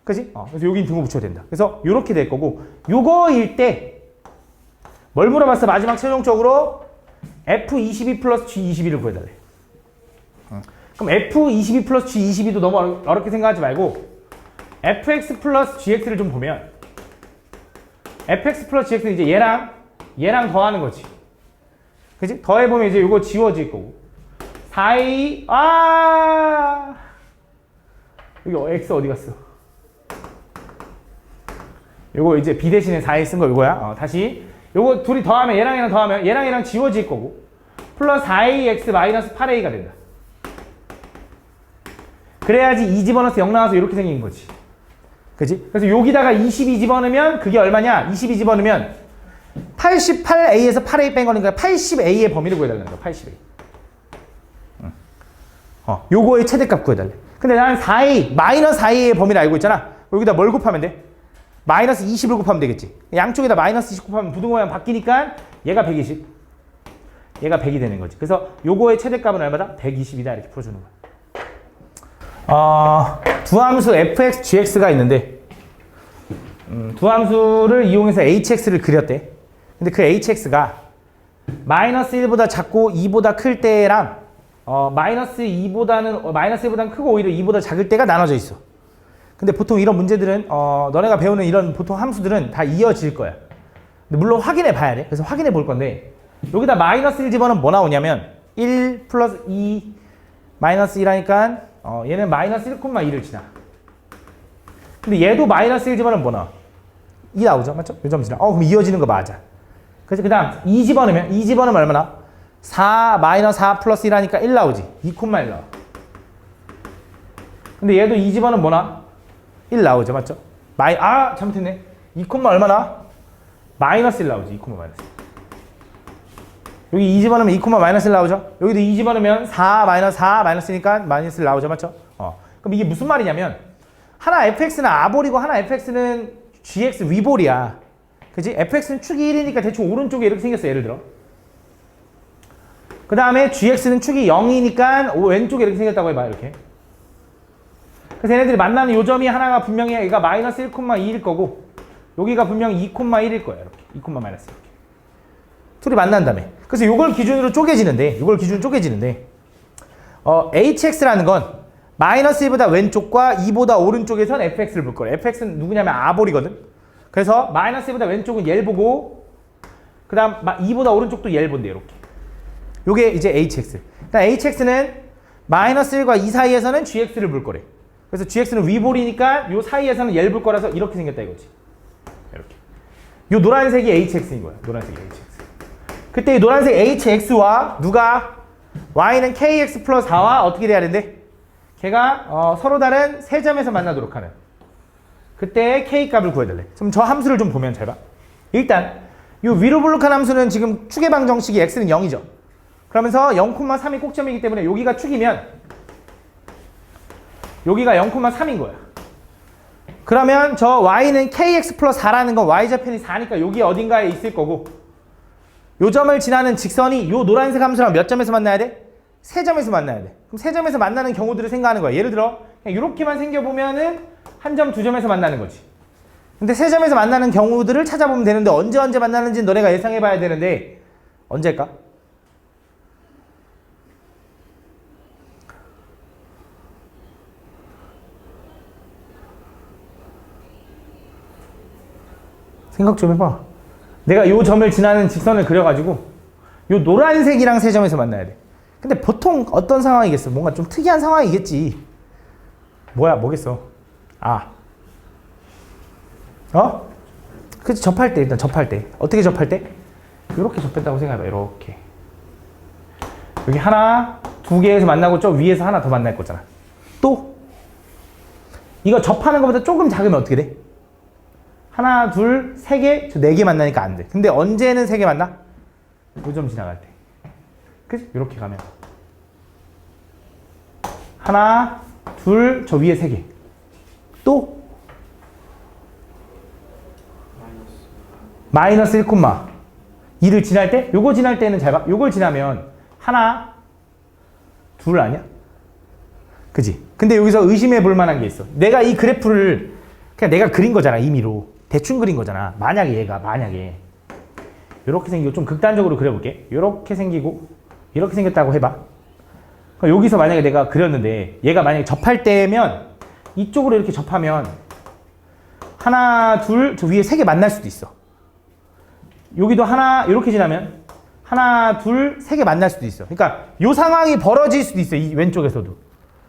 그지? 그래서 여긴 등호 붙여야 된다. 그래서 요렇게 될 거고, 요거일 때, 뭘 물어봤어? 마지막 최종적으로 F22 플러스 G22를 구해달래. 그럼 F22 플러스 G22도 너무 어렵게 생각하지 말고 fx 플러스 gx를 좀 보면 fx 플러스 gx는 이제 얘랑 더하는 거지. 그치? 더해보면 이제 이거 지워질 거고 4a 여기 x 어디 갔어? 요거 이제 b 대신에 4a 쓴 거 이거야. 다시 요거 둘이 더하면 얘랑 더하면 얘랑 지워질 거고 플러스 4ax 마이너스 8a가 된다. 그래야지 2 집어넣어서 0 나와서 이렇게 생긴 거지. 그치? 그래서 여기다가 22 집어넣으면 그게 얼마냐? 22 집어넣으면 88a에서 8a 뺀 거니까 80a의 범위를 구해달라는 거야. 80a. 요거의 최대값 구해달래. 근데 나는 4a, 마이너스 4a의 범위를 알고 있잖아. 여기다 뭘 곱하면 돼? 마이너스 20을 곱하면 되겠지. 양쪽에다 마이너스 20 곱하면 부등호랑 바뀌니까 얘가 120. 얘가 100이 되는 거지. 그래서 요거의 최대값은 얼마다? 120이다. 이렇게 풀어주는 거야. 두 함수 fx, gx가 있는데 두 함수를 이용해서 hx를 그렸대. 근데 그 hx가 마이너스 1보다 작고 2보다 클 때랑 마이너스 1보다는 크고 오히려 2보다 작을 때가 나눠져 있어. 근데 보통 이런 문제들은 너네가 배우는 이런 보통 함수들은 다 이어질 거야. 근데 물론 확인해 봐야 돼. 그래서 확인해 볼 건데 여기다 마이너스 1 집어넣으면 뭐 나오냐면 1 플러스 2 마이너스 1하니까 얘는 마이너스 1,2를 지나. 근데 얘도 마이너스 1 집어넣으면 뭐 나와? 2 나오죠? 맞죠? 요 점 지나. 그럼 이어지는 거 맞아. 그래서 그 다음 2 집어넣으면 얼마나? 4 마이너스 4 플러스 1하니까 1 나오지. 2,1 나와. 근데 얘도 2 집어넣으면 뭐 나와? 1 나오죠. 맞죠? 잘못했네. 2, 얼마나? 마이너스 1 나오지. 2, 마이너스 1. 여기 2 집어넣으면 2, 마이너스 1 나오죠? 여기도 2 집어넣으면 4 마이너스니까 마이너스 1 나오죠. 맞죠? 그럼 이게 무슨 말이냐면 하나 fx는 아볼이고 하나 fx는 gx 위볼이야. 그치? fx는 축이 1이니까 대충 오른쪽에 이렇게 생겼어. 예를 들어. 그 다음에 gx는 축이 0이니까 왼쪽에 이렇게 생겼다고 해봐. 이렇게. 그래서 얘네들이 만나는 요점이 하나가 분명히 얘가 마이너스 1,2일 거고 여기가 분명히 2,1일 거야. 이렇게. 2, 마이너스 이렇게. 둘이 만난다며. 그래서 이걸 기준으로 쪼개지는데 hx라는 건 마이너스 1보다 왼쪽과 2보다 오른쪽에선 fx를 볼 거래. fx는 누구냐면 아볼이거든. 그래서 마이너스 1보다 왼쪽은 얘를 보고 그 다음 2보다 오른쪽도 얘를 본대. 이렇게. 요게 이제 hx. 그러니까 hx는 마이너스 1과 2 사이에서는 gx를 볼 거래. 그래서 gx는 위볼이니까 요 사이에서는 얘를 볼 거라서 이렇게 생겼다 이거지. 이렇게. 요 노란색이 hx인 거야. 노란색이 hx. 그때 이 노란색 hx와 누가 y는 kx 플러스 4와 어떻게 돼야 된대? 걔가 서로 다른 세 점에서 만나도록 하는. 그때 k 값을 구해달래. 그럼 저 함수를 좀 보면 잘 봐. 일단 이 위로 볼록한 함수는 지금 축의 방정식이 x는 0이죠. 그러면서 0,3이 꼭점이기 때문에 여기가 축이면 여기가 0,3인 거야. 그러면 저 y는 kx 플러스 4라는 건 y좌편이 4니까 여기 어딘가에 있을 거고 요 점을 지나는 직선이 요 노란색 함수랑 몇 점에서 만나야 돼? 세 점에서 만나야 돼. 그럼 세 점에서 만나는 경우들을 생각하는 거야. 예를 들어 그냥 이렇게만 생겨보면은 한 점, 두 점에서 만나는 거지. 근데 세 점에서 만나는 경우들을 찾아보면 되는데 언제 만나는지는 너네가 예상해봐야 되는데 언제일까? 생각 좀 해봐. 내가 요 점을 지나는 직선을 그려가지고 요 노란색이랑 세 점에서 만나야 돼. 근데 보통 어떤 상황이겠어? 뭔가 좀 특이한 상황이겠지. 뭐겠어? 그치, 접할 때, 일단 접할 때. 어떻게 접할 때? 이렇게 접했다고 생각해봐, 이렇게. 여기 하나, 두 개에서 만나고 저 위에서 하나 더 만날 거잖아. 또, 이거 접하는 것보다 조금 작으면 어떻게 돼? 하나, 둘, 세 개, 저 네 개 만나니까 안 돼. 근데 언제는 세 개 만나? 요 점 지나갈 때. 그치? 이렇게 가면. 하나, 둘, 저 위에 세 개. 또, 마이너스 1,2를 지날 때, 요거 지날 때는 잘 봐. 요걸 지나면 하나, 둘 아니야? 그지? 근데 여기서 의심해 볼 만한 게 있어. 내가 이 그래프를 그냥 내가 그린 거잖아, 임의로. 대충 그린 거잖아. 만약에 이렇게 생기고, 좀 극단적으로 그려볼게. 이렇게 생기고 이렇게 생겼다고 해봐. 그러니까 여기서 만약에 내가 그렸는데 얘가 만약에 접할 때면 이쪽으로 이렇게 접하면 하나, 둘, 저 위에 세 개 만날 수도 있어. 여기도 하나, 이렇게 지나면 하나, 둘, 세 개 만날 수도 있어. 그러니까 이 상황이 벌어질 수도 있어, 이 왼쪽에서도.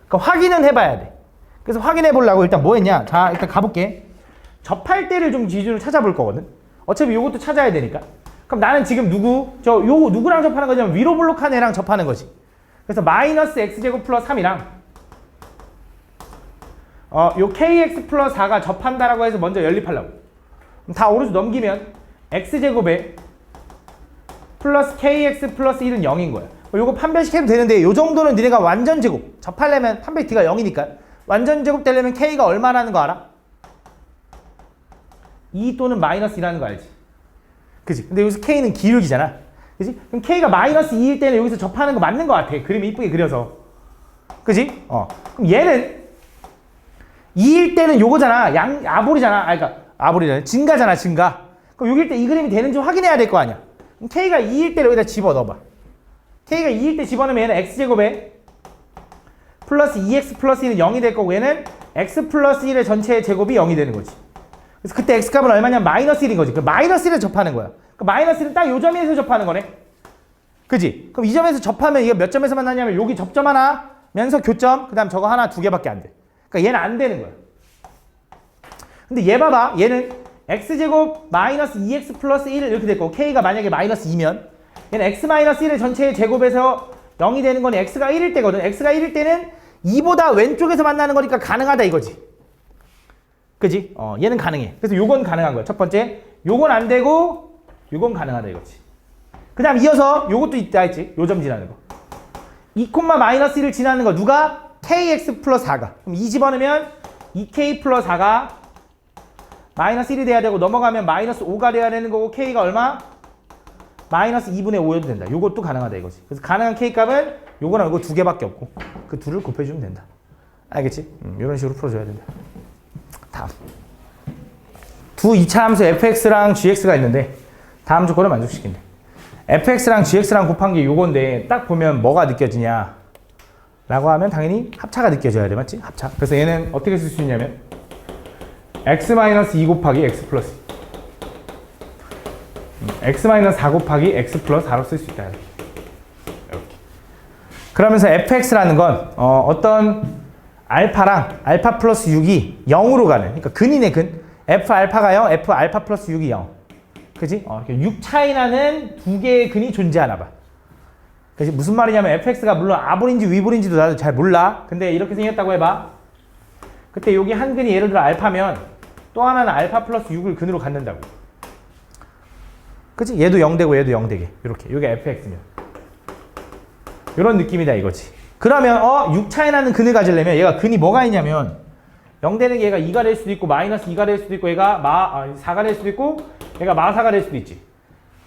그러니까 확인은 해봐야 돼. 그래서 확인해 보려고 일단 뭐 했냐? 자, 일단 가볼게. 접할 때를 좀 기준으로 찾아볼 거거든. 어차피 요것도 찾아야 되니까. 그럼 나는 지금 요거 누구랑 접하는 거냐면 위로 블록한 애랑 접하는 거지. 그래서 마이너스 x제곱 플러스 3이랑 요 kx 플러스 4가 접한다라고 해서 먼저 연립하려고. 그럼 다 오른쪽 넘기면 x제곱에 플러스 kx 플러스 1은 0인 거야. 요거 판별식 해도 되는데 요 정도는 니네가 완전 제곱. 접하려면 판별 d가 0이니까 완전 제곱 되려면 k가 얼마라는 거 알아? 2 또는 마이너스 2라는 거 알지? 그치? 근데 여기서 k는 기울기잖아. 그치? 그럼 k가 마이너스 2일 때는 여기서 접하는 거 맞는 거 같아. 그림 이쁘게 그려서. 그치? 그럼 얘는 2일 때는 요거잖아. 아볼이잖아. 그러니까 아볼이잖아. 증가잖아, 증가. 그럼 6일 때 이 그림이 되는지 확인해야 될 거 아니야. 그럼 k가 2일 때를 여기다 집어넣어봐. k가 2일 때 집어넣으면 얘는 x제곱에 플러스 2x 플러스 1은 0이 될 거고 얘는 x 플러스 1의 전체의 제곱이 0이 되는 거지. 그래서 그때 x값은 얼마냐면 마이너스 1인 거지. 그 마이너스 1을 접하는 거야. 그 마이너스 1은 딱 요 점에서 접하는 거네. 그지? 그럼 이 점에서 접하면 이게 몇 점에서 만나냐면 여기 접점 하나, 면서 교점, 그 다음 저거 하나, 두 개밖에 안 돼. 그러니까 얘는 안 되는 거야. 근데 얘 봐봐. 얘는 x제곱 마이너스 2x 플러스 1 이렇게 될 거고 k가 만약에 마이너스 2면 얘는 x 마이너스 1의 전체의 제곱에서 0이 되는 건 x가 1일 때거든. x가 1일 때는 2보다 왼쪽에서 만나는 거니까 가능하다 이거지. 그지? 얘는 가능해. 그래서 요건 가능한 거야. 첫 번째, 요건 안 되고 요건 가능하다 이거지. 그 다음 이어서 요것도 있다 했지. 요 점 지나는 거. 2, 마이너스 1을 지나는 거 누가? kx 플러스 4가. 그럼 2 집어넣으면 2k 플러스 4가 마이너스 1이 돼야 되고 넘어가면 마이너스 5가 돼야 되는 거고 k가 얼마? 마이너스 2분의 5여도 된다. 요것도 가능하다 이거지. 그래서 가능한 k값은 요거랑 요거 두 개밖에 없고 그 둘을 곱해주면 된다. 알겠지? 이런 식으로 풀어줘야 된다. 다음. 두 이차 함수 fx랑 gx가 있는데 다음 조건을 만족시킨대. fx랑 gx랑 곱한 게 요건데 딱 보면 뭐가 느껴지냐 라고 하면 당연히 합차가 느껴져야 돼. 맞지? 합차. 그래서 얘는 어떻게 쓸 수 있냐면 x-2 곱하기 x 플러스 x-4 곱하기 x 플러스 4로 쓸 수 있다. 이렇게. 그러면서 fx라는 건 어떤 알파랑 알파 플러스 6이 0으로 가는, 그러니까 근이네 근. f 알파가 0, f 알파 플러스 6이 0. 그지? 6 차이 나는 두 개의 근이 존재하나 봐. 그지? 무슨 말이냐면 fx가 물론 아볼인지 위볼인지도 나도 잘 몰라. 근데 이렇게 생겼다고 해봐. 그때 여기 한 근이 예를 들어 알파면 또 하나는 알파 플러스 6을 근으로 갖는다고. 그치? 얘도 0되고 얘도 0되게. 이렇게. 이게 fx면. 이런 느낌이다 이거지. 그러면 6 차이 나는 근을 가지려면 얘가 근이 뭐가 있냐면 0되는 게 얘가 2가 될 수도 있고 마이너스 2가 될 수도 있고 얘가 4가 될 수도 있고 얘가 마4가 될 수도 있지.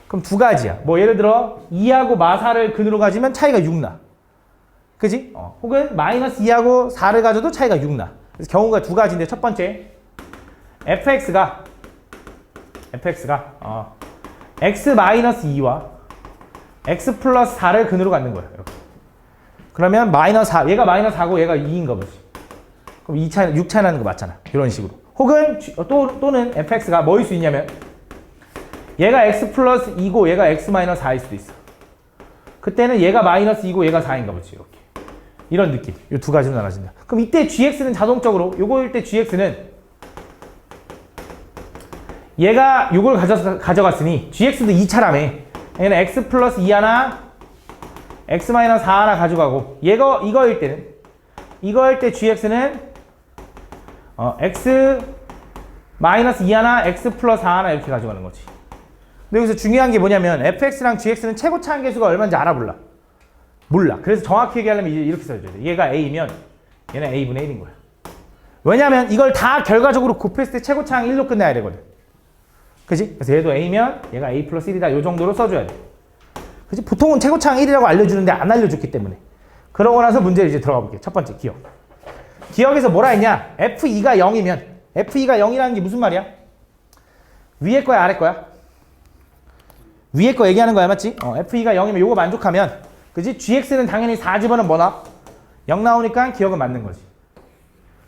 그럼 두 가지야. 뭐 예를 들어 2하고 마4를 근으로 가지면 차이가 6나. 그지? 혹은 마이너스 2하고 4를 가져도 차이가 6나. 그래서 경우가 두 가지인데 첫 번째 fx가 x 마이너스 2와 x 플러스 4를 근으로 갖는 거야. 이렇게. 그러면 마이너스 4, 얘가 마이너스 4고 얘가 2인가 보지. 그럼 6 차이 나는 거 맞잖아. 이런 식으로. 혹은 또는 fx가 뭐일 수 있냐면 얘가 x 플러스 2고 얘가 x 마이너스 4일 수도 있어. 그때는 얘가 마이너스 2고 얘가 4인가 보지. 이렇게. 이런 느낌. 이 두 가지로 나눠진다. 그럼 이때 gx는 자동적으로 요거일 때 gx는 얘가 요걸 가져갔으니 gx도 2차라며. 얘는 x 플러스 2 하나 x 마이너스 4 하나 가져가고 이거일 때 gx는 x 마이너스 2 하나 x 플러스 4 하나 이렇게 가져가는 거지. 근데 여기서 중요한 게 뭐냐면 fx랑 gx는 최고차 한계수가 얼마인지 알아 몰라. 그래서 정확히 얘기하려면 이렇게 써줘야 돼. 얘가 a면 얘는 a분의 1인 거야. 왜냐면 이걸 다 결과적으로 곱했을 때 최고차항 1로 끝내야 되거든. 그지? 그래서 얘도 a면 얘가 a 플러스 1이다. 요 정도로 써줘야 돼. 그지? 보통은 최고차항 1이라고 알려주는데 안 알려줬기 때문에. 그러고 나서 문제를 이제 들어가 볼게요. 첫 번째 기억. 기억에서 뭐라 했냐? f2가 0이면 f2가 0이라는 게 무슨 말이야? 위에 거야 아래 거야? 위에 거 얘기하는 거야 맞지? f2가 0이면 요거 만족하면 그지? gx는 당연히 4 집어는 뭐 나? 0 나오니까 기억은 맞는 거지.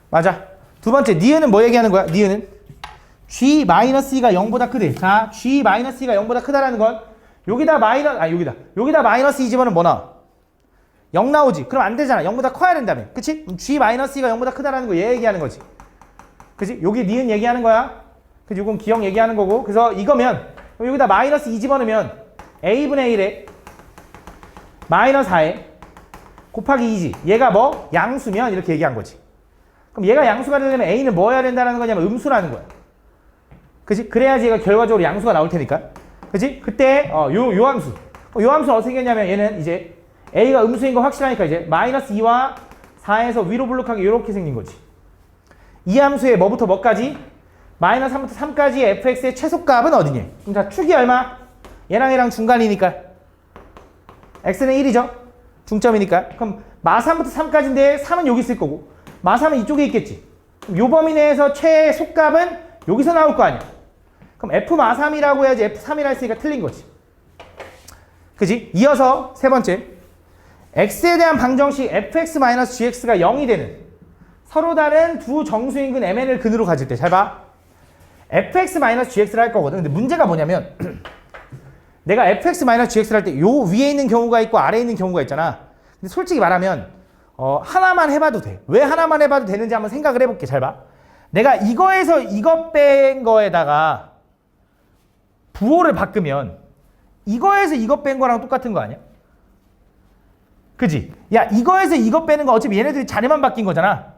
맞아. 두 번째 니은은 뭐 얘기하는 거야? 니은은 g-2가 0보다 크대. 자, g-2가 0보다 크다라는 건 여기다 마이너스 2 집어는 뭐 나와? 0 나오지. 그럼 안 되잖아. 0보다 커야 된다며. 그치? g-2가 0보다 크다라는 거 얘 얘기하는 거지. 그치? 여기 니은 얘기하는 거야. 그치? 요건 기억 얘기하는 거고. 그래서 이거면 여기다 마이너스 2 집어넣으면 a분의 1에 마이너스 4에 곱하기 2지. 얘가 뭐? 양수면 이렇게 얘기한 거지. 그럼 얘가 양수가 되려면 a는 뭐 해야 된다는 거냐면 음수라는 거야. 그치? 그래야지 얘가 결과적으로 양수가 나올 테니까. 그치? 그때 요 함수. 요 함수는 어떻게 했냐면 얘는 이제 a가 음수인 거 확실하니까 이제 마이너스 2와 4에서 위로 블록하게 이렇게 생긴 거지. 이 함수의 뭐부터 뭐까지? 마이너스 3부터 3까지의 fx의 최소값은 어디냐? 그럼 자, 축이 얼마? 얘랑 중간이니까 x는 1이죠? 중점이니까. 그럼 마3부터 3까지인데 3은 여기 있을 거고 마3은 이쪽에 있겠지. 그럼 요 범위 내에서 최소값은 여기서 나올 거 아니야. 그럼 f 마3이라고 해야지 f3이라 했으니까 틀린 거지. 그지? 이어서 세 번째 x에 대한 방정식 fx-gx가 0이 되는 서로 다른 두 정수인근 mn을 근으로 가질 때 잘 봐. fx-gx를 할 거거든. 근데 문제가 뭐냐면 내가 fx-gx를 할 때 요 위에 있는 경우가 있고 아래에 있는 경우가 있잖아. 근데 솔직히 말하면 하나만 해봐도 돼. 왜 하나만 해봐도 되는지 한번 생각을 해볼게. 잘 봐. 내가 이거에서 이거 뺀 거에다가 부호를 바꾸면 이거에서 이거 뺀 거랑 똑같은 거 아니야? 그지? 야, 이거에서 이거 빼는 거 어차피 얘네들이 자리만 바뀐 거잖아.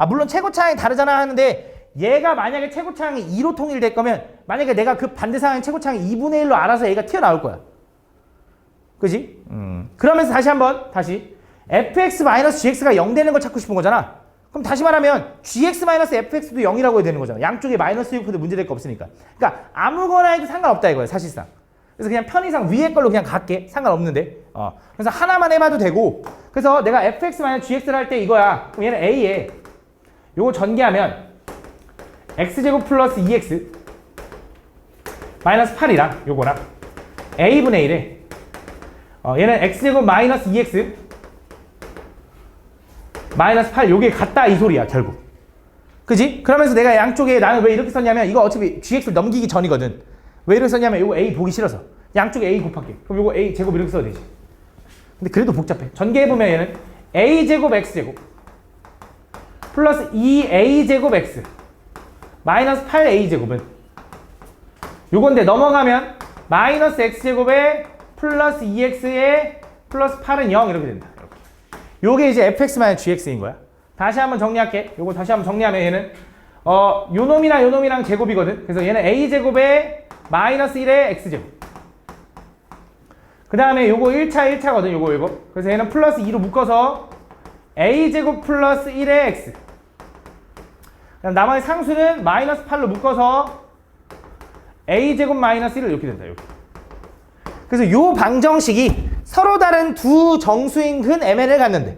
물론 최고차항이 다르잖아 하는데 얘가 만약에 최고차항이 2로 통일될 거면 만약에 내가 그 반대 상황의 최고차항이 2분의 1로 알아서 얘가 튀어나올 거야. 그지? 그러면서 다시 fx-gx가 0 되는 걸 찾고 싶은 거잖아. 그럼 다시 말하면 gx-fx도 0이라고 해야 되는 거잖아. 양쪽에 마이너스 6해도 문제될 거 없으니까. 그러니까 아무거나 해도 상관없다 이거야 사실상. 그래서 그냥 편의상 위에 걸로 그냥 갈게. 상관없는데. 그래서 하나만 해봐도 되고. 그래서 내가 fx-gx를 할 때 이거야. 그럼 얘는 a에 요거 전개하면 x제곱 플러스 2x 마이너스 8이랑 요거랑 a분의 1에 얘는 x제곱 마이너스 2x 마이너스 8 요게 같다 이 소리야 결국. 그지? 그러면서 내가 양쪽에 나는 왜 이렇게 썼냐면 이거 어차피 gx를 넘기기 전이거든. 왜 이렇게 썼냐면 요거 a 보기 싫어서 양쪽에 a 곱할게. 그럼 요거 a 제곱 이렇게 써도 되지. 근데 그래도 복잡해. 전개해보면 얘는 a제곱 x제곱 플러스 2a제곱 x 마이너스 8a제곱은 요건데 넘어가면 마이너스 x제곱에 플러스 2x에 플러스 8은 0 이렇게 된다. 이렇게. 요게 이제 fx-gx인 거야. 다시 한번 정리할게. 요거 다시 한번 정리하면 얘는 요 놈이랑 제곱이거든. 그래서 얘는 a제곱에 마이너스 1에 x제곱. 그 다음에 요거 1차거든. 요거. 그래서 얘는 플러스 2로 묶어서 a제곱 플러스 1에 x. 그럼 나머지 상수는 마이너스 8로 묶어서 a제곱 마이너스 1을 이렇게 된다. 이렇게. 그래서 요 방정식이 서로 다른 두 정수인근 mn을 갖는데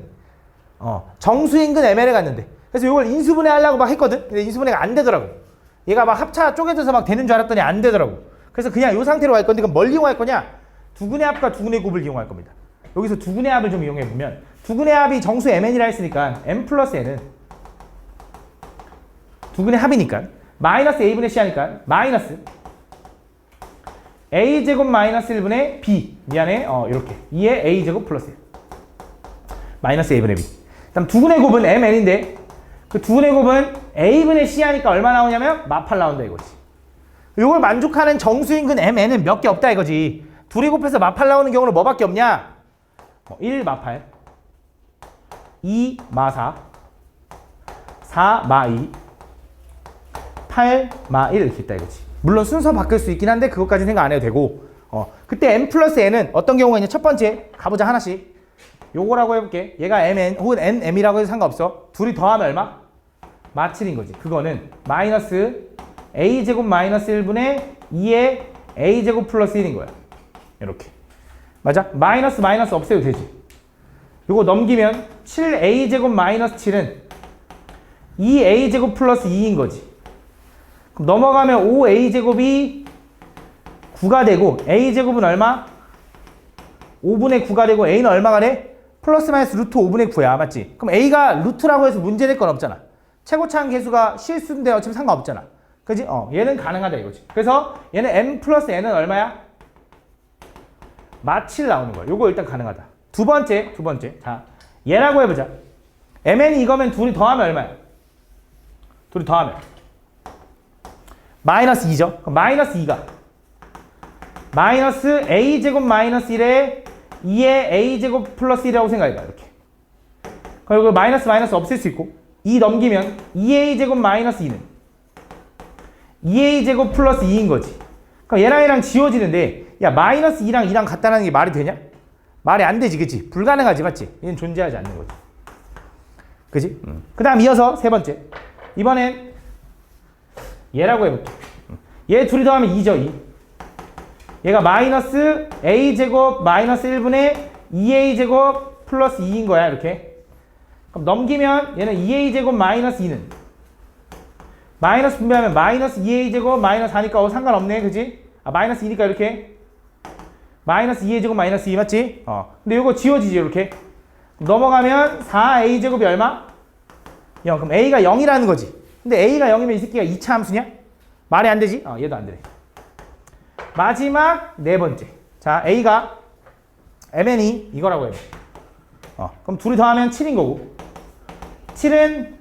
정수인근 mn을 갖는데 그래서 요걸 인수분해 하려고 막 했거든. 근데 인수분해가 안 되더라고. 얘가 막 합차 쪼개져서 막 되는 줄 알았더니 안 되더라고. 그래서 그냥 요 상태로 갈 건데 그럼 뭘 이용할 거냐? 두근의 합과 두근의 곱을 이용할 겁니다. 여기서 두근의 합을 좀 이용해 보면 두근의 합이 정수 mn이라 했으니까 m 플러스 n은 두근의 합이니까 마이너스 a분의 c 하니까 마이너스 a제곱 마이너스 1분의 b 미안해 이렇게 2의 a제곱 플러스 1 마이너스 a분의 b. 그다음 두근의 곱은 mn인데 그 두근의 곱은 a분의 c 하니까 얼마 나오냐면 마팔 나온다 이거지. 이걸 만족하는 정수인근 mn은 몇 개 없다 이거지. 둘이 곱해서 마팔 나오는 경우는 뭐밖에 없냐? 1 마팔, 2 마사, 4 마2, 8 마1 이렇게 있다 이거지. 물론 순서 바뀔 수 있긴 한데 그것까지 생각 안 해도 되고 그때 m 플러스 n은 어떤 경우가 있냐? 첫 번째 가보자 하나씩. 요거라고 해볼게. 얘가 mn 혹은 nm이라고 해도 상관없어. 둘이 더하면 얼마? 마7인 거지. 그거는 마이너스 a제곱 마이너스 1분의 2의 a제곱 플러스 1인 거야. 이렇게. 맞아? 마이너스 마이너스 없애도 되지. 요거 넘기면 7a제곱 마이너스 7은 2a제곱 플러스 2인 거지. 그럼 넘어가면 5a제곱이 9가 되고 a제곱은 얼마? 5분의 9가 되고 a는 얼마가 돼? 플러스 마이너스 루트 5분의 9야. 맞지? 그럼 a가 루트라고 해서 문제될 건 없잖아. 최고차항 개수가 실수인데 어차피 상관없잖아. 그지? 얘는 가능하다 이거지. 그래서 얘는 m 플러스 n은 얼마야? 마7 나오는 거야. 요거 일단 가능하다. 두 번째. 자, 얘라고 해보자. mn이 이거면 둘이 더하면 얼마야? 둘이 더하면 마이너스 2죠? 그럼 마이너스 2가 마이너스 a제곱 마이너스 1에 2의 a제곱 플러스 1이라고 생각해봐. 이렇게. 그리고 마이너스 마이너스 없앨 수 있고 2 넘기면 2a제곱 마이너스 2는 2a제곱 플러스 2인 거지. 그럼 얘랑 지워지는데 야 마이너스 2랑 2랑 같다는 게 말이 되냐? 말이 안 되지. 그치? 불가능하지. 맞지? 얘는 존재하지 않는 거지. 그치? 그 다음 이어서 세 번째. 이번엔 얘라고 해볼게. 얘 둘이 더하면 2죠. 2. 얘가 마이너스 a제곱 마이너스 1분의 2a제곱 플러스 2인 거야. 이렇게. 그럼 넘기면 얘는 2a제곱 마이너스 2는 마이너스 분배하면 마이너스 2a제곱 마이너스 4니까 상관없네. 그지? 마이너스 2니까 이렇게 마이너스 2a제곱 마이너스 2 맞지? 근데 이거 지워지지 이렇게. 넘어가면 4a제곱이 얼마? 0. 그럼 a가 0이라는 거지. 근데 a가 0이면 이 새끼가 2차 함수냐? 말이 안 되지? 얘도 안 되네. 마지막 네 번째. 자, a가 mn이 이거라고 해요. 그럼 둘이 더하면 7인 거고 7은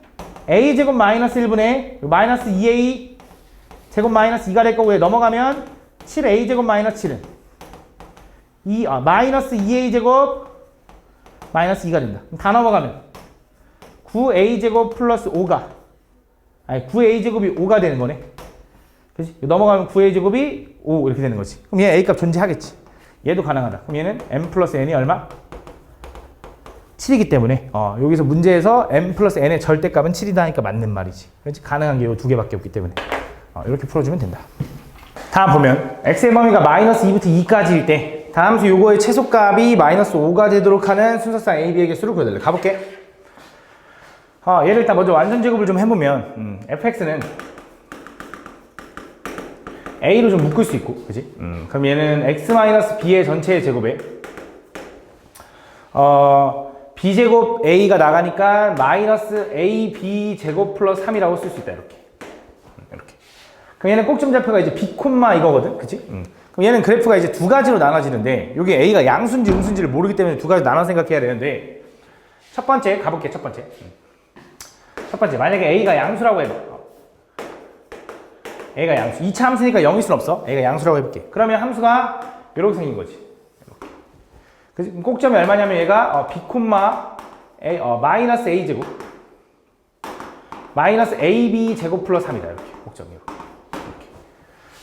a제곱 마이너스 1분의 마이너스 2a 제곱 마이너스 2가 될 거고 넘어가면 7a제곱 마이너스 7은 마이너스 2a제곱 마이너스 2가 된다. 그럼 다 넘어가면 9a제곱 플러스 5가 9a제곱이 5가 되는 거네. 그치? 넘어가면 9a제곱이 5 이렇게 되는 거지. 그럼 얘 a값 존재하겠지. 얘도 가능하다. 그럼 얘는 m 플러스 n이 얼마? 7이기 때문에 여기서 문제에서 m 플러스 n의 절대값은 7이다 하니까 맞는 말이지. 그렇지? 가능한 게 이 두 개밖에 없기 때문에 이렇게 풀어주면 된다. 다음 보면 x의 범위가 마이너스 2부터 2까지일 때 다함수 요거의 최소값이 마이너스 5가 되도록 하는 순서상 a, b의 개수를 구해달래. 가볼게. 얘를 일단 먼저 완전 제곱을 좀 해보면 fx는 a로 좀 묶을 수 있고, 그지? 그럼 얘는 x-b의 전체의 제곱에 b제곱 a가 나가니까 마이너스 ab 제곱 플러스 3이라고 쓸 수 있다. 이렇게. 그럼 얘는 꼭점좌표가 이제 b 콤마 이거거든, 그치? 그럼 얘는 그래프가 이제 두 가지로 나눠지는데 여기 a가 양수인지 음수인지를 모르기 때문에 두 가지 나눠 생각해야 되는데 첫 번째 가볼게. 첫 번째 만약에 a가 양수라고 해봐. a가 양수. 2차 함수니까 0일 순 없어. a가 양수라고 해볼게. 그러면 함수가 이렇게 생긴 거지. 이렇게. 꼭점이 얼마냐면 얘가 b 콤마 a, 마이너스 a 제곱 마이너스 ab 제곱 플러스 3이다. 이렇게 꼭점이 이렇게.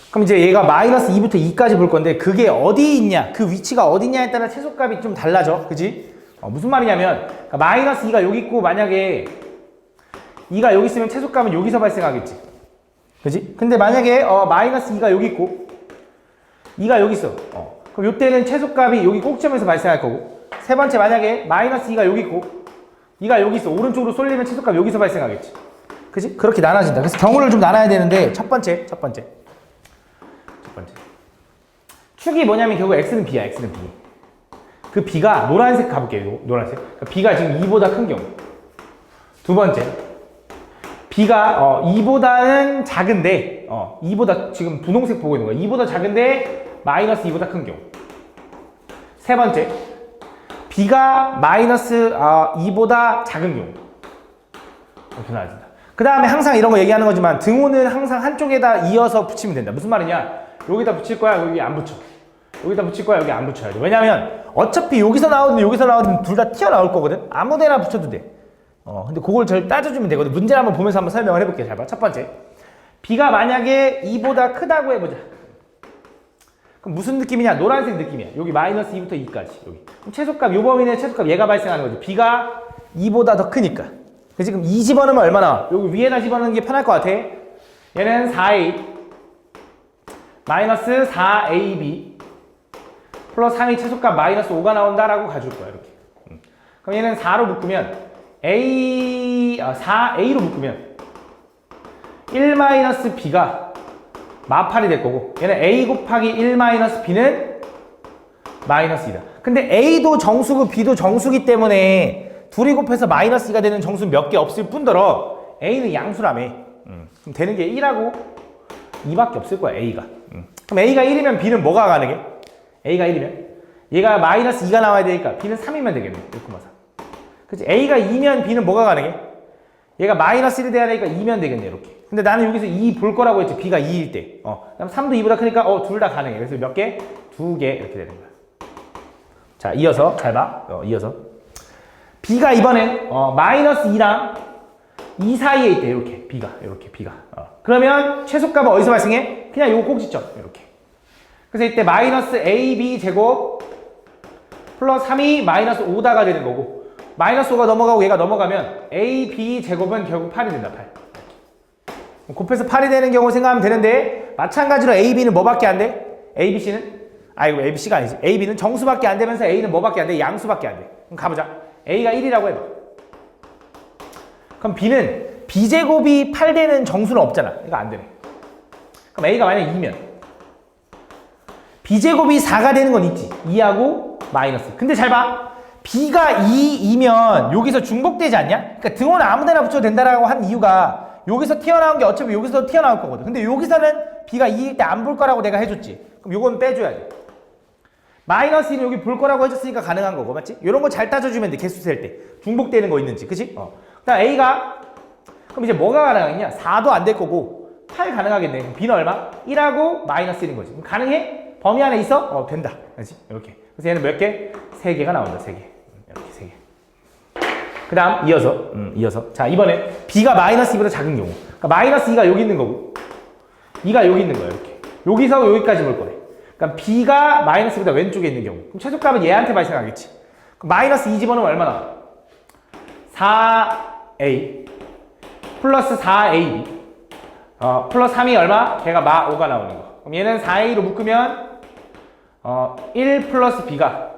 그럼 이제 얘가 마이너스 2부터 2까지 볼 건데 그게 어디 있냐, 그 위치가 어디 있냐에 따라 최소값이 좀 달라져. 그지? 무슨 말이냐면 그러니까 마이너스 2가 여기 있고 만약에 2가 여기 있으면 최소값은 여기서 발생하겠지. 그지? 근데 만약에 마이너스 2가 여기 있고 2가 여기 있어. 그럼 이때는 최소값이 여기 꼭점에서 발생할 거고, 세 번째 만약에 마이너스 2가 여기 있고 2가 여기 있어. 오른쪽으로 쏠리면 최소값 여기서 발생하겠지. 그지? 그렇게 나눠진다. 그래서 경우를 좀 나눠야 되는데 첫 번째 축이 뭐냐면 결국 x는 b야. x는 b. 그 b가 노란색 가볼게요. 노란색. 그러니까 b가 지금 2보다 큰 경우. 두 번째 b가 2보다는 작은데 2보다 지금 분홍색 보고 있는 거야. 2보다 작은데 마이너스 2보다 큰 경우. 세 번째 b가 마이너스 2보다 작은 경우 이렇게 나와야 된다. 그 다음에 항상 이런 거 얘기하는 거지만 등호는 항상 한쪽에다 이어서 붙이면 된다. 무슨 말이냐? 여기다 붙일 거야, 여기 안 붙여. 여기다 붙일 거야, 여기 안 붙여야 돼. 왜냐면 어차피 여기서 나오든 둘 다 튀어나올 거거든. 아무 데나 붙여도 돼. 근데 그걸 잘 따져주면 되거든. 문제를 한번 보면서 한번 설명을 해볼게요. 잘 봐. 첫 번째, b가 만약에 2보다 크다고 해보자. 그럼 무슨 느낌이냐? 노란색 느낌이야. 여기 마이너스 2부터 2까지. 여기. 그럼 최소값, 요 범위내 최소값 얘가 발생하는 거지. b가 2보다 더 크니까. 그래서 지금 2 집어넣으면 얼마나? 여기 위에다 집어넣는 게 편할 것 같아. 얘는 4a 마이너스 4ab 플러스 3이 최소값 마이너스 5가 나온다라고 가줄 거야. 이렇게. 그럼 얘는 4로 묶으면 4a로 묶으면 1 마이너스 b가 마팔이 될 거고, 얘는 a 곱하기 1 마이너스 b는 마이너스 2다. 근데 a도 정수고 b도 정수기 때문에 둘이 곱해서 마이너스 2가 되는 정수 몇 개 없을 뿐더러 a는 양수라며. 그럼 되는 게 1하고 2밖에 없을 거야, a가. 그럼 a가 1이면 b는 뭐가 가능해? a가 1이면 얘가 마이너스 2가 나와야 되니까 b는 3이면 되겠네. 1,4. 그치? a가 2면 b는 뭐가 가능해? 얘가 마이너스 1이 돼야 되니까 2면 되겠네. 이렇게. 근데 나는 여기서 2 볼 거라고 했지. b가 2일 때. 그럼 3도 2보다 크니까 둘 다 가능해. 그래서 몇 개? 2개 이렇게 되는 거야. 자, 이어서 잘 봐. 이어서 b가 이번엔 마이너스 2랑 2 사이에 있대. 이렇게 b가 그러면 최소값은 어디서 발생해? 그냥 요 꼭지점 이렇게. 그래서 이때 마이너스 ab 제곱 플러스 3이 마이너스 5다가 되는 거고, 마이너스 5가 넘어가고 얘가 넘어가면 ab 제곱은 결국 8이 된다. 8 곱해서 8이 되는 경우 생각하면 되는데, 마찬가지로 ab는 뭐밖에 안 돼? abc가 아니지. ab는 정수밖에 안 되면서 a는 뭐밖에 안 돼? 양수밖에 안 돼. 그럼 가보자. a가 1이라고 해봐. 그럼 b는 b제곱이 8 되는 정수는 없잖아. 이거 안 되네. 그럼 a가 만약 2면 b제곱이 4가 되는 건 있지. 2하고 마이너스. 근데 잘 봐. b가 2이면 여기서 중복되지 않냐? 그러니까 등호는 아무 데나 붙여도 된다라고 한 이유가, 여기서 튀어나온 게 어차피 여기서 튀어나올 거거든. 근데 여기서는 b가 2일 때 안 볼 거라고 내가 해줬지. 그럼 요건 빼줘야 돼. 마이너스 1은 여기 볼 거라고 해줬으니까 가능한 거고, 맞지? 이런 거 잘 따져주면 돼. 개수 셀 때 중복되는 거 있는지, 그치? 그다음 a가, 그럼 이제 뭐가 가능하겠냐? 4도 안 될 거고 8 가능하겠네. 그럼 b는 얼마? 1하고 마이너스 1인 거지. 그럼 가능해? 범위 안에 있어? 된다. 그렇지? 이렇게. 그래서 얘는 몇 개? 3개가 나온다. 3개. 이렇게 3개. 그 다음 이어서 자, 이번에 b가 마이너스 2보다 작은 경우, 그러니까 마이너스 2가 여기 있는 거고 2가 여기 있는 거야. 이렇게. 여기서 여기까지 볼 거래. 그러니까 b가 마이너스 2보다 왼쪽에 있는 경우, 그럼 최소값은 얘한테 발생하겠지. 그럼 마이너스 2 집어넣으면 얼마나? 4a 플러스 4ab 플러스 3이 얼마? 걔가 마 5가 나오는 거. 그럼 얘는 4a로 묶으면 1 플러스 b가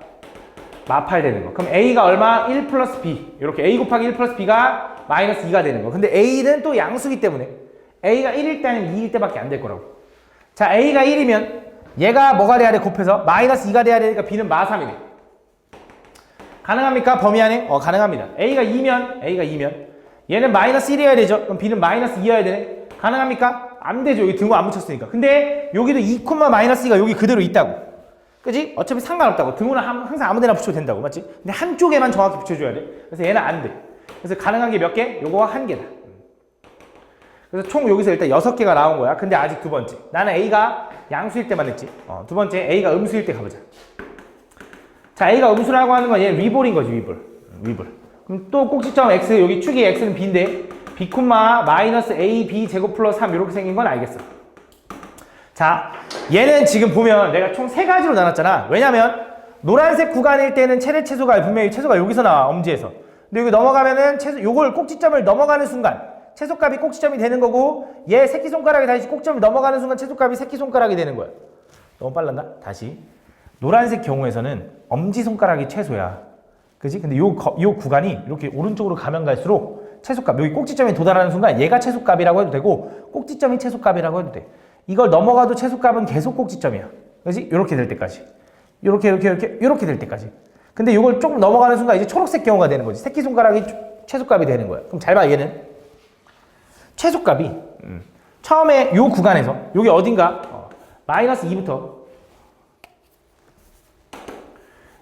마 8 되는 거. 그럼 a가 얼마? 1 플러스 b. 이렇게 a 곱하기 1 플러스 b가 마이너스 2가 되는 거. 근데 a는 또 양수기 때문에 a가 1일 때 아니면 2일 때밖에 안 될 거라고. 자, a가 1이면 얘가 뭐가 돼야 돼? 곱해서 마이너스 2가 돼야 되니까 b는 마 3이네. 가능합니까? 범위 안에? 가능합니다. a가 2면 얘는 마이너스 1이어야 되죠? 그럼 b는 마이너스 2여야 되네. 가능합니까? 안 되죠. 여기 등호 안 붙였으니까. 근데 여기도 2, 마이너스 2가 여기 그대로 있다고. 그지? 어차피 상관없다고. 등호는 항상 아무 데나 붙여도 된다고. 맞지? 근데 한쪽에만 정확히 붙여줘야 돼. 그래서 얘는 안 돼. 그래서 가능한 게 몇 개? 요거가 1개다. 그래서 총 여기서 일단 6개가 나온 거야. 근데 아직 두 번째. 나는 a가 양수일 때만 했지. 두 번째 a가 음수일 때 가보자. 자, a가 음수라고 하는 건 얘는 위볼인 거지. 위볼. 그럼 또 꼭지점 x, 여기 축이 x는 b인데 b, 마이너스 ab 제곱 플러스 3 이렇게 생긴 건 알겠어. 자, 얘는 지금 보면 내가 총 3가지로 나눴잖아. 왜냐면 노란색 구간일 때는 최대최소가 분명히 최소가 여기서 나와, 엄지에서. 근데 여기 넘어가면은 요걸 꼭지점을 넘어가는 순간 최소값이 꼭지점이 되는 거고, 얘 새끼손가락이 다시 꼭지점을 넘어가는 순간 최소값이 새끼손가락이 되는 거야. 너무 빨랐나? 다시. 노란색 경우에서는 엄지손가락이 최소야. 그지? 근데 요 구간이 이렇게 오른쪽으로 가면 갈수록 최소값, 여기 꼭지점에 도달하는 순간 얘가 최소값이라고 해도 되고 꼭지점이 최소값이라고 해도 돼. 이걸 넘어가도 최소값은 계속 꼭지점이야. 그지? 이렇게 될 때까지. 이렇게 될 때까지. 근데 이걸 조금 넘어가는 순간 이제 초록색 경우가 되는 거지. 새끼손가락이 최소값이 되는 거야. 그럼 잘 봐, 얘는. 최소값이 처음에 요 구간에서 여기 어딘가 마이너스 2부터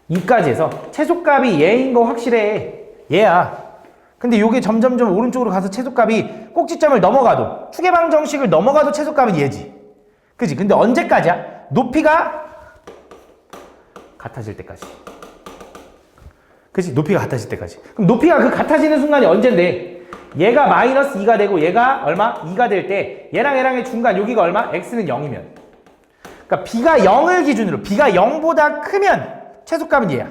2까지 해서 최소값이 얘인 거 확실해. 얘야. 근데 요게 점점점 오른쪽으로 가서 최소값이 꼭지점을 넘어가도, 추계방 정식을 넘어가도 최소값은 얘지. 그지? 근데 언제까지야? 높이가 같아질 때까지. 그치? 높이가 같아질 때까지. 그럼 높이가 그 같아지는 순간이 언젠데, 얘가 마이너스 2가 되고 얘가 얼마? 2가 될 때 얘랑 얘랑의 중간 여기가 얼마? x는 0이면, 그러니까 b가 0을 기준으로 b가 0보다 크면 최소값은 얘야.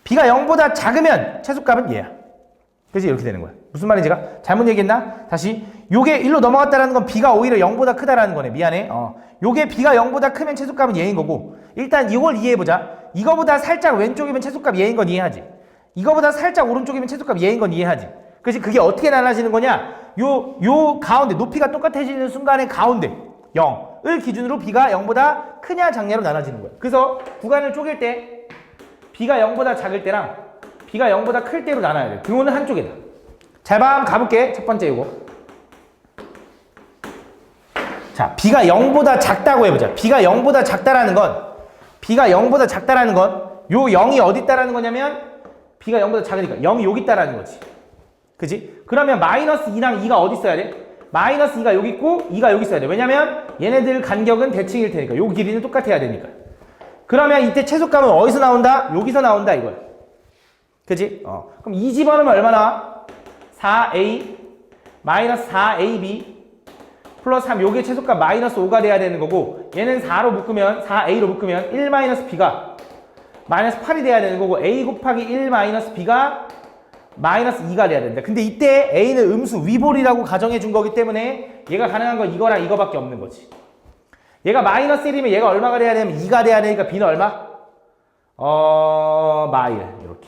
b가 0보다 작으면 최소값은 얘야. 그치? 이렇게 되는 거야. 무슨 말인지가? 잘못 얘기했나? 다시. 요게 1로 넘어갔다라는 건 b가 오히려 0보다 크다라는 거네. 미안해. 요게 b가 0보다 크면 최소값은 얘인 거고, 일단 이걸 이해해보자. 이거보다 살짝 왼쪽이면 최소값 얘인 건 이해하지. 이거보다 살짝 오른쪽이면 최소값 얘인 건 이해하지. 그치? 그게 어떻게 나눠지는 거냐? 요 가운데, 높이가 똑같아지는 순간의 가운데 0을 기준으로 b가 0보다 크냐 작냐로 나눠지는 거야. 그래서 구간을 쪼갤 때 b가 0보다 작을 때랑 b가 0보다 클 때로 나눠야 돼. 등호는 한쪽에다. 잘 봐, 한번 가볼게. 첫 번째 이거. 자, b가 0보다 작다고 해보자. b가 0보다 작다라는 건, b가 0보다 작다라는 건, 요 0이 어디 있다라는 거냐면, b가 0보다 작으니까 0이 여기 있다라는 거지. 그지? 그러면 마이너스 2랑 2가 어디 있어야 돼? 마이너스 2가 여기 있고 2가 여기 있어야 돼. 왜냐면 얘네들 간격은 대칭일 테니까. 요 길이는 똑같아야 되니까. 그러면 이때 최소값은 어디서 나온다? 여기서 나온다 이거야. 그지? 그럼 2 집어넣으면 얼마 나와? 4a 마이너스 4ab 플러스 3, 요게 최소값 마이너스 5가 돼야 되는 거고, 얘는 4로 묶으면, 4a로 묶으면 1 마이너스 b가 마이너스 8이 돼야 되는 거고, a 곱하기 1 마이너스 b가 마이너스 2가 돼야 된다. 근데 이때 a는 음수 위볼이라고 가정해 준 거기 때문에 얘가 가능한 건 이거랑 이거밖에 없는 거지. 얘가 마이너스 1이면 얘가 얼마가 돼야 되냐면 2가 돼야 되니까 b는 얼마? 마일 이렇게.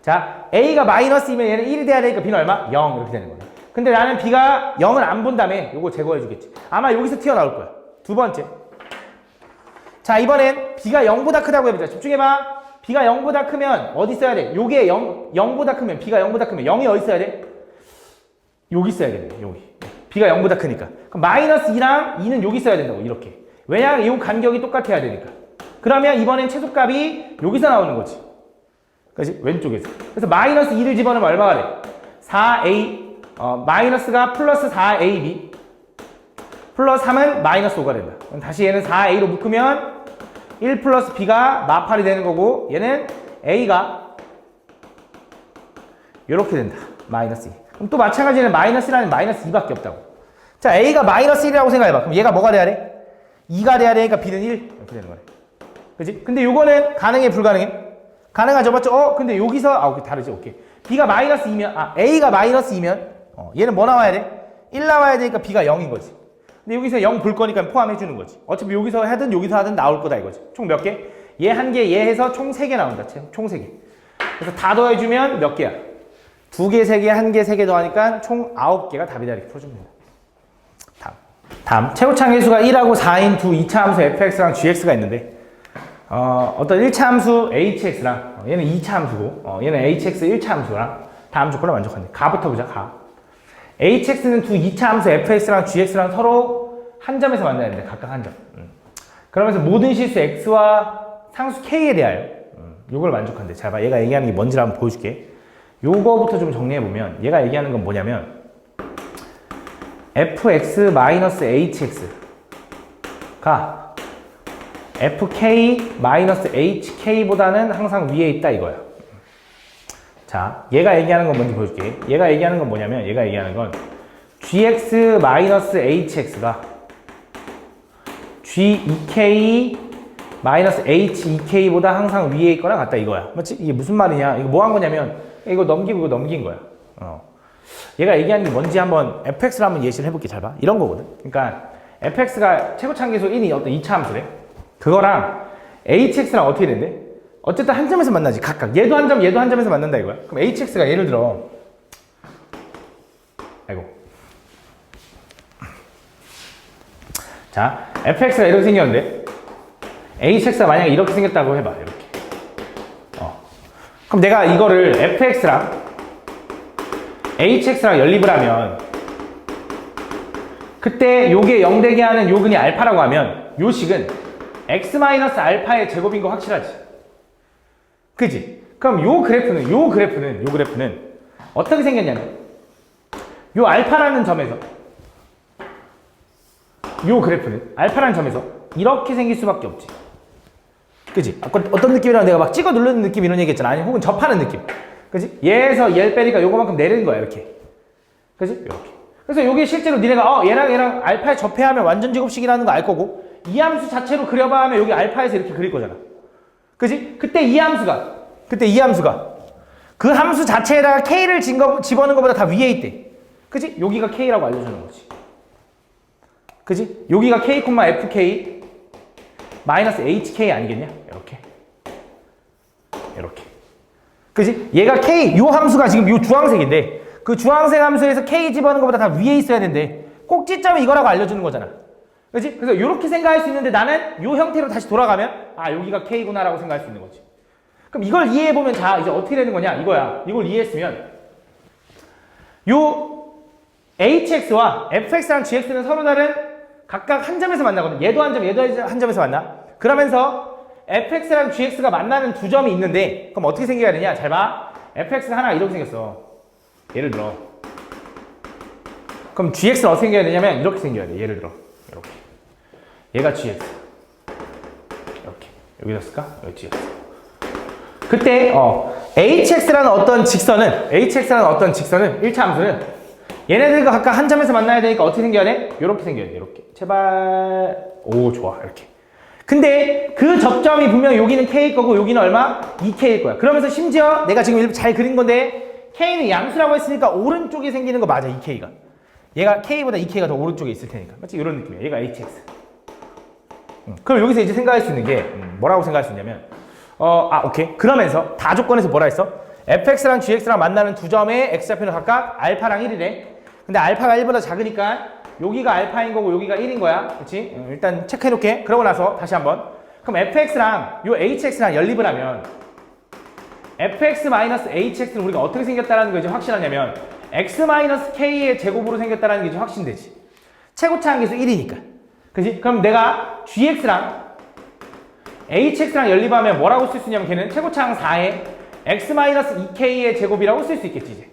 자, a가 마이너스이면 얘는 1이 돼야 되니까 b는 얼마? 0 이렇게 되는 거야. 근데 나는 b가 0을 안 본 다음에 요거 제거해 주겠지. 아마 여기서 튀어나올 거야. 두 번째. 자, 이번엔 b가 0보다 크다고 해보자. 집중해봐. b가 0보다 크면 어디 있어야 돼? 요게 0보다 크면, b가 0보다 크면 0이 어디 있어야 돼? 여기 있어야 돼. 여기. b가 0보다 크니까. 그럼 마이너스 2랑 2는 여기 있어야 된다고. 이렇게. 왜냐하면 이 간격이 똑같아야 되니까. 그러면 이번엔 최소값이 여기서 나오는 거지. 그렇지? 왼쪽에서. 그래서 마이너스 2를 집어넣으면 얼마가 돼? 4a 마이너스가 플러스 4ab 플러스 3은 마이너스 5가 된다. 그럼 다시 얘는 4a로 묶으면 1 플러스 b가 마팔이 되는 거고, 얘는 a가 이렇게 된다. 마이너스 2. 그럼 또 마찬가지로 마이너스라는 마이너스 2밖에 없다고. 자, a가 마이너스 1이라고 생각해봐. 그럼 얘가 뭐가 돼야 돼? 2가 돼야 되니까 b는 1 이렇게 되는 거네. 그치? 근데 요거는 가능해 불가능해? 가능하죠, 맞죠? 근데 여기서 오케이, 다르지. 오케이. b가 마이너스 2면 a가 마이너스 2면 얘는 뭐 나와야 돼? 1 나와야 되니까 b가 0인 거지. 근데 여기서 0 볼 거니까 포함해 주는 거지. 어차피 여기서 하든 여기서 하든 나올 거다 이거지. 총 몇 개? 얘 한 개, 얘 해서 총 3개 나온다. 총 3개. 그래서 다 더해주면 몇 개야? 2개, 3개, 1개, 3개 더하니까 총 9개가 답이다. 이렇게 풀어주면 된다. 다음. 최고창 계수가 1하고 4인 두 2차 함수 fx랑 gx가 있는데, 어떤 1차 함수 hx랑, 얘는 2차 함수고, 얘는 hx 1차 함수랑 다음 조건을 만족한대. 가부터 보자, 가. hx는 두 2차 함수 fx랑 gx랑 서로 한 점에서 만나야 되는데, 각각 한 점. 그러면서 모든 실수 x와 상수 k에 대하여 요걸 만족한대. 잘 봐. 얘가 얘기하는 게 뭔지를 한번 보여줄게. 요거부터 좀 정리해보면, 얘가 얘기하는 건 뭐냐면, fx-hx가 fk-hk보다는 항상 위에 있다 이거야. 자, 얘가 얘기하는 건 뭔지 보여줄게. 얘가 얘기하는 건 뭐냐면, 얘가 얘기하는 건 gx-hx가 g2k-h2k보다 항상 위에 있거나 같다 이거야. 맞지? 이게 무슨 말이냐? 이거 뭐 한 거냐면, 이거 넘기고 이거 넘긴 거야. 얘가 얘기하는 게 뭔지 한번 fx를 한번 예시를 해볼게. 잘 봐. 이런 거거든. 그러니까 fx가 최고창계수 1이 어떤 2차 함수래. 그거랑 hx랑 어떻게 된대? 어쨌든 한 점에서 만나지. 각각. 얘도 한 점, 얘도 한 점에서 만난다 이거야. 그럼 hx가 예를 들어, 아이고. 자, fx가 이렇게 생겼는데, hx가 만약에 이렇게 생겼다고 해봐. 이렇게. 그럼 내가 이거를 fx랑 hx랑 연립을 하면, 그때 요게 0 되게 하는 요근이 알파라고 하면, 요 식은 x-알파의 제곱인 거 확실하지? 그지? 그럼 요 그래프는 어떻게 생겼냐면 요 알파라는 점에서 요 그래프는 알파라는 점에서 이렇게 생길 수밖에 없지. 그지? 어떤 느낌이라고 내가 막 찍어 누르는 느낌 이런 얘기 했잖아. 아니 혹은 접하는 느낌. 그지? 얘에서 얘를 빼니까 요거만큼 내리는 거야 이렇게. 그지? 이렇게. 그래서 요게 실제로 니네가 얘랑 알파에 접해하면 완전 제곱식이라는 거 알 거고 이 함수 자체로 그려봐 하면 여기 알파에서 이렇게 그릴 거잖아. 그지? 그때 이 함수가 그 함수 자체에다가 K를 집어넣은 것보다 다 위에 있대. 그지? 여기가 K라고 알려주는 거지. 그지? 여기가 K, FK 마이너스 HK 아니겠냐? 이렇게. 그지? 얘가 K, 요 함수가 지금 요 주황색인데 그 주황색 함수에서 K 집어넣은 것보다 다 위에 있어야 되는데 꼭지점이 이거라고 알려주는 거잖아. 그지? 그래서 이렇게 생각할 수 있는데 나는 요 형태로 다시 돌아가면 아 여기가 K구나 라고 생각할 수 있는 거지. 그럼 이걸 이해해보면 자 이제 어떻게 되는 거냐 이거야. 이걸 이해했으면 요 HX와 FX랑 GX는 서로 다른 각각 한 점에서 만나거든. 얘도 한 점, 얘도 한 점에서 만나. 그러면서 FX랑 GX가 만나는 두 점이 있는데 그럼 어떻게 생겨야 되냐? 잘 봐. FX가 하나 이렇게 생겼어. 예를 들어. 그럼 GX는 어떻게 생겨야 되냐면 이렇게 생겨야 돼. 예를 들어. 이렇게. 얘가 GX. 이렇게. 여기다 쓸까? 여기 GX. 그때 HX라는 어떤 직선은 1차 함수는 얘네들과 각각 한 점에서 만나야 되니까 어떻게 생겨야 돼? 이렇게 생겨야 돼. 이렇게. 제발. 오, 좋아. 이렇게. 근데 그 접점이 분명 여기는 K일 거고 여기는 얼마? 2K일 거야. 그러면서 심지어 내가 지금 잘 그린 건데 K는 양수라고 했으니까 오른쪽에 생기는 거 맞아. 2K가. 얘가 K보다 2K가 더 오른쪽에 있을 테니까. 맞지? 이런 느낌이야. 얘가 HX. 그럼 여기서 이제 생각할 수 있는 게 뭐라고 생각할 수 있냐면 오케이. 그러면서 다 조건에서 뭐라 했어? fx랑 gx랑 만나는 두 점의 x좌표는 각각 알파랑 1이래. 근데 알파가 1보다 작으니까 여기가 알파인 거고 여기가 1인 거야. 그치? 일단 체크해 놓게. 그러고 나서 다시 한번. 그럼 fx랑 요 hx랑 연립을 하면 fx-hx는 우리가 어떻게 생겼다라는 거 이제 확실하냐면 x-k의 제곱으로 생겼다라는 게 이제 확신되지. 최고차 함계수 1이니까. 그치? 그럼 내가 gx랑 hx랑 연립하면 뭐라고 쓸 수 있냐면 걔는 최고차항 4에 x-2k의 제곱이라고 쓸 수 있겠지 이제.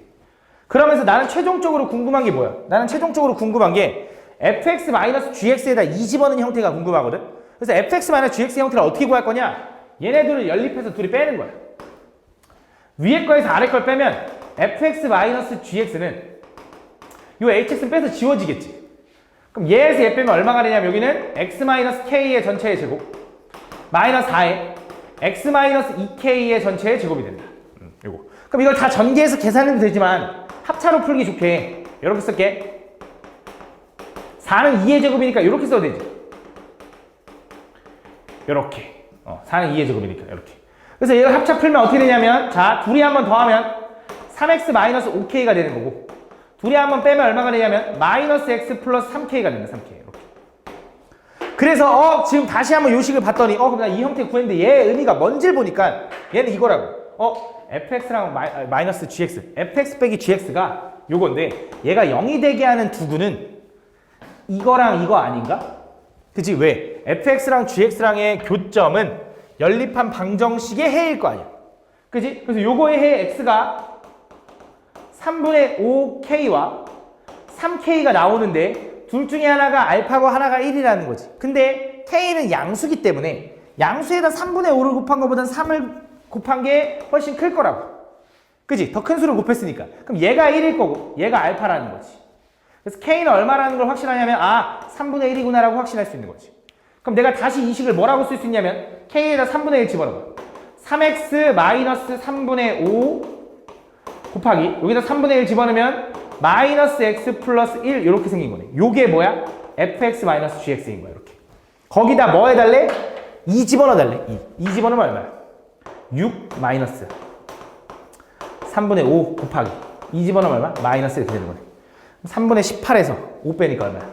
그러면서 나는 최종적으로 궁금한 게 뭐야? 나는 최종적으로 궁금한 게 fx-gx에다 2 집어넣는 형태가 궁금하거든? 그래서 fx-gx 형태를 어떻게 구할 거냐? 얘네들을 연립해서 둘이 빼는 거야. 위에 거에서 아래 걸 빼면 fx-gx는 요 hx는 빼서 지워지겠지. 그럼 얘에서 얘 빼면 얼마가 되냐면 여기는 x-k의 전체의 제곱 마이너스 4에 x-2k의 전체의 제곱이 된다. 요거. 그럼 이걸 다 전개해서 계산해도 되지만 합차로 풀기 좋게 이렇게 쓸게. 4는 2의 제곱이니까 이렇게 써도 되지. 이렇게. 4는 2의 제곱이니까 이렇게. 그래서 이걸 합차 풀면 어떻게 되냐면 자 둘이 한번 더하면 3x-5k가 되는 거고 둘이 한번 빼면 얼마가 되냐면 마이너스 x 플러스 3k가 된다. 3k. 이렇게. 그래서 지금 다시 한번 요식을 봤더니 그럼 나 이 형태 구했는데 얘 의미가 뭔지를 보니까 얘는 이거라고. fx랑 마이너스 gx, fx 빼기 gx가 요건데 얘가 0이 되게 하는 두구는 이거랑 이거 아닌가? 그치? 왜? fx랑 gx랑의 교점은 연립한 방정식의 해일 거 아니야. 그치? 그래서 요거의 해 x가 3분의 5k와 3k가 나오는데 둘 중에 하나가 알파고 하나가 1이라는 거지. 근데 k는 양수기 때문에 양수에다 3분의 5를 곱한 것보다는 3을 곱한 게 훨씬 클 거라고. 그지? 더 큰 수를 곱했으니까. 그럼 얘가 1일 거고 얘가 알파라는 거지. 그래서 k는 얼마라는 걸 확신하냐면 3분의 1이구나 라고 확신할 수 있는 거지. 그럼 내가 다시 이 식을 뭐라고 쓸 수 있냐면 k에다 3분의 1 집어넣어. 3x 마이너스 3분의 5 곱하기 여기다 3분의 1 집어넣으면 마이너스 x 플러스 1 이렇게 생긴 거네. 요게 뭐야? fx 마이너스 gx인 거야. 이렇게. 거기다 뭐 해달래? 2 집어넣어 달래. 2 집어넣으면 얼마야? 6 마이너스 3분의 5 곱하기 2 집어넣으면 얼마? 마이너스 이렇게 되는 거네. 3분의 18에서 5 빼니까 얼마야?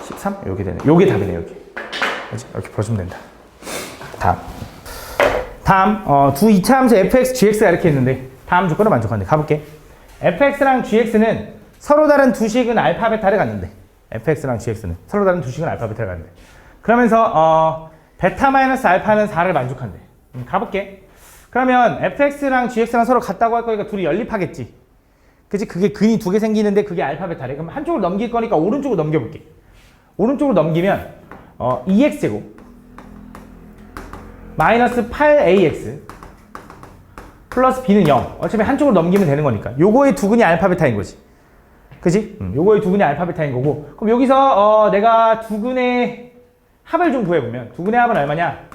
13? 이렇게 되네. 요게 답이네. 여기. 이렇게 보시면 된다. 다음 두 2차 함수 fx, gx가 이렇게 있는데 다음 조건을 만족하는데 가볼게. fx랑 gx는 서로 다른 두 식은 알파, 베타를 갖는데 fx랑 gx는 서로 다른 두 식은 알파, 베타를 갖는데 그러면서 베타 마이너스 알파는 4를 만족한대. 가볼게. 그러면 fx랑 gx랑 서로 같다고 할 거니까 둘이 연립하겠지. 그치? 그게 근이 두 개 생기는데 그게 알파 베타래. 그럼 한쪽으로 넘길 거니까 오른쪽으로 넘겨볼게. 오른쪽으로 넘기면 2x제곱 마이너스 8ax 플러스 b는 0. 어차피 한쪽으로 넘기면 되는 거니까. 요거의 두근이 알파 베타인 거지. 그지? 요거의 두근이 알파 베타인 거고. 그럼 여기서 내가 두근의 합을 좀 구해보면 두근의 합은 얼마냐?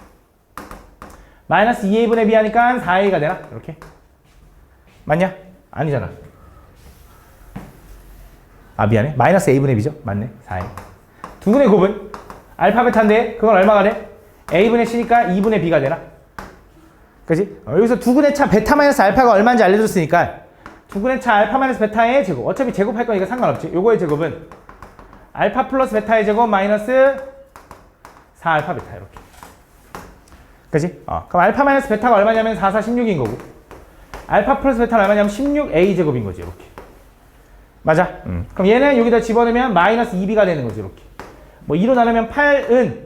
마이너스 2a분의 b 하니까 4a가 되나? 이렇게. 맞냐? 아니잖아. 아 미안해. 마이너스 a분의 b죠? 맞네. 4a. 두근의 곱은 알파 베타인데 그건 얼마가 돼? a분의 c니까 2분의 b가 되나? 그지? 여기서 두근의 차 베타 마이너스 알파가 얼마인지 알려줬으니까 두근의 차 알파 마이너스 베타의 제곱. 어차피 제곱할 거니까 상관없지. 요거의 제곱은 알파 플러스 베타의 제곱 마이너스 4알파 베타 이렇게. 그지? 그럼 알파 마이너스 베타가 얼마냐면 4, 4, 16인 거고 알파 플러스 베타는 얼마냐면 16a 제곱인 거지 이렇게. 맞아? 그럼 얘는 여기다 집어넣으면 마이너스 2b가 되는 거지 이렇게. 뭐 2로 나누면 8은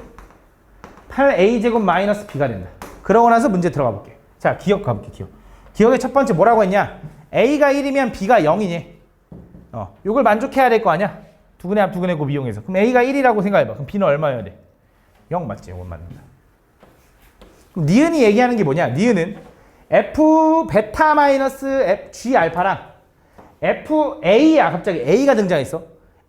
8a 제곱 마이너스 b가 된다. 그러고 나서 문제 들어가 볼게. 자, 기억 가볼게. 기억의 첫 번째 뭐라고 했냐? a가 1이면 b가 0이니 요걸 만족해야 될 거 아니야? 두근의 합, 두근의 곱 이용해서. 그럼 a가 1이라고 생각해봐. 그럼 b는 얼마여야 돼? 0 맞지? 0은 맞는다. 그럼 니은이 얘기하는 게 뭐냐? 니은은 f 베타 마이너스 g 알파랑 fa야. 갑자기 a가 등장했어.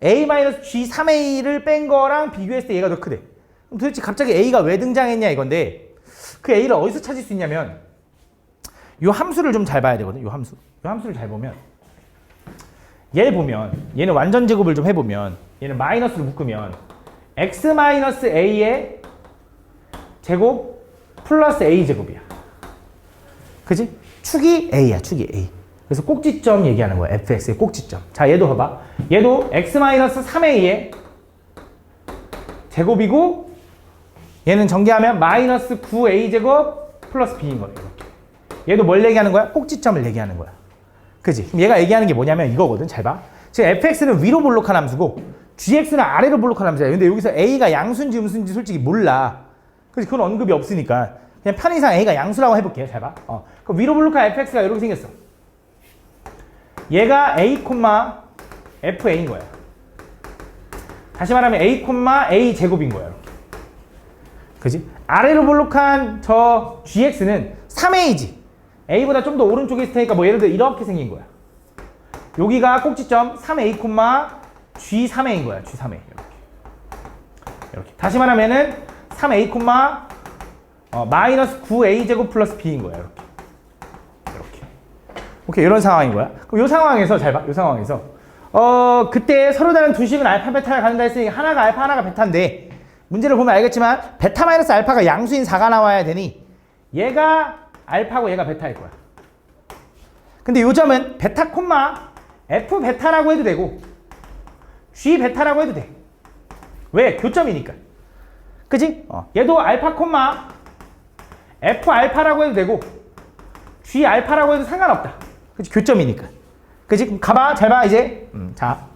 a 마이너스 g 3a를 뺀 거랑 비교했을 때 얘가 더 크대. 그럼 도대체 갑자기 a가 왜 등장했냐 이건데 그 a를 어디서 찾을 수 있냐면 요 함수를 좀 잘 봐야 되거든. 요 함수를 잘 보면 얘를 보면 얘는 완전 제곱을 좀 해보면 얘는 마이너스로 묶으면 x 마이너스 a의 제곱 플러스 a 제곱이야. 그지? 축이 a야. 축이 a. 그래서 꼭지점 얘기하는 거야. fx의 꼭지점. 자, 얘도 봐봐. 얘도 x 마이너스 3a의 제곱이고 얘는 전개하면 마이너스 9a 제곱 플러스 b인 거예요. 이렇게. 얘도 뭘 얘기하는 거야? 꼭지점을 얘기하는 거야. 그지? 그럼 얘가 얘기하는 게 뭐냐면 이거거든. 잘 봐. 지금 fx는 위로 볼록한 함수고 gx는 아래로 볼록한 함수야. 근데 여기서 a가 양수인지 음수인지 솔직히 몰라. 그지? 그건 언급이 없으니까 그냥 편의상 a가 양수라고 해볼게요. 잘 봐. 그럼 위로 볼록한 fx가 이렇게 생겼어. 얘가 a, fa인 거야. 다시 말하면 a, a 제곱인 거야. 이렇게. 그지? 아래로 볼록한 저 gx는 3a지. a보다 좀 더 오른쪽에 있을 테니까 뭐 예를 들어 이렇게 생긴 거야. 여기가 꼭지점 3a, g3a인 거야. g3a. 이렇게. 다시 말하면은 3a, 마이너스 9a 제곱 플러스 b인 거야. 이렇게. 오케이, 이런 상황인 거야. 그럼 이 상황에서 잘 봐. 이 상황에서 그때 서로 다른 두 식은 알파 베타를 갖는다 했으니 하나가 알파 하나가 베타인데 문제를 보면 알겠지만 베타 마이너스 알파가 양수인 4가 나와야 되니 얘가 알파고 얘가 베타일 거야. 근데 요점은 베타 콤마 f 베타라고 해도 되고 g 베타라고 해도 돼. 왜? 교점이니까. 그지? 얘도 알파 콤마 f 알파라고 해도 되고 g 알파라고 해도 상관없다. 그치? 교점이니까. 그치? 그럼 가봐. 잘 봐, 이제. 자.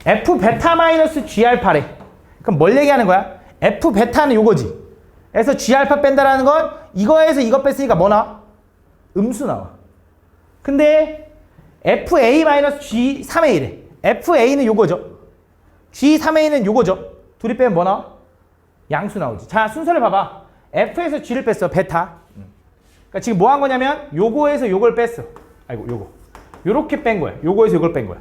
f 베타 마이너스 g 알파래. 그럼 뭘 얘기하는 거야? f 베타는 요거지. 그래서 g 알파 뺀다라는 건 이거에서 이거 뺐으니까 뭐 나와? 음수 나와. 근데 fa 마이너스 g 3a래. fa는 요거죠. g 3a는 요거죠. 둘이 빼면 뭐 나와? 양수 나오지. 자, 순서를 봐봐. f에서 g를 뺐어. 베타. 그러니까 지금 뭐 한 거냐면 요거에서 요걸 뺐어. 아이고 요거. 요렇게 뺀 거야. 요거에서 요걸 뺀 거야.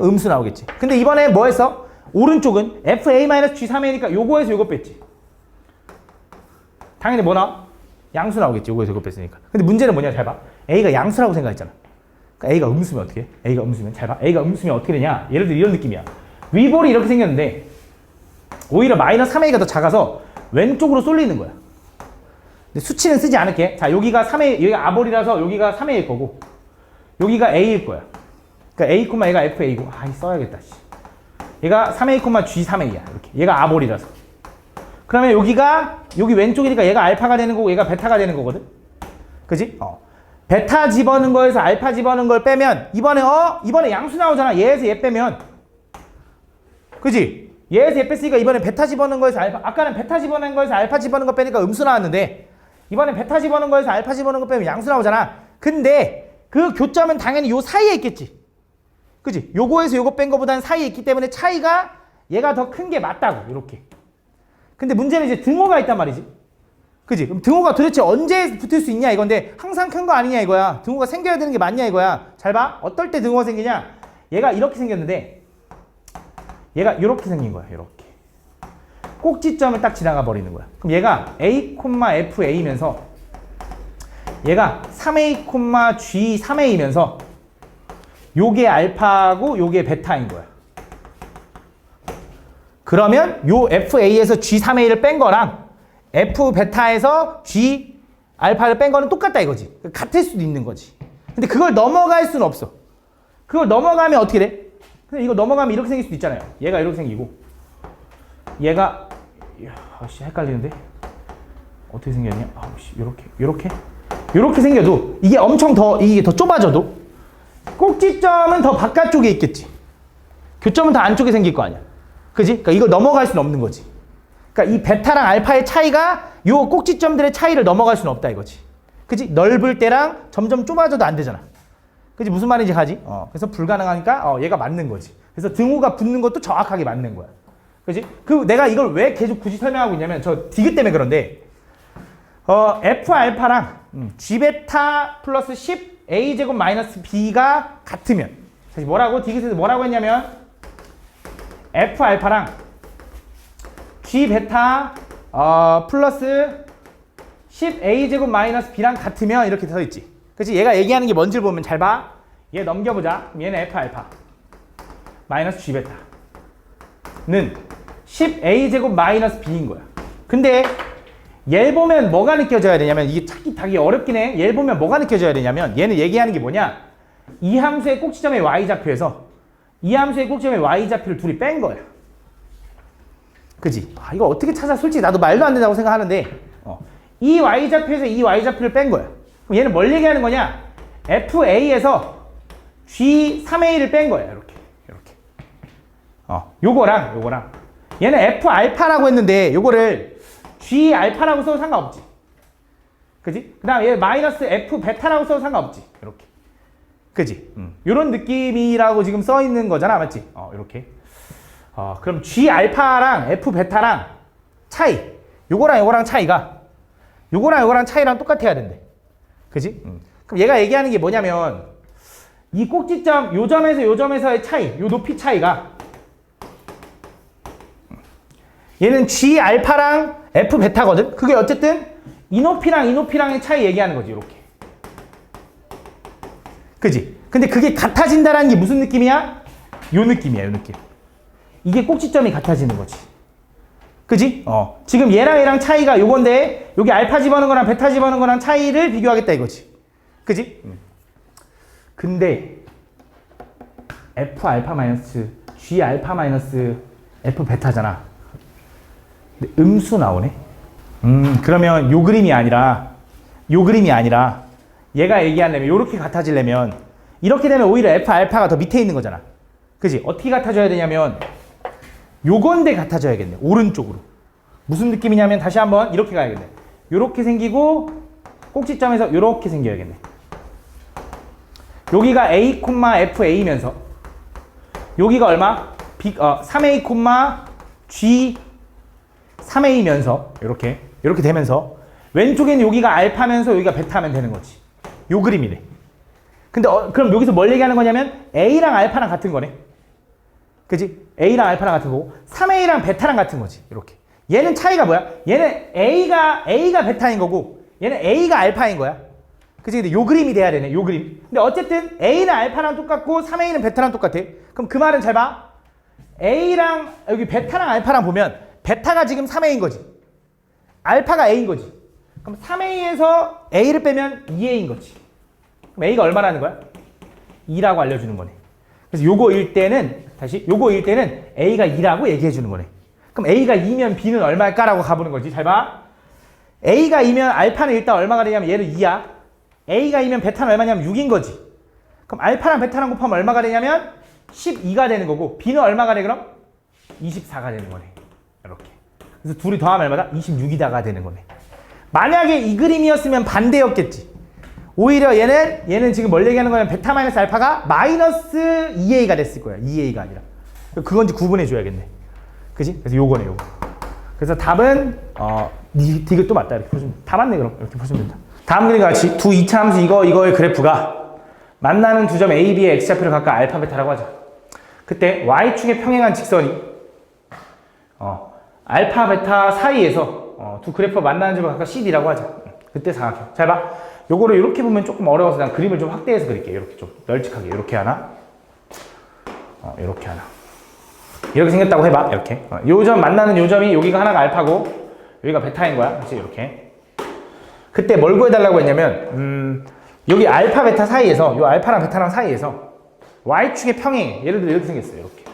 음수 나오겠지. 근데 이번에 뭐 했어? 오른쪽은 fa-g3a니까 요거에서 요거 뺐지. 당연히 뭐 나와? 양수 나오겠지. 요거에서 요거 뺐으니까. 근데 문제는 뭐냐? 잘 봐. a가 양수라고 생각했잖아. 그러니까 a가 음수면 어떻게 해? a가 음수면 잘 봐. a가 음수면 어떻게 되냐? 예를 들어 이런 느낌이야. 위볼이 이렇게 생겼는데 오히려 마이너스 3a가 더 작아서 왼쪽으로 쏠리는 거야. 수치는 쓰지 않을게. 자, 여기가 3A, 여기가 아볼이라서 여기가 3A일 거고, 여기가 A일 거야. 그러니까 A, 얘가 FA고, 써야겠다, 씨. 얘가 3A, G3A야. 이렇게. 얘가 아볼이라서. 그러면 여기 왼쪽이니까 얘가 알파가 되는 거고, 얘가 베타가 되는 거거든? 그지? 베타 집어넣은 거에서 알파 집어넣은 걸 빼면, 이번에 양수 나오잖아. 얘에서 얘 빼면. 그지? 얘에서 얘 뺐으니까 이번엔 베타 집어넣은 거에서 알파, 아까는 베타 집어넣은 거에서 알파 집어넣은 거 빼니까 음수 나왔는데 이번엔 베타 집어넣은 거에서 알파 집어넣은 거 빼면 양수 나오잖아. 근데 그 교점은 당연히 요 사이에 있겠지. 그지? 요거에서 요거 뺀 거보다는 사이에 있기 때문에 차이가 얘가 더 큰 게 맞다고. 이렇게. 근데 문제는 이제 등호가 있단 말이지. 그지? 그럼 등호가 도대체 언제 붙을 수 있냐 이건데 항상 큰 거 아니냐 이거야. 등호가 생겨야 되는 게 맞냐 이거야. 잘 봐. 어떨 때 등호가 생기냐? 얘가 이렇게 생겼는데 얘가 이렇게 생긴 거야. 이렇게. 꼭지점을 딱 지나가 버리는 거야. 그럼 얘가 A, FA면서 얘가 3A, G, 3A면서 요게 알파고 요게 베타인 거야. 그러면 요 FA에서 G3A를 뺀 거랑 F 베타에서 G 알파를 뺀 거는 똑같다 이거지. 같을 수도 있는 거지. 근데 그걸 넘어갈 수는 없어. 그걸 넘어가면 어떻게 돼? 근데 이거 넘어가면 이렇게 생길 수도 있잖아요. 얘가 이렇게 생기고 얘가 아씨 헷갈리는데 어떻게 생겼냐? 아씨 요렇게 생겨도 이게 엄청 이게 더 좁아져도 꼭지점은 더 바깥쪽에 있겠지. 교점은 더 안쪽에 생길 거 아니야. 그지? 그러니까 이걸 넘어갈 수는 없는 거지. 그러니까 이 베타랑 알파의 차이가 요 꼭지점들의 차이를 넘어갈 수는 없다 이거지. 그지? 넓을 때랑 점점 좁아져도 안 되잖아. 그지? 무슨 말인지 가지? 그래서 불가능하니까 얘가 맞는 거지. 그래서 등호가 붙는 것도 정확하게 맞는 거야. 그지? 내가 이걸 왜 계속 굳이 설명하고 있냐면 저 디귿 때문에 그런데 F 알파랑 G 베타 플러스 10 A 제곱 마이너스 B가 같으면 사실 뭐라고 디귿에서 뭐라고 했냐면 F 알파랑 G 베타 플러스 10 A 제곱 마이너스 B랑 같으면 이렇게 써 있지. 그렇지? 얘가 얘기하는 게 뭔지를 보면 잘 봐. 얘 넘겨보자. 그럼 얘는 F 알파 마이너스 G 베타는 10 A 제곱 마이너스 B인 거야. 근데 얘를 보면 뭐가 느껴져야 되냐면 이게 찾기 어렵긴 해. 얘를 보면 뭐가 느껴져야 되냐면 얘는 얘기하는 게 뭐냐? 이 함수의 꼭지점의 y좌표에서 이 함수의 꼭지점의 y좌표를 둘이 뺀 거야. 그지? 이거 어떻게 찾아? 솔직히 나도 말도 안 된다고 생각하는데 이 y좌표에서 이 y좌표를 뺀 거야. 그럼 얘는 뭘 얘기하는 거냐? FA에서 G3A를 뺀 거야. 이렇게. 요거랑 얘는 F 알파라고 했는데 요거를 G 알파라고 써도 상관없지. 그지? 그 다음 얘 마이너스 F 베타라고 써도 상관없지. 이렇게. 그지? 요런 느낌이라고 지금 써 있는 거잖아. 맞지? 이렇게. 그럼 G 알파랑 F 베타랑 차이. 요거랑 차이가 요거랑 차이랑 똑같아야 된대. 그지? 그럼 얘가 얘기하는 게 뭐냐면 이 꼭지점 요 점에서 요 점에서의 차이, 요 높이 차이가 얘는 G 알파랑 F 베타거든. 그게 어쨌든 이 높이랑 이 높이랑의 차이 얘기하는 거지. 이렇게. 그지? 근데 그게 같아진다라는 게 무슨 느낌이야? 요 느낌이야. 요 느낌. 이게 꼭지점이 같아지는 거지. 그지? 지금 얘랑 차이가 요건데 여기 알파 집어넣은 거랑 베타 집어넣은 거랑 차이를 비교하겠다 이거지. 그지? 근데 F 알파 마이너스 G 알파 마이너스 F 베타잖아. 근데 음수 나오네. 그러면 요 그림이 아니라 얘가 얘기하려면 요렇게 같아지려면 이렇게 되면 오히려 F 알파가 더 밑에 있는 거잖아. 그지? 어떻게 같아져야 되냐면 요건데 같아져야겠네. 오른쪽으로. 무슨 느낌이냐면 다시 한번 이렇게 가야겠네. 요렇게 생기고 꼭지점에서 요렇게 생겨야겠네. 여기가 A, FA면서 여기가 얼마? 3A, G 3A면서 이렇게 되면서 왼쪽에는 여기가 알파면서 여기가 베타면 되는 거지. 요 그림이래. 근데 그럼 여기서 뭘 얘기하는 거냐면 A랑 알파랑 같은 거네. 그지? A랑 알파랑 같은 거고 3A랑 베타랑 같은 거지. 이렇게. 얘는 차이가 뭐야? 얘는 A가 베타인 거고 얘는 A가 알파인 거야. 그치? 근데 요 그림이 돼야 되네. 요 그림. 근데 어쨌든 A는 알파랑 똑같고 3A는 베타랑 똑같아. 그럼 그 말은 잘 봐. A랑 여기 베타랑 알파랑 보면 베타가 지금 3A인 거지. 알파가 A인 거지. 그럼 3A에서 A를 빼면 2A인 거지. 그럼 A가 얼마라는 거야? 2라고 알려주는 거네. 그래서 요거일 때는 A가 2라고 얘기해 주는 거네. 그럼 A가 2면 B는 얼마일까라고 가보는 거지. 잘 봐. A가 2면 알파는 일단 얼마가 되냐면 얘는 2야. A가 2면 베타는 얼마냐면 6인 거지. 그럼 알파랑 베타랑 곱하면 얼마가 되냐면 12가 되는 거고 B는 얼마가 돼 그럼? 24가 되는 거네. 이렇게. 그래서 둘이 더하면 얼마다? 26이다가 되는 거네. 만약에 이 그림이었으면 반대였겠지. 오히려 얘는 지금 뭘 얘기하는 거냐면 베타 마이너스 알파가 마이너스 2a가 됐을 거야. 2a가 아니라. 그건지 구분해 줘야겠네. 그지? 그래서 요거네, 요거. 그래서 답은 이거 또 맞다. 이렇게 보시면 다 맞네. 그럼 이렇게 보시면 된다. 다음 그림과 같이 두 이차 함수 이거의 그래프가 만나는 두 점 A, B의 x좌표를 각각 알파, 베타라고 하자. 그때 y축에 평행한 직선이 알파, 베타 사이에서 두 그래프가 만나는 점을 각각 CD라고 하자. 그때 삼각형. 잘 봐. 요거를 이렇게 보면 조금 어려워서 난 그림을 좀 확대해서 그릴게요. 이렇게 좀 널찍하게. 이렇게 하나. 이렇게 하나. 이렇게 생겼다고 해봐. 이렇게. 요 점 만나는 요 점이 여기가 하나가 알파고 여기가 베타인 거야. 그치? 이렇게. 그때 뭘 구해달라고 했냐면 여기 알파, 베타 사이에서 요 알파랑 베타랑 사이에서 y축의 평행. 예를 들어 이렇게 생겼어요. 이렇게.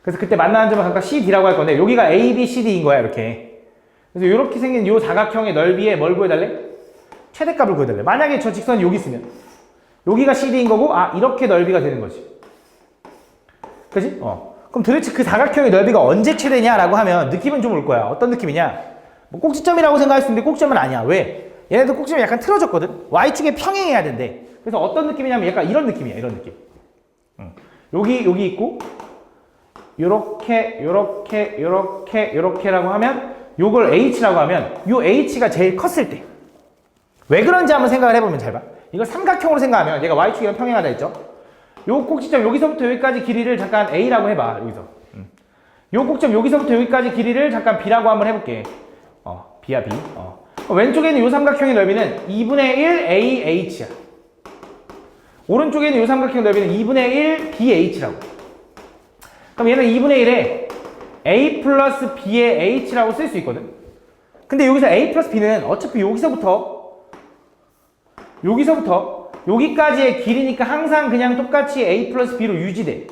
그래서 그때 만나는 점을 각각 CD라고 할 건데 여기가 A, B, CD인 거야. 이렇게. 그래서 이렇게 생긴 요 사각형의 넓이에 뭘 구해달래? 최대값을 구해달래. 만약에 저 직선이 여기 있으면 여기가 CD인 거고 이렇게 넓이가 되는 거지. 그지? 그럼 도대체 그 사각형의 넓이가 언제 최대냐라고 하면 느낌은 좀 올 거야. 어떤 느낌이냐? 뭐 꼭지점이라고 생각할 수 있는데 꼭지점은 아니야. 왜? 얘네들 꼭지점이 약간 틀어졌거든? Y축에 평행해야 된대. 그래서 어떤 느낌이냐면 약간 이런 느낌이야. 이런 느낌. 여기 있고 요렇게라고 하면 요걸 H라고 하면 요 H가 제일 컸을 때 왜 그런지 한번 생각을 해보면 잘 봐. 이걸 삼각형으로 생각하면 얘가 Y축이랑 평행하다 했죠? 요 꼭지점 여기서부터 여기까지 길이를 잠깐 A라고 해봐. 여기서. 요 꼭지점 여기서부터 여기까지 길이를 잠깐 B라고 한번 해볼게. B야 B. 왼쪽에 있는 요 삼각형의 넓이는 2분의 1 AH야. 오른쪽에 있는 요 삼각형 넓이는 2분의 1 BH라고. 그럼 얘는 2분의 1에 A 플러스 B의 H라고 쓸 수 있거든. 근데 여기서 A 플러스 B는 어차피 여기서부터 여기까지의 길이니까 항상 그냥 똑같이 A 플러스 B로 유지돼.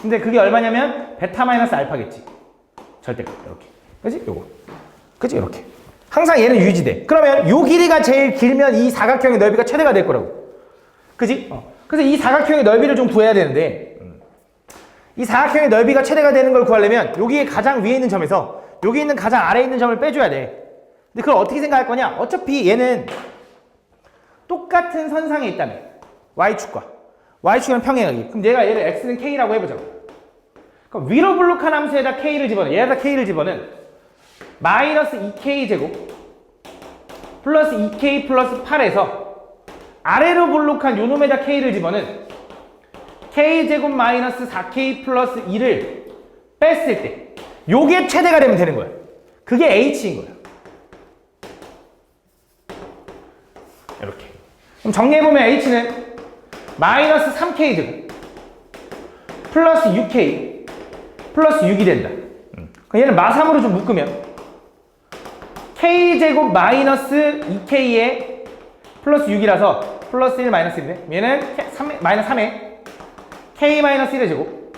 근데 그게 얼마냐면 베타 마이너스 알파겠지. 절대값. 이렇게. 그치? 요거. 그치? 이렇게. 항상 얘는 유지돼. 그러면 요 길이가 제일 길면 이 사각형의 넓이가 최대가 될 거라고. 그치? 그래서 이 사각형의 넓이를 좀 구해야 되는데 이 사각형의 넓이가 최대가 되는 걸 구하려면 여기에 가장 위에 있는 점에서 여기 있는 가장 아래에 있는 점을 빼줘야 돼. 근데 그걸 어떻게 생각할 거냐? 어차피 얘는 똑같은 선상에 있다면 Y축이랑 평행하기. 그럼 얘가 얘를 X는 K라고 해보자. 그럼 위로 블록한 함수에다 K를 집어넣어. 얘에다 K를 집어넣은 마이너스 2K 제곱 플러스 2K 플러스 8에서 아래로 블록한 요 놈에다 K를 집어넣은 K 제곱 마이너스 4K 플러스 2를 뺐을 때 요게 최대가 되면 되는 거야. 그게 H인 거야. 이렇게. 그럼 정리해보면 H는 마이너스 3K 제곱 플러스 6K 플러스 6이 된다. 그럼 얘는 마3으로 좀 묶으면 K 제곱 마이너스 2K에 플러스 6이라서 플러스 1 마이너스 1이네. 얘는 마이너스 3에 K 마이너스 1의 제곱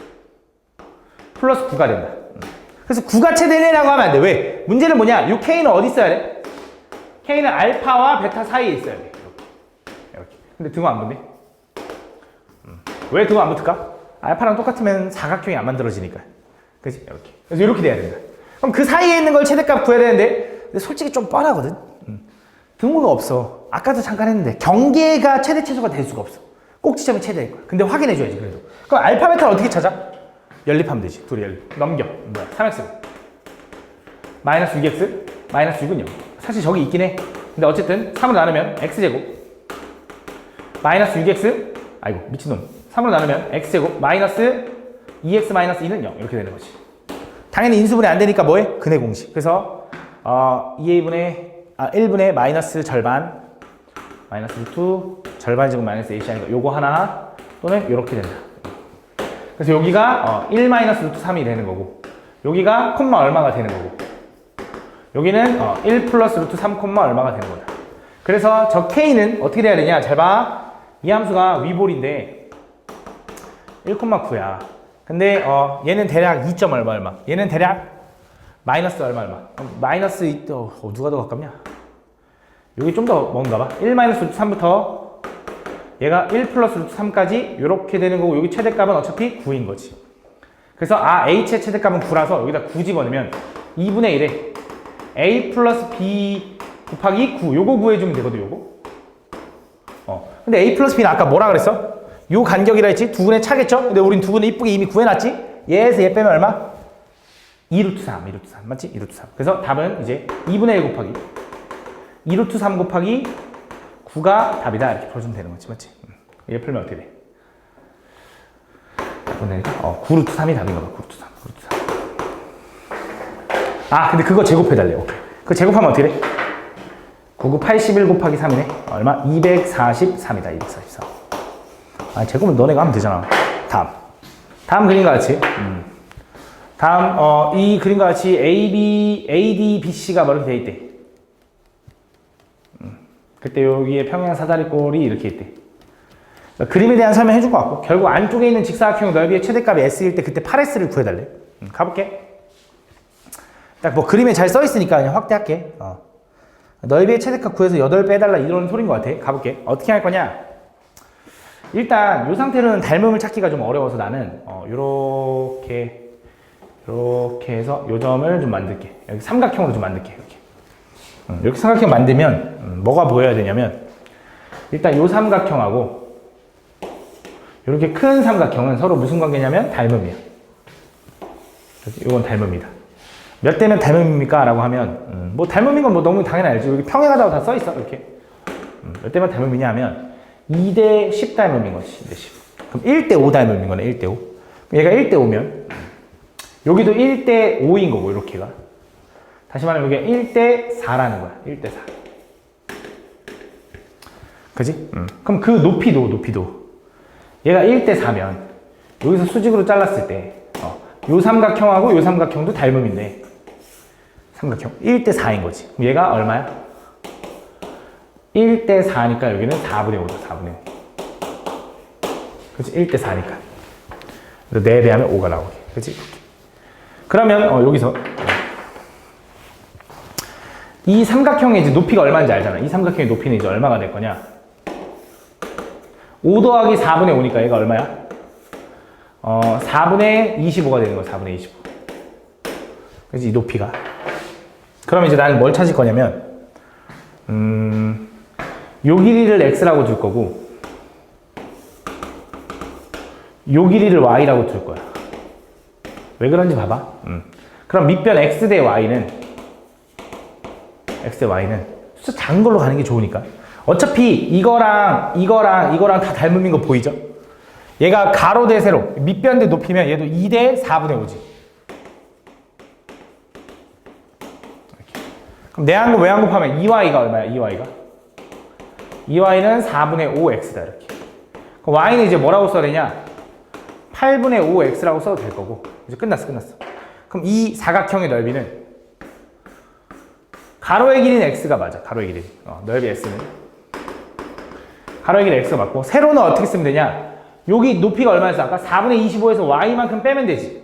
플러스 9가 된다. 그래서 9가 최대네라고 하면 안 돼. 왜? 문제는 뭐냐? 이 K는 어디 있어야 돼? K는 알파와 베타 사이에 있어야 돼. 이렇게. 근데 등호 안 붙네. 왜 등호 안 붙을까? 알파랑 똑같으면 사각형이 안 만들어지니까. 그치? 이렇게. 그래서 이렇게 돼야 된다. 그럼 그 사이에 있는 걸 최대값 구해야 되는데 근데 솔직히 좀 뻔하거든. 등호가 없어. 아까도 잠깐 했는데 경계가 최대 최소가 될 수가 없어. 꼭지점이 최대일 거야. 근데 확인해줘야지 그래도. 그럼 알파 베타를 어떻게 찾아? 연립하면 되지. 둘이 연립. 넘겨. 뭐야? 3x 마이너스 6x 마이너스 6은 0. 사실 저기 있긴 해. 근데 어쨌든 3으로 나누면 x제곱 마이너스 6x 아이고 미친놈 3으로 나누면 x제곱 마이너스 2x 마이너스 2는 0 이렇게 되는 거지. 당연히 인수분해 안 되니까 뭐해? 근해 공식. 그래서 1분의 마이너스 절반 마이너스 루트 절반 제곱 마이너스 AC 아니고 요거 하나 또는 요렇게 된다. 그래서 여기가 1 마이너스 루트 3이 되는 거고 여기가 콤마 얼마가 되는 거고 여기는 1 플러스 루트 3 콤마 얼마가 되는 거다. 그래서 저 K는 어떻게 돼야 되냐? 잘 봐. 이 함수가 위볼인데 1,9야. 근데 얘는 대략 2점 얼마 얘는 대략 마이너스 얼마 마이너스 누가 더 가깝냐? 여기 좀 더 뭔가 봐. 1 마이너스 루트 3부터 얘가 1 플러스 루트 3까지 이렇게 되는 거고 여기 최대값은 어차피 9인 거지. 그래서 h의 최대값은 9라서 여기다 9 집어넣으면 2분의 1에 a 플러스 b 곱하기 9 요거 구해주면 되거든 요거. 근데 a 플러스 b는 아까 뭐라 그랬어? 요 간격이라 했지? 두근의 차겠죠? 근데 우린 두근을 이쁘게 이미 구해놨지? 얘에서 얘 빼면 얼마? 2루트 3 맞지? 2루트 3 그래서 답은 이제 2분의 1 곱하기 2루트 3 곱하기 9가 답이다 이렇게 풀어주면 되는 거지 맞지? 얘 풀면 어떻게 돼? 9루트 3이 답인가 봐 9루트 3 근데 그거 제곱해달래. 오케이. 그거 제곱하면 어떻게 돼? 9, 81 곱하기 3이네. 얼마? 243이다. 243. 제곱은 너네가 하면 되잖아. 다음 그림과 같이. 다음, 이 그림과 같이 AD, BC가 뭐 이렇게 돼 있대. 그때 여기에 평행 사다리꼴이 이렇게 있대. 그림에 대한 설명 해줄 것 같고, 결국 안쪽에 있는 직사각형 넓이의 최대값이 S일 때 그때 8S를 구해달래. 가볼게. 딱 뭐 그림에 잘 써있으니까 그냥 확대할게. 넓이의 최대값 구해서 8배 해달라 이런 소린 것 같아. 가볼게. 어떻게 할 거냐? 일단 이 상태로는 닮음을 찾기가 좀 어려워서 나는 요렇게 해서 요 점을 좀 만들게. 여기 삼각형으로 좀 만들게. 이렇게 삼각형 만들면 뭐가 보여야 되냐면 일단 요 삼각형하고 이렇게 큰 삼각형은 서로 무슨 관계냐면 닮음이야. 이건 닮음이다. 몇 대면 닮음입니까? 라고 하면 뭐 닮음인 건 뭐 너무 당연히 알지. 여기 평행하다고 다 써있어 이렇게. 몇 대면 닮음이냐 하면 2대 10 닮음인 거지. 2대 10. 그럼 1대 5 닮음인 거네. 1대 5. 얘가 1대 5면 여기도 1대 5인 거고 이렇게가. 다시 말하면 여기가 1대 4라는 거야. 1대 4. 그지? 그럼 그 높이도 얘가 1대 4면 여기서 수직으로 잘랐을 때 요 삼각형하고 요 삼각형도 닮음인데 삼각형 1대 4인 거지. 그럼 얘가 얼마야? 1대 4니까 여기는 4분의 5다. 4분의 5. 그렇지? 1대 4니까. 그래서 4배 하면 5가 나오게. 그렇지? 그러면 여기서 이 삼각형의 이제 높이가 얼마인지 알잖아. 이 삼각형의 높이는 이제 얼마가 될 거냐? 5 더하기 4분의 5니까 얘가 얼마야? 4분의 25가 되는 거야. 4분의 25. 그래서 이 높이가. 그럼 이제 나는 뭘 찾을 거냐면 요 길이를 x라고 둘 거고 요 길이를 y라고 둘 거야. 왜 그런지 봐봐. 그럼 밑변 x 대 y는 숫자 작은 걸로 가는 게 좋으니까. 어차피 이거랑 다 닮음인 거 보이죠? 얘가 가로 대 세로 밑변 대 높이면 얘도 2대 4분의 5지. 그럼 내한 곱 외한 곱하면 2y가 얼마야? 2y는 4분의 5x다 이렇게. 그럼 y는 이제 뭐라고 써야 되냐? 8분의 5x라고 써도 될 거고. 이제 끝났어. 그럼 이 사각형의 넓이는 가로의 길이는 x가 맞아. 가로의 길이. 넓이 s는 가로의 길이 x가 맞고 세로는 어떻게 쓰면 되냐? 여기 높이가 얼마였어? 아까 4분의 25에서 y만큼 빼면 되지.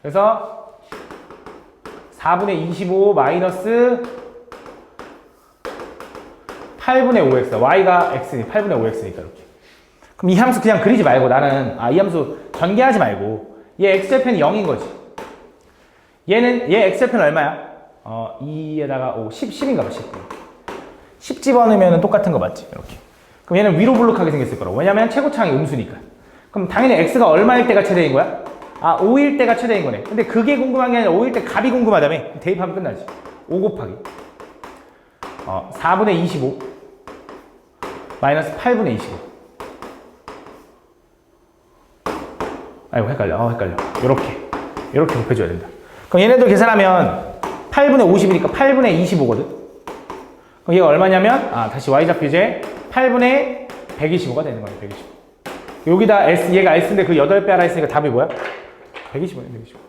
그래서 4분의 25 마이너스 8분의 5x. y가 x니 8분의 5x니까 이렇게. 그럼 이 함수 그냥 그리지 말고 나는 이 함수 전개하지 말고 얘 x절편이 0인 거지. 얘 x절편 얼마야? 2에다가 5, 10인가 봐. 10 집어넣으면 똑같은 거 맞지? 이렇게. 그럼 얘는 위로 블록하게 생겼을 거라고. 왜냐면 최고차항이 음수니까. 그럼 당연히 x가 얼마일 때가 최대인 거야? 5일 때가 최대인 거네. 근데 그게 궁금한 게 아니라 5일 때 값이 궁금하다며. 대입하면 끝나지. 5 곱하기 4분의 25 마이너스 8분의 25. 아이고 헷갈려. 요렇게 곱해줘야 된다. 그럼 얘네들 계산하면 8분의 50이니까 8분의 25거든. 그럼 얘가 얼마냐면 다시 y좌표제 8분의 125가 되는 거야. 125. 여기다 s, 얘가 s인데 그 8배 하나 있으니까 답이 뭐야? 125네. 125.